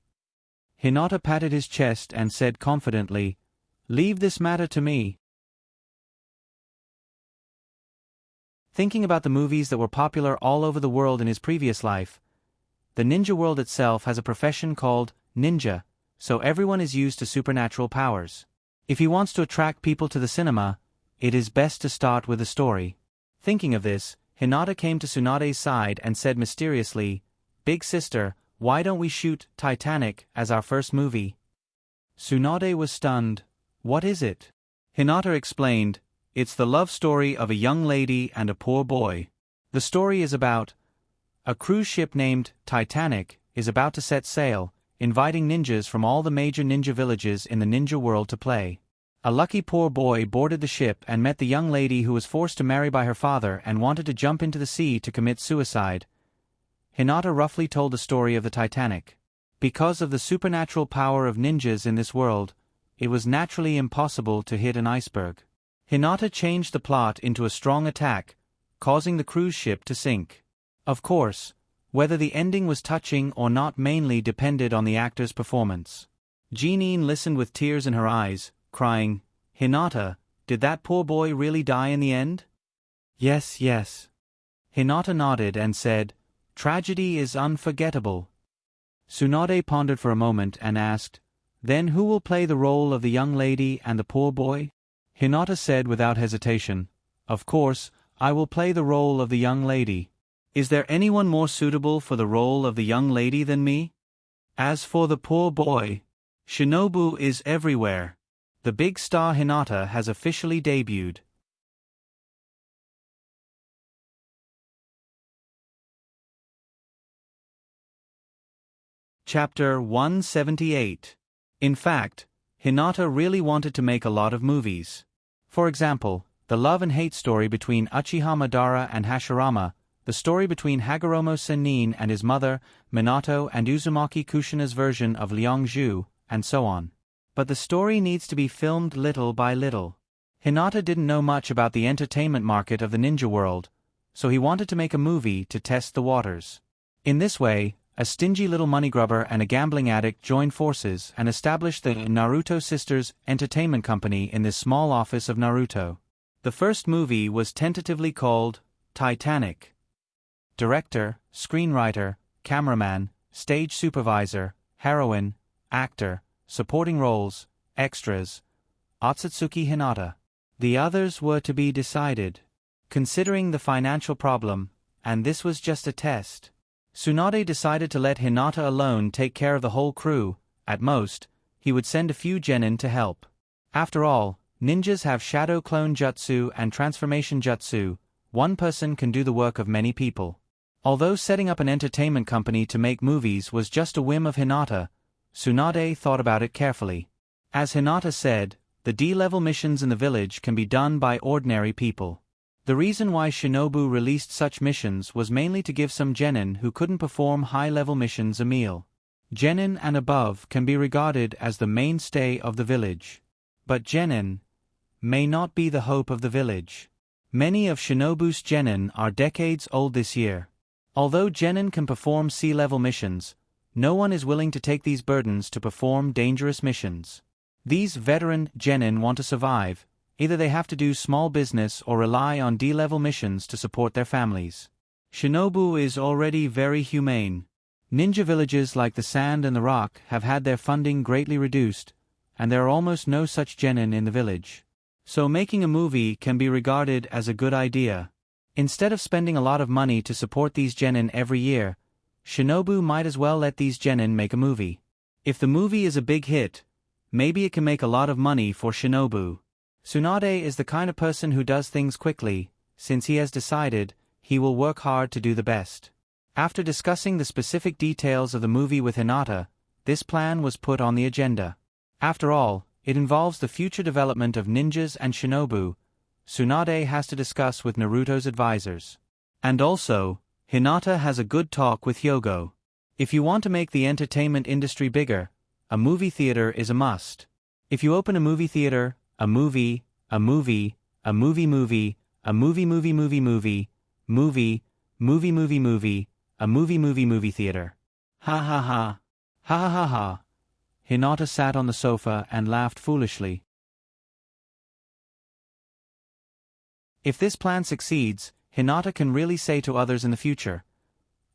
Hinata patted his chest and said confidently, "Leave this matter to me." Thinking about the movies that were popular all over the world in his previous life, the ninja world itself has a profession called ninja, so everyone is used to supernatural powers. If he wants to attract people to the cinema, it is best to start with a story. Thinking of this, Hinata came to Tsunade's side and said mysteriously, "Big sister, why don't we shoot Titanic as our first movie?" Tsunade was stunned. "What is it?" Hinata explained, "It's the love story of a young lady and a poor boy. The story is about a cruise ship named Titanic is about to set sail, inviting ninjas from all the major ninja villages in the ninja world to play. A lucky poor boy boarded the ship and met the young lady who was forced to marry by her father and wanted to jump into the sea to commit suicide." Hinata roughly told the story of the Titanic. Because of the supernatural power of ninjas in this world, it was naturally impossible to hit an iceberg. Hinata changed the plot into a strong attack, causing the cruise ship to sink. Of course, whether the ending was touching or not mainly depended on the actor's performance. Jeanine listened with tears in her eyes, crying, "Hinata, did that poor boy really die in the end?" "Yes, yes." Hinata nodded and said, "Tragedy is unforgettable." Tsunade pondered for a moment and asked, "Then who will play the role of the young lady and the poor boy?" Hinata said without hesitation, "Of course, I will play the role of the young lady. Is there anyone more suitable for the role of the young lady than me? As for the poor boy, Shinobu is everywhere. The big star Hinata has officially debuted." Chapter 178. In fact, Hinata really wanted to make a lot of movies. For example, the love and hate story between Uchiha Madara and Hashirama, the story between Hagoromo Sennin and his mother, Minato, and Uzumaki Kushina's version of Liangzhu, and so on. But the story needs to be filmed little by little. Hinata didn't know much about the entertainment market of the ninja world, so he wanted to make a movie to test the waters. In this way, a stingy little money grubber and a gambling addict joined forces and established the Naruto Sisters Entertainment Company in this small office of Naruto. The first movie was tentatively called Titanic. Director, screenwriter, cameraman, stage supervisor, heroine, actor, supporting roles, extras, Otsutsuki Hinata. The others were to be decided. Considering the financial problem, and this was just a test, Tsunade decided to let Hinata alone take care of the whole crew. At most, he would send a few genin to help. After all, ninjas have shadow clone jutsu and transformation jutsu. One person can do the work of many people. Although setting up an entertainment company to make movies was just a whim of Hinata, Tsunade thought about it carefully. As Hinata said, the D-level missions in the village can be done by ordinary people. The reason why Shinobu released such missions was mainly to give some genin who couldn't perform high-level missions a meal. Genin and above can be regarded as the mainstay of the village. But genin may not be the hope of the village. Many of Shinobu's genin are decades old this year. Although genin can perform sea-level missions, no one is willing to take these burdens to perform dangerous missions. These veteran genin want to survive. Either they have to do small business or rely on D-level missions to support their families. Shinobu is already very humane. Ninja villages like the Sand and the Rock have had their funding greatly reduced, and there are almost no such genin in the village. So making a movie can be regarded as a good idea. Instead of spending a lot of money to support these genin every year, Shinobu might as well let these genin make a movie. If the movie is a big hit, maybe it can make a lot of money for Shinobu. Tsunade is the kind of person who does things quickly. Since he has decided, he will work hard to do the best. After discussing the specific details of the movie with Hinata, this plan was put on the agenda. After all, it involves the future development of ninjas and Shinobu, Tsunade has to discuss with Naruto's advisors. And also, Hinata has a good talk with Hyogo. If you want to make the entertainment industry bigger, a movie theater is a must. If you open a movie theater, a movie theater. Ha ha ha. Ha ha ha ha. Hinata sat on the sofa and laughed foolishly. If this plan succeeds, Hinata can really say to others in the future,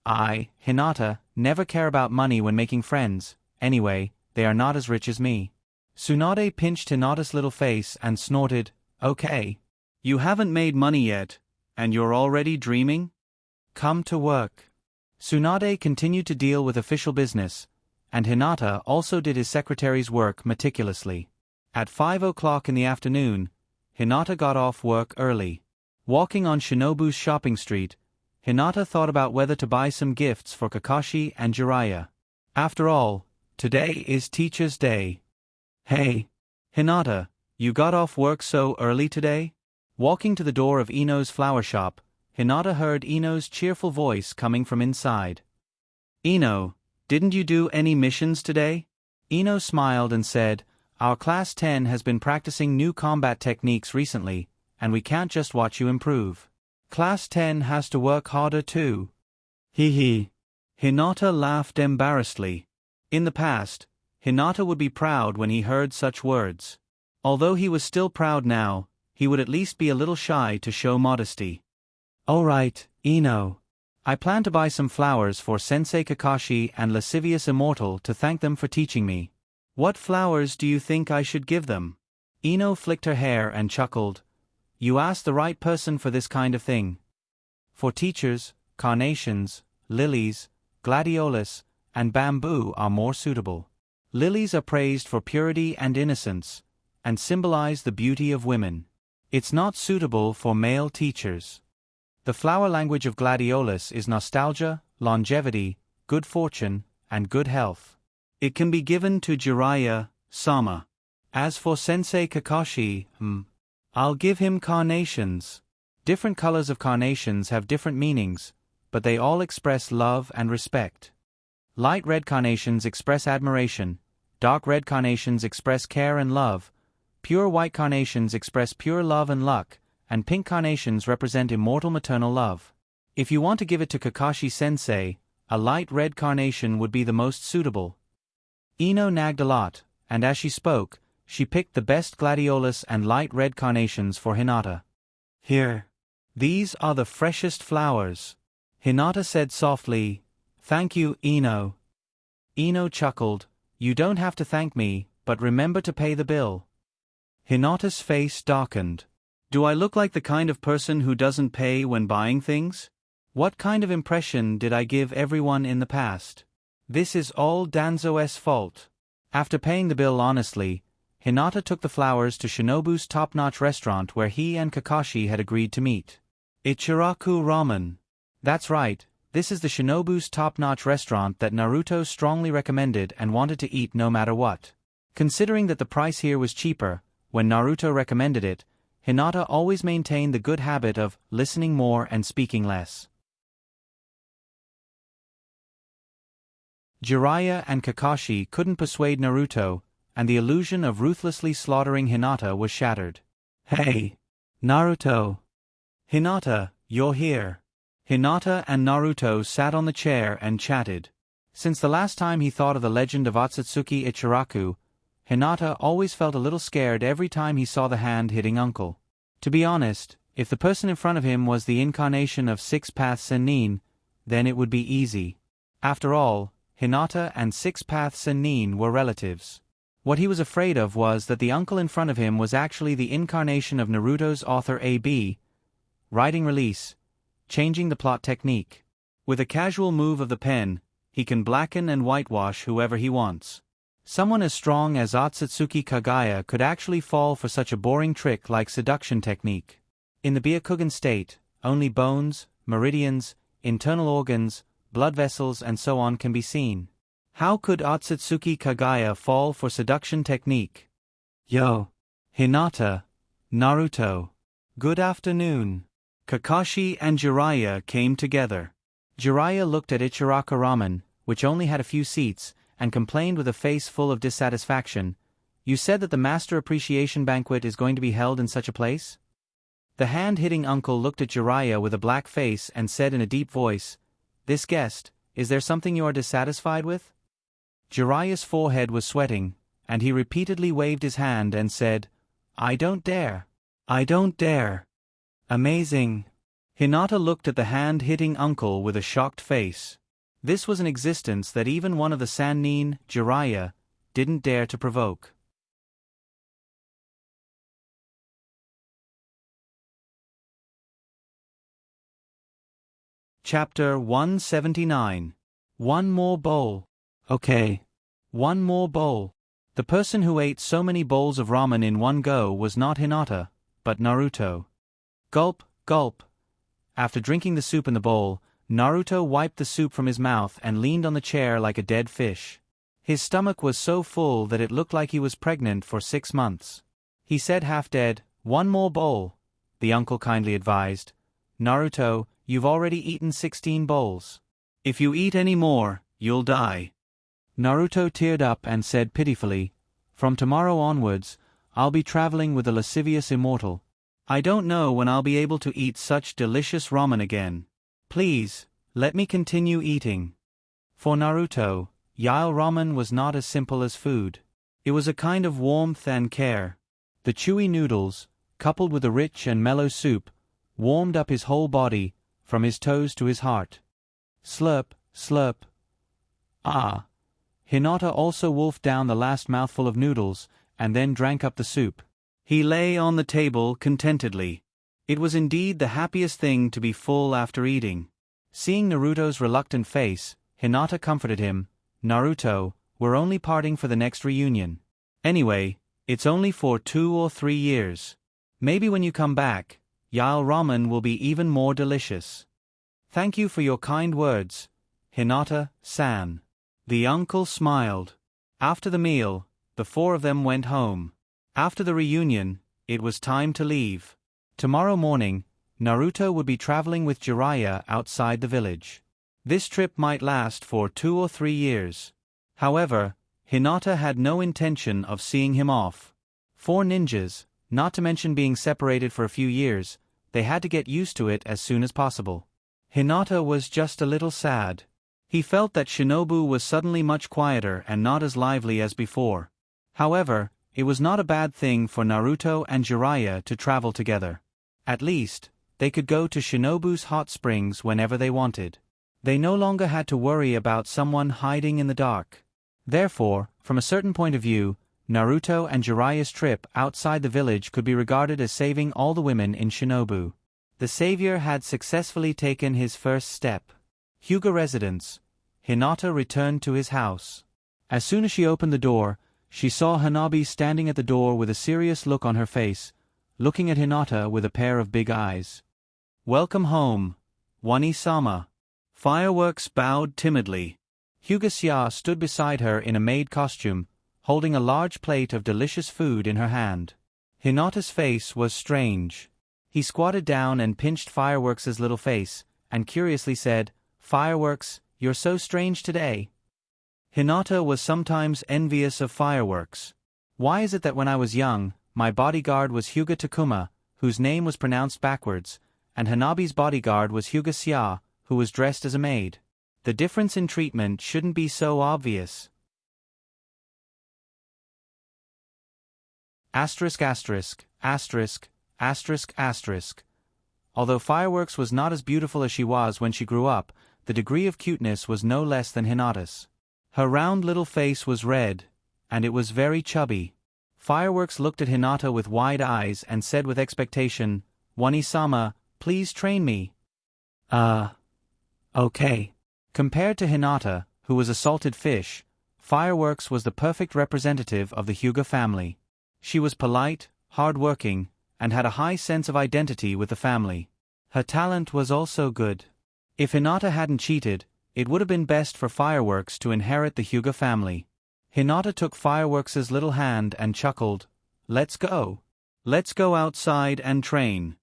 I, Hinata, never care about money when making friends, anyway, they are not as rich as me. Tsunade pinched Hinata's little face and snorted, Okay. You haven't made money yet, and you're already dreaming? Come to work. Tsunade continued to deal with official business, and Hinata also did his secretary's work meticulously. At 5 o'clock in the afternoon, Hinata got off work early. Walking on Shinobu's shopping street, Hinata thought about whether to buy some gifts for Kakashi and Jiraiya. After all, today is Teacher's Day. Hey, Hinata, you got off work so early today? Walking to the door of Ino's flower shop, Hinata heard Ino's cheerful voice coming from inside. Ino, didn't you do any missions today? Ino smiled and said, Our Class 10 has been practicing new combat techniques recently, and we can't just watch you improve. Class 10 has to work harder too. Hee hee. Hinata laughed embarrassedly. In the past, Hinata would be proud when he heard such words. Although he was still proud now, he would at least be a little shy to show modesty. All right, Ino. I plan to buy some flowers for Sensei Kakashi and Lascivious Immortal to thank them for teaching me. What flowers do you think I should give them? Ino flicked her hair and chuckled. You asked the right person for this kind of thing. For teachers, carnations, lilies, gladiolus, and bamboo are more suitable. Lilies are praised for purity and innocence, and symbolize the beauty of women. It's not suitable for male teachers. The flower language of gladiolus is nostalgia, longevity, good fortune, and good health. It can be given to Jiraiya-sama. As for Sensei Kakashi, I'll give him carnations. Different colors of carnations have different meanings, but they all express love and respect. Light red carnations express admiration, dark red carnations express care and love, pure white carnations express pure love and luck, and pink carnations represent immortal maternal love. If you want to give it to Kakashi-sensei, a light red carnation would be the most suitable. Ino nagged a lot, and as she spoke, she picked the best gladiolus and light red carnations for Hinata. Here. These are the freshest flowers. Hinata said softly, Thank you, Ino. Ino chuckled, You don't have to thank me, but remember to pay the bill. Hinata's face darkened. Do I look like the kind of person who doesn't pay when buying things? What kind of impression did I give everyone in the past? This is all Danzo's fault. After paying the bill honestly, Hinata took the flowers to Shinobu's top-notch restaurant where he and Kakashi had agreed to meet. Ichiraku Ramen. That's right, this is the Shinobu's top-notch restaurant that Naruto strongly recommended and wanted to eat no matter what. Considering that the price here was cheaper, when Naruto recommended it, Hinata always maintained the good habit of listening more and speaking less. Jiraiya and Kakashi couldn't persuade Naruto, and the illusion of ruthlessly slaughtering Hinata was shattered. Hey, Naruto. Hinata, you're here. Hinata and Naruto sat on the chair and chatted. Since the last time he thought of the legend of Otsutsuki Ichiraku, Hinata always felt a little scared every time he saw the hand hitting Uncle. To be honest, if the person in front of him was the incarnation of Six-Path Sennin, then it would be easy. After all, Hinata and Six-Path Sennin were relatives. What he was afraid of was that the uncle in front of him was actually the incarnation of Naruto's author A.B., writing release, changing the plot technique. With a casual move of the pen, he can blacken and whitewash whoever he wants. Someone as strong as Otsutsuki Kagaya could actually fall for such a boring trick like seduction technique. In the Byakugan state, only bones, meridians, internal organs, blood vessels and so on can be seen. How could Otsutsuki Kagaya fall for seduction technique? Yo! Hinata, Naruto. Good afternoon. Kakashi and Jiraiya came together. Jiraiya looked at Ichiraka Ramen, which only had a few seats, and complained with a face full of dissatisfaction. You said that the Master Appreciation Banquet is going to be held in such a place? The hand-hitting uncle looked at Jiraiya with a black face and said in a deep voice, "This guest, is there something you are dissatisfied with?" Jiraiya's forehead was sweating, and he repeatedly waved his hand and said, "I don't dare. I don't dare." Amazing. Hinata looked at the hand-hitting uncle with a shocked face. This was an existence that even one of the Sannin, Jiraiya, didn't dare to provoke. Chapter 179. One more bowl. Okay. One more bowl. The person who ate so many bowls of ramen in one go was not Hinata, but Naruto. Gulp, gulp. After drinking the soup in the bowl, Naruto wiped the soup from his mouth and leaned on the chair like a dead fish. His stomach was so full that it looked like he was pregnant for 6 months. He said half-dead, "One more bowl," the uncle kindly advised. "Naruto, you've already eaten 16 bowls. If you eat any more, you'll die." Naruto teared up and said pitifully, "From tomorrow onwards, I'll be traveling with the lascivious immortal. I don't know when I'll be able to eat such delicious ramen again. Please, let me continue eating." For Naruto, Yile ramen was not as simple as food. It was a kind of warmth and care. The chewy noodles, coupled with a rich and mellow soup, warmed up his whole body, from his toes to his heart. Slurp, slurp. Ah. Hinata also wolfed down the last mouthful of noodles, and then drank up the soup. He lay on the table contentedly. It was indeed the happiest thing to be full after eating. Seeing Naruto's reluctant face, Hinata comforted him. "Naruto, we're only parting for the next reunion. Anyway, it's only for 2 or 3 years. Maybe when you come back, Yile ramen will be even more delicious. Thank you for your kind words, Hinata-san." The uncle smiled. After the meal, the 4 of them went home. After the reunion, it was time to leave. Tomorrow morning, Naruto would be traveling with Jiraiya outside the village. This trip might last for 2 or 3 years. However, Hinata had no intention of seeing him off. 4 ninjas, not to mention being separated for a few years, they had to get used to it as soon as possible. Hinata was just a little sad. He felt that Shinobu was suddenly much quieter and not as lively as before. However, it was not a bad thing for Naruto and Jiraiya to travel together. At least, they could go to Shinobu's hot springs whenever they wanted. They no longer had to worry about someone hiding in the dark. Therefore, from a certain point of view, Naruto and Jiraiya's trip outside the village could be regarded as saving all the women in Shinobu. The savior had successfully taken his first step. Hyuga residence. Hinata returned to his house. As soon as she opened the door, she saw Hanabi standing at the door with a serious look on her face, looking at Hinata with a pair of big eyes. "Welcome home, Wani-sama." Fireworks bowed timidly. Hyuga stood beside her in a maid costume, holding a large plate of delicious food in her hand. Hinata's face was strange. He squatted down and pinched Fireworks' little face, and curiously said, "Fireworks, you're so strange today." Hinata was sometimes envious of Fireworks. "Why is it that when I was young, my bodyguard was Hyuga Takuma, whose name was pronounced backwards, and Hanabi's bodyguard was Hyuga, who was dressed as a maid? The difference in treatment shouldn't be so obvious." Asterisk asterisk, asterisk, asterisk asterisk. Although Fireworks was not as beautiful as she was when she grew up, the degree of cuteness was no less than Hinata's. Her round little face was red, and it was very chubby. Fireworks looked at Hinata with wide eyes and said with expectation, "Wani-sama, please train me." Okay. Compared to Hinata, who was a salted fish, Fireworks was the perfect representative of the Hyuga family. She was polite, hard-working, and had a high sense of identity with the family. Her talent was also good. If Hinata hadn't cheated, it would have been best for Fireworks to inherit the Hyuga family. Hinata took Fireworks' little hand and chuckled, "Let's go. Let's go outside and train."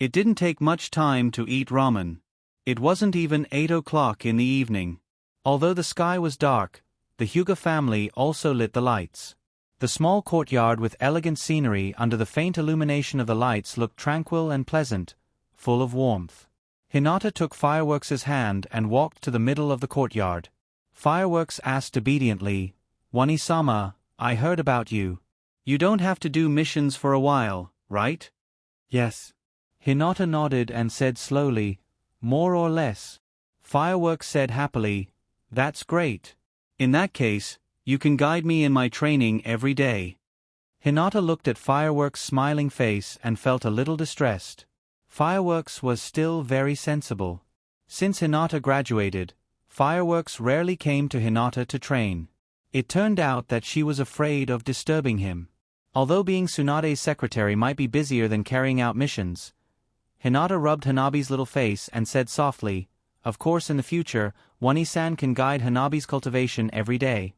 It didn't take much time to eat ramen. It wasn't even 8 o'clock in the evening. Although the sky was dark, the Hyuga family also lit the lights. The small courtyard with elegant scenery under the faint illumination of the lights looked tranquil and pleasant, full of warmth. Hinata took Fireworks' hand and walked to the middle of the courtyard. Fireworks asked obediently, "Wani-sama, I heard about you. You don't have to do missions for a while, right?" "Yes." Hinata nodded and said slowly, "More or less." Fireworks said happily, "That's great. In that case, you can guide me in my training every day." Hinata looked at Fireworks' smiling face and felt a little distressed. Fireworks was still very sensible. Since Hinata graduated, Fireworks rarely came to Hinata to train. It turned out that she was afraid of disturbing him. Although being Tsunade's secretary might be busier than carrying out missions, Hinata rubbed Hanabi's little face and said softly, "Of course in the future, Wani-san can guide Hanabi's cultivation every day.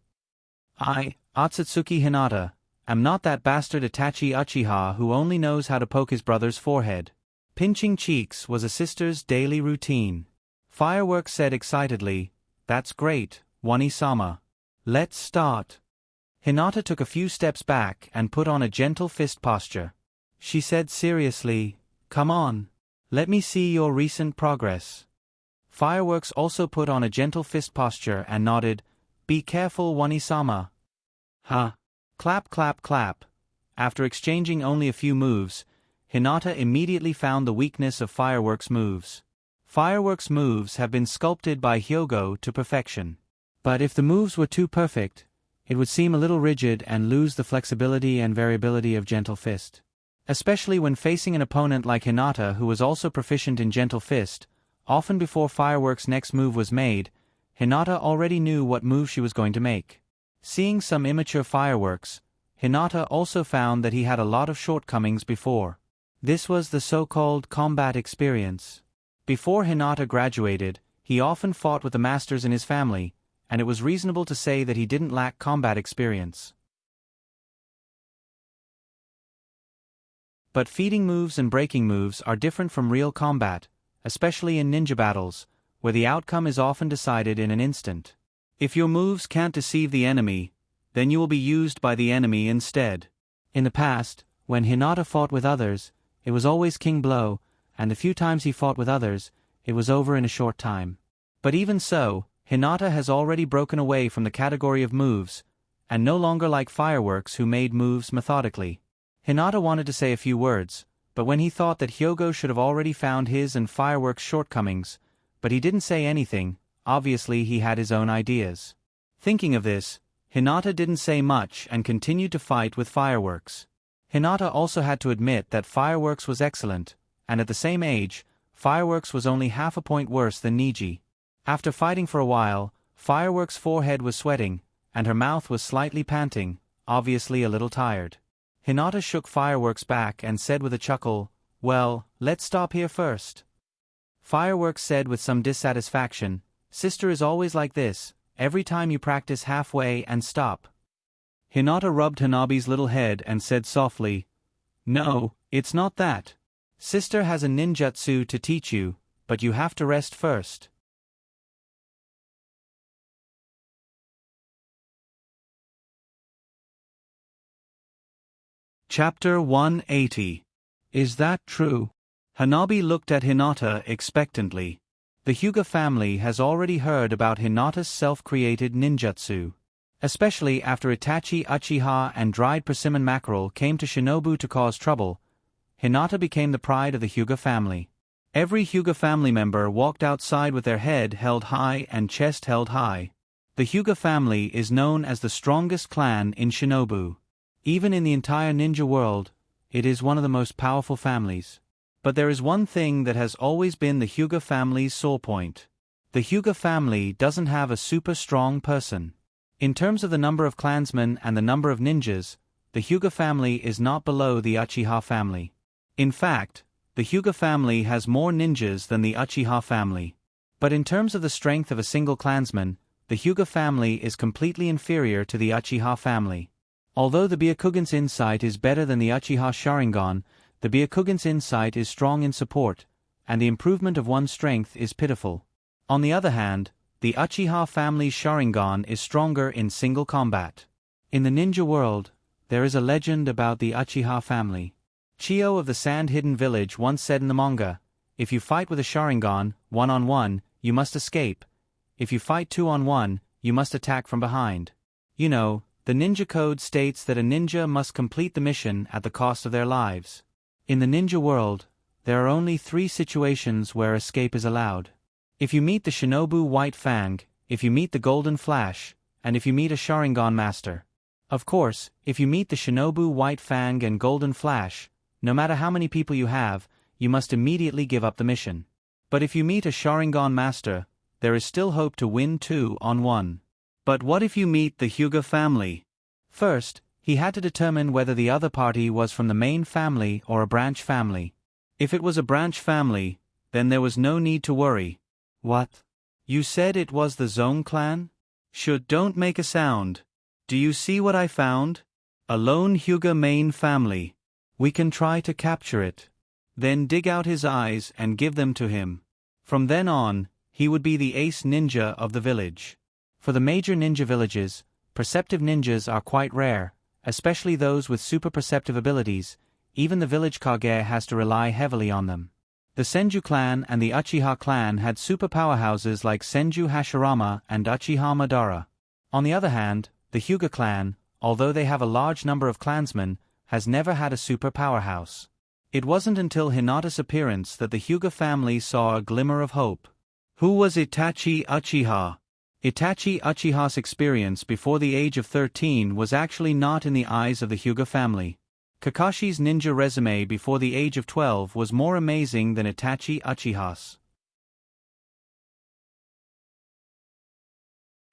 I, Otsutsuki Hinata, am not that bastard Itachi Uchiha who only knows how to poke his brother's forehead." Pinching cheeks was a sister's daily routine. Fireworks said excitedly, "That's great, Wani-sama. Let's start." Hinata took a few steps back and put on a gentle fist posture. She said seriously, "Come on. Let me see your recent progress." Fireworks also put on a gentle fist posture and nodded, "Be careful, Wani-sama." "Huh." Clap clap clap. After exchanging only a few moves, Hinata immediately found the weakness of Fireworks' moves. Fireworks' moves have been sculpted by Hyogo to perfection. But if the moves were too perfect, it would seem a little rigid and lose the flexibility and variability of Gentle Fist. Especially when facing an opponent like Hinata who was also proficient in Gentle Fist, often before Fireworks' next move was made, Hinata already knew what move she was going to make. Seeing some immature Fireworks, Hinata also found that he had a lot of shortcomings before. This was the so-called combat experience. Before Hinata graduated, he often fought with the masters in his family, and it was reasonable to say that he didn't lack combat experience. But feeding moves and breaking moves are different from real combat, especially in ninja battles, where the outcome is often decided in an instant. If your moves can't deceive the enemy, then you will be used by the enemy instead. In the past, when Hinata fought with others, it was always king blow, and the few times he fought with others, it was over in a short time. But even so, Hinata has already broken away from the category of moves, and no longer like Fireworks who made moves methodically. Hinata wanted to say a few words, but when he thought that Hyogo should have already found his and Fireworks' shortcomings, but he didn't say anything, obviously he had his own ideas. Thinking of this, Hinata didn't say much and continued to fight with Fireworks. Hinata also had to admit that Fireworks was excellent, and at the same age, Fireworks was only half a point worse than Niji. After fighting for a while, Fireworks' forehead was sweating, and her mouth was slightly panting, obviously a little tired. Hinata shook Fireworks back and said with a chuckle, "Well, let's stop here first." Fireworks said with some dissatisfaction, "Sister is always like this, every time you practice halfway and stop." Hinata rubbed Hanabi's little head and said softly, "No, it's not that. Sister has a ninjutsu to teach you, but you have to rest first." Chapter 180. Is that true? Hanabi looked at Hinata expectantly. The Hyuga family has already heard about Hinata's self-created ninjutsu. Especially after Itachi Uchiha and dried persimmon mackerel came to Shinobu to cause trouble, Hinata became the pride of the Hyuga family. Every Hyuga family member walked outside with their head held high and chest held high. The Hyuga family is known as the strongest clan in Shinobu. Even in the entire ninja world, it is one of the most powerful families. But there is one thing that has always been the Hyuga family's sore point. The Hyuga family doesn't have a super strong person. In terms of the number of clansmen and the number of ninjas, the Hyuga family is not below the Uchiha family. In fact, the Hyuga family has more ninjas than the Uchiha family. But in terms of the strength of a single clansman, the Hyuga family is completely inferior to the Uchiha family. Although the Byakugan's insight is better than the Uchiha Sharingan, The Byakugan's insight is strong in support, and the improvement of one's strength is pitiful. On the other hand, the Uchiha family's Sharingan is stronger in single combat. In the ninja world, there is a legend about the Uchiha family. Chio of the Sand-Hidden Village once said in the manga, "If you fight with a Sharingan, 1-on-1, you must escape. If you fight 2-on-1, you must attack from behind." You know, the ninja code states that a ninja must complete the mission at the cost of their lives. In the ninja world, there are only 3 situations where escape is allowed. If you meet the Shinobu White Fang, if you meet the Golden Flash, and if you meet a Sharingan master. Of course, if you meet the Shinobu White Fang and Golden Flash, no matter how many people you have, you must immediately give up the mission. But if you meet a Sharingan master, there is still hope to win 2-on-1. But what if you meet the Hyuga family? First, he had to determine whether the other party was from the main family or a branch family. If it was a branch family, then there was no need to worry. What? You said it was the Zone clan? Don't make a sound. Do you see what I found? A lone Hyuga main family. We can try to capture it. Then dig out his eyes and give them to him. From then on, he would be the ace ninja of the village. For the major ninja villages, perceptive ninjas are quite rare, especially those with super perceptive abilities. Even the village Kage has to rely heavily on them. The Senju clan and the Uchiha clan had super powerhouses like Senju Hashirama and Uchiha Madara. On the other hand, the Hyuga clan, although they have a large number of clansmen, has never had a super powerhouse. It wasn't until Hinata's appearance that the Hyuga family saw a glimmer of hope. Who was Itachi Uchiha? Itachi Uchiha's experience before the age of 13 was actually not in the eyes of the Hyuga family. Kakashi's ninja resume before the age of 12 was more amazing than Itachi Uchiha's.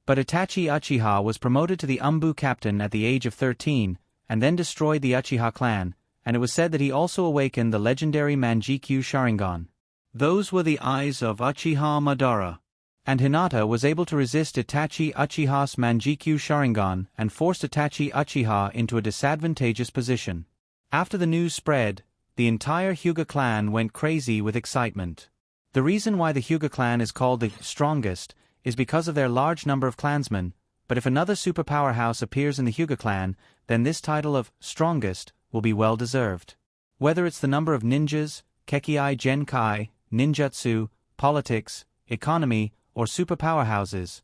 But Itachi Uchiha was promoted to the Umbu captain at the age of 13, and then destroyed the Uchiha clan, and it was said that he also awakened the legendary Manjikyu Sharingan. Those were the eyes of Uchiha Madara. And Hinata was able to resist Itachi Uchiha's Manjikyu Sharingan and forced Itachi Uchiha into a disadvantageous position. After the news spread, the entire Hyuga clan went crazy with excitement. The reason why the Hyuga clan is called the strongest is because of their large number of clansmen, but if another superpower house appears in the Hyuga clan, then this title of strongest will be well deserved. Whether it's the number of ninjas, Kekkei Genkai, ninjutsu, politics, economy, or superpower houses,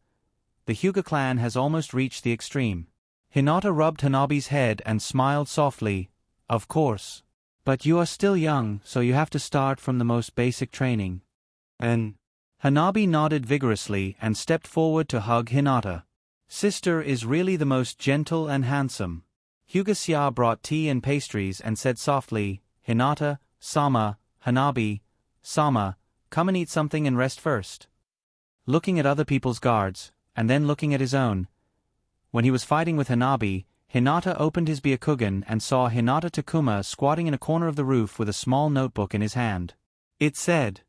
the Hyuga clan has almost reached the extreme. Hinata rubbed Hanabi's head and smiled softly. Of course. But you are still young, so you have to start from the most basic training. And Hanabi nodded vigorously and stepped forward to hug Hinata. Sister is really the most gentle and handsome. Hyuga Xia brought tea and pastries and said softly, Hinata, Sama, Hanabi, Sama, come and eat something and rest first. Looking at other people's guards, and then looking at his own. When he was fighting with Hanabi, Hinata opened his Byakugan and saw Hinata Takuma squatting in a corner of the roof with a small notebook in his hand. It said,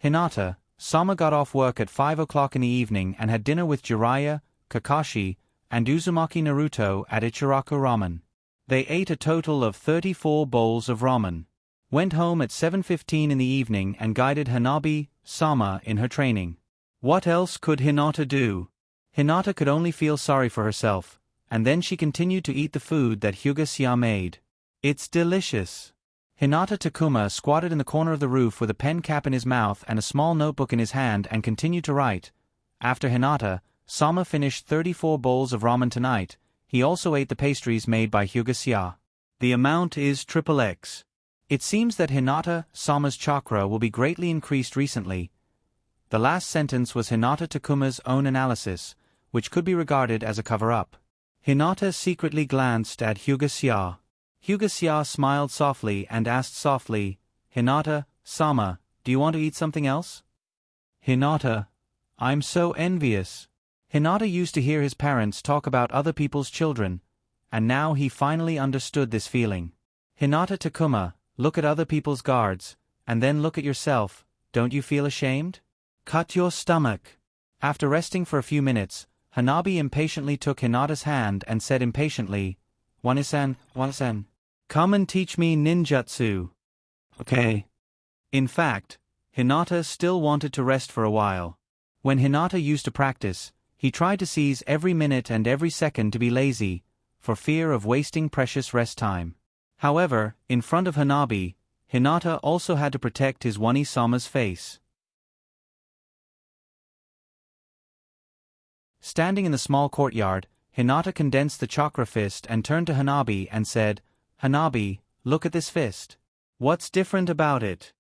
Hinata, Sama got off work at 5 o'clock in the evening and had dinner with Jiraiya, Kakashi, and Uzumaki Naruto at Ichiraku Ramen. They ate a total of 34 bowls of ramen. Went home at 7:15 in the evening and guided Hanabi, Sama in her training. What else could Hinata do? Hinata could only feel sorry for herself, and then she continued to eat the food that Hyuga Xia made. It's delicious. Hinata Takuma squatted in the corner of the roof with a pen cap in his mouth and a small notebook in his hand and continued to write. After Hinata, Sama finished 34 bowls of ramen tonight. He also ate the pastries made by Hyuga Xia. The amount is XXX. It seems that Hinata, Sama's chakra will be greatly increased recently. The last sentence was Hinata Takuma's own analysis, which could be regarded as a cover-up. Hinata secretly glanced at Hyuga Xia. Hyuga Xia smiled softly and asked softly, Hinata, Sama, do you want to eat something else? Hinata, I'm so envious. Hinata used to hear his parents talk about other people's children, and now he finally understood this feeling. Hinata Takuma, look at other people's guards, and then look at yourself. Don't you feel ashamed? Cut your stomach. After resting for a few minutes, Hanabi impatiently took Hinata's hand and said impatiently, Wanisan, Wanisan. Come and teach me ninjutsu. Okay. In fact, Hinata still wanted to rest for a while. When Hinata used to practice, he tried to seize every minute and every second to be lazy, for fear of wasting precious rest time. However, in front of Hanabi, Hinata also had to protect his Wani-sama's face. Standing in the small courtyard, Hinata condensed the chakra fist and turned to Hanabi and said, "Hanabi, look at this fist. What's different about it?"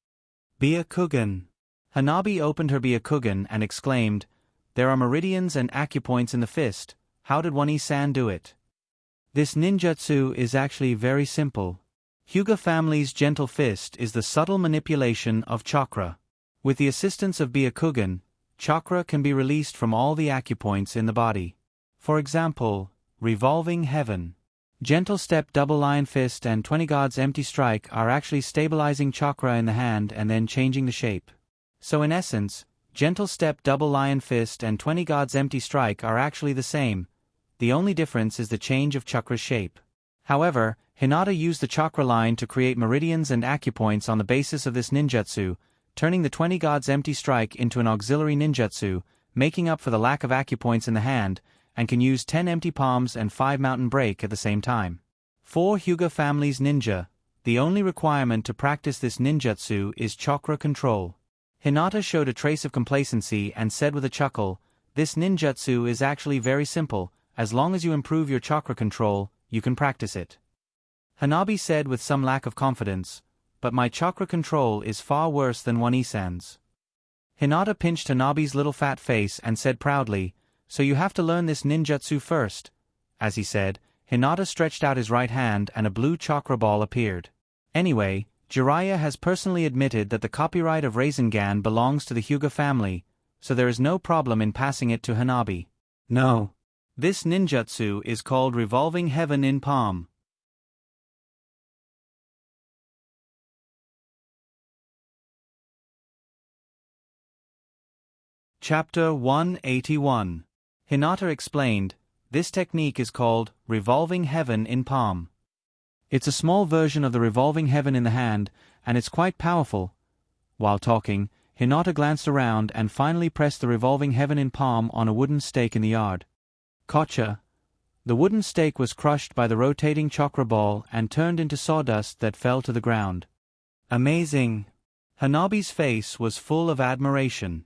"Byakugan." Hanabi opened her Byakugan and exclaimed, "There are meridians and acupoints in the fist. How did Wani-san do it?" "This ninjutsu is actually very simple. Hyuga family's gentle fist is the subtle manipulation of chakra. With the assistance of Byakugan, chakra can be released from all the acupoints in the body. For example, revolving heaven. Gentle step double lion fist and 20 gods empty strike are actually stabilizing chakra in the hand and then changing the shape. So in essence, gentle step double lion fist and 20 gods empty strike are actually the same. The only difference is the change of chakra's shape. However, Hinata used the chakra line to create meridians and acupoints on the basis of this ninjutsu, turning the 20 gods empty strike into an auxiliary ninjutsu, making up for the lack of acupoints in the hand, and can use 10 empty palms and 5 mountain break at the same time. For Hyuga family's ninja, the only requirement to practice this ninjutsu is chakra control. Hinata showed a trace of complacency and said with a chuckle, "This ninjutsu is actually very simple. As long as you improve your chakra control, you can practice it." Hanabi said with some lack of confidence, "But my chakra control is far worse than Wani-san's." Hinata pinched Hanabi's little fat face and said proudly, "So you have to learn this ninjutsu first." As he said, Hinata stretched out his right hand and a blue chakra ball appeared. Anyway, Jiraiya has personally admitted that the copyright of Rasengan belongs to the Hyuga family, so there is no problem in passing it to Hanabi. No. This ninjutsu is called revolving heaven in palm. Chapter 181. Hinata explained, "This technique is called revolving heaven in palm. It's a small version of the revolving heaven in the hand, and it's quite powerful." While talking, Hinata glanced around and finally pressed the revolving heaven in palm on a wooden stake in the yard. Gotcha! The wooden stake was crushed by the rotating chakra ball and turned into sawdust that fell to the ground. Amazing! Hanabi's face was full of admiration.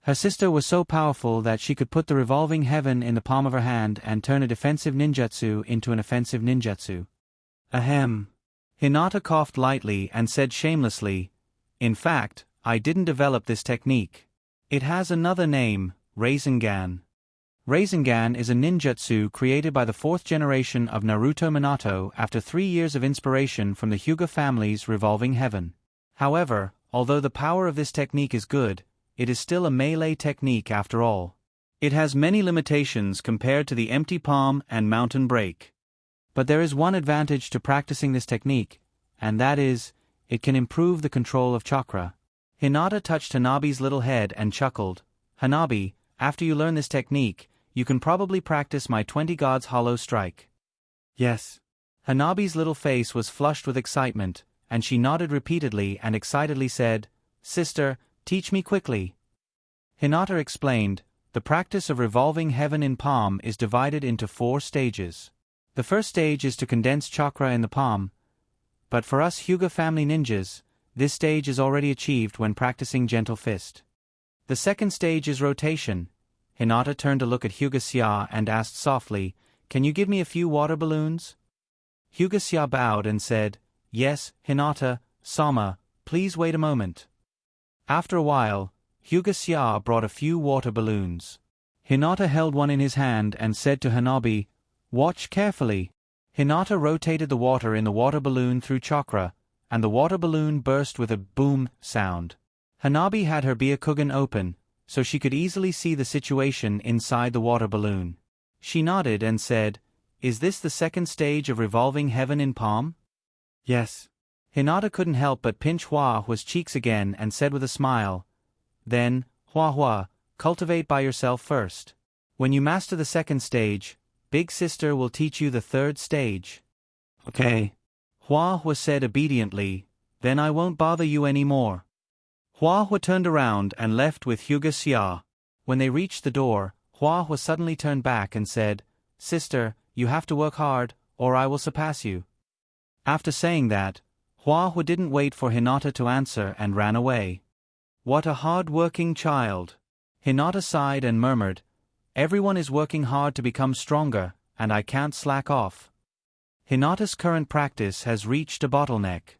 Her sister was so powerful that she could put the revolving heaven in the palm of her hand and turn a defensive ninjutsu into an offensive ninjutsu. Ahem. Hinata coughed lightly and said shamelessly, "In fact, I didn't develop this technique. It has another name, Rasengan. Rasengan is a ninjutsu created by the 4th generation of Naruto Minato after 3 years of inspiration from the Hyuga family's revolving heaven. However, although the power of this technique is good, it is still a melee technique after all. It has many limitations compared to the empty palm and mountain break. But there is one advantage to practicing this technique, and that is, it can improve the control of chakra." Hinata touched Hanabi's little head and chuckled, "Hanabi, after you learn this technique, you can probably practice my 20 gods hollow strike." "Yes." Hanabi's little face was flushed with excitement, and she nodded repeatedly and excitedly said, "Sister, teach me quickly." Hinata explained, "The practice of revolving heaven in palm is divided into 4 stages. The first stage is to condense chakra in the palm, but for us Hyuga family ninjas, this stage is already achieved when practicing gentle fist. The second stage is rotation." Hinata turned to look at Hyuga Xia and asked softly, "Can you give me a few water balloons?" Hyuga Xia bowed and said, "Yes, Hinata, Sama, please wait a moment." After a while, Hyuga Xia brought a few water balloons. Hinata held one in his hand and said to Hanabi, "Watch carefully." Hinata rotated the water in the water balloon through chakra, and the water balloon burst with a boom sound. Hanabi had her Byakugan open, so she could easily see the situation inside the water balloon. She nodded and said, "Is this the second stage of revolving heaven in palm?" "Yes." Hinata couldn't help but pinch Hua's cheeks again and said with a smile, "Then, Hua, cultivate by yourself first. When you master the second stage, Big Sister will teach you the third stage." "Okay." Hua said obediently, "Then I won't bother you any more." Hua turned around and left with Hugo Xia. When they reached the door, Hua suddenly turned back and said, "Sister, you have to work hard, or I will surpass you." After saying that, Hua didn't wait for Hinata to answer and ran away. What a hard-working child. Hinata sighed and murmured, "Everyone is working hard to become stronger, and I can't slack off." Hinata's current practice has reached a bottleneck.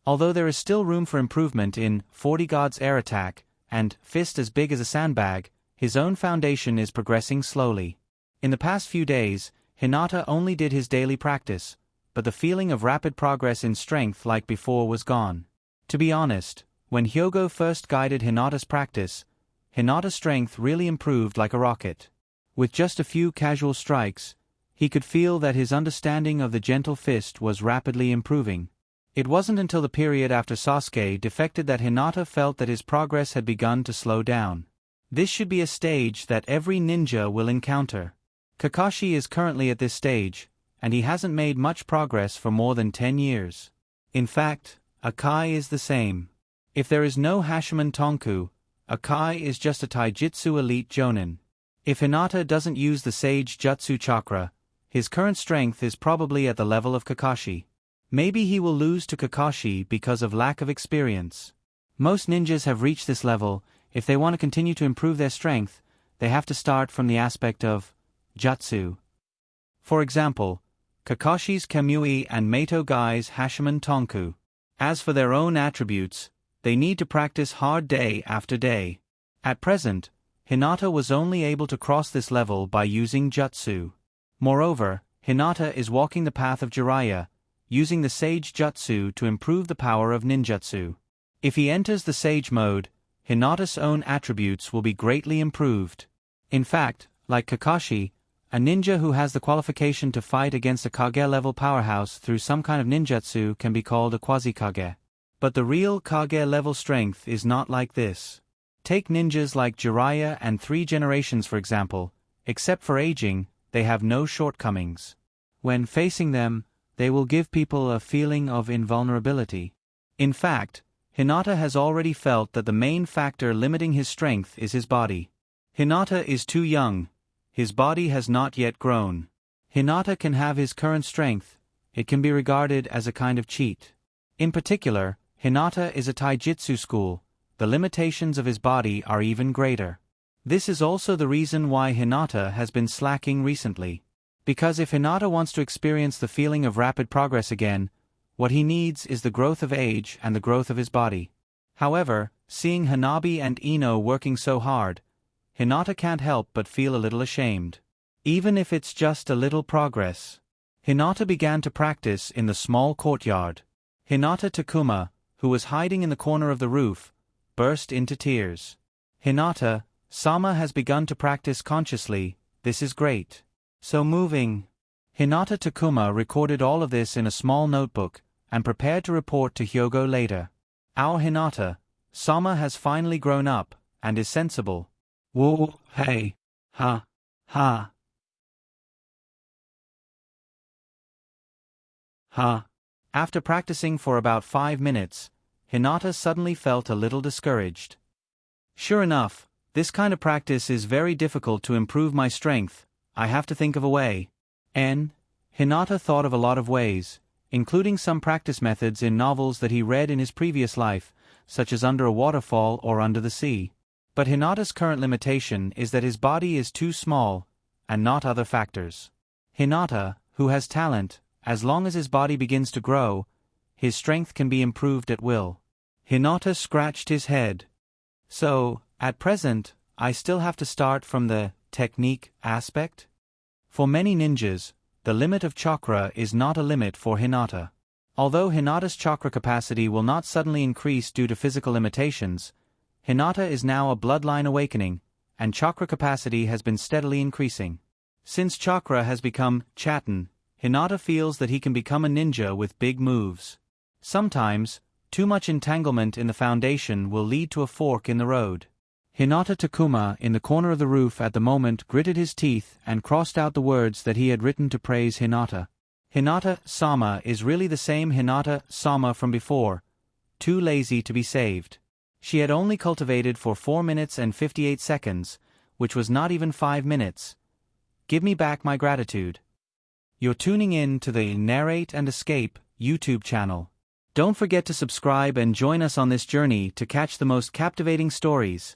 Although there is still room for improvement in 40 God's Air Attack and Fist as Big as a Sandbag, his own foundation is progressing slowly. In the past few days, Hinata only did his daily practice, but the feeling of rapid progress in strength like before was gone. To be honest, when Hyogo first guided Hinata's practice, Hinata's strength really improved like a rocket. With just a few casual strikes, he could feel that his understanding of the gentle fist was rapidly improving. It wasn't until the period after Sasuke defected that Hinata felt that his progress had begun to slow down. This should be a stage that every ninja will encounter. Kakashi is currently at this stage, and he hasn't made much progress for more than 10 years. In fact, Akai is the same. If there is no Hashimon Tonku, Akai is just a Taijutsu elite Jonin. If Hinata doesn't use the Sage Jutsu Chakra, his current strength is probably at the level of Kakashi. Maybe he will lose to Kakashi because of lack of experience. Most ninjas have reached this level. If they want to continue to improve their strength, they have to start from the aspect of Jutsu. For example, Kakashi's Kamui and Meito Gai's Hashimon Tonku. As for their own attributes, they need to practice hard day after day. At present, Hinata was only able to cross this level by using Jutsu. Moreover, Hinata is walking the path of Jiraiya, using the Sage Jutsu to improve the power of ninjutsu. If he enters the Sage mode, Hinata's own attributes will be greatly improved. In fact, like Kakashi, a ninja who has the qualification to fight against a Kage-level powerhouse through some kind of ninjutsu can be called a quasi-Kage. But the real Kage-level strength is not like this. Take ninjas like Jiraiya and 3 generations for example. Except for aging, they have no shortcomings. When facing them, they will give people a feeling of invulnerability. In fact, Hinata has already felt that the main factor limiting his strength is his body. Hinata is too young. His body has not yet grown. Hinata can have his current strength. It can be regarded as a kind of cheat. In particular, Hinata is a Taijutsu school. The limitations of his body are even greater. This is also the reason why Hinata has been slacking recently. Because if Hinata wants to experience the feeling of rapid progress again, what he needs is the growth of age and the growth of his body. However, seeing Hanabi and Ino working so hard, Hinata can't help but feel a little ashamed. Even if it's just a little progress. Hinata began to practice in the small courtyard. Hinata Takuma, who was hiding in the corner of the roof, burst into tears. "Hinata, Sama has begun to practice consciously. This is great. So moving." Hinata Takuma recorded all of this in a small notebook, and prepared to report to Hyogo later. "Our Hinata, Sama has finally grown up, and is sensible. Woo, hey, ha, ha, ha." After practicing for about 5 minutes, Hinata suddenly felt a little discouraged. "Sure enough, this kind of practice is very difficult to improve my strength. I have to think of a way." Hinata thought of a lot of ways, including some practice methods in novels that he read in his previous life, such as Under a Waterfall or Under the Sea. But Hinata's current limitation is that his body is too small, and not other factors. Hinata, who has talent, as long as his body begins to grow, his strength can be improved at will. Hinata scratched his head. "So, at present, I still have to start from the technique aspect?" For many ninjas, the limit of chakra is not a limit for Hinata. Although Hinata's chakra capacity will not suddenly increase due to physical limitations, Hinata is now a bloodline awakening, and chakra capacity has been steadily increasing. Since chakra has become chatten, Hinata feels that he can become a ninja with big moves. Sometimes, too much entanglement in the foundation will lead to a fork in the road. Hinata Takuma in the corner of the roof at the moment gritted his teeth and crossed out the words that he had written to praise Hinata. Hinata-sama is really the same Hinata-sama from before, too lazy to be saved. She had only cultivated for 4 minutes and 58 seconds, which was not even 5 minutes. Give me back my gratitude. You're tuning in to the Narrate and Escape YouTube channel. Don't forget to subscribe and join us on this journey to catch the most captivating stories.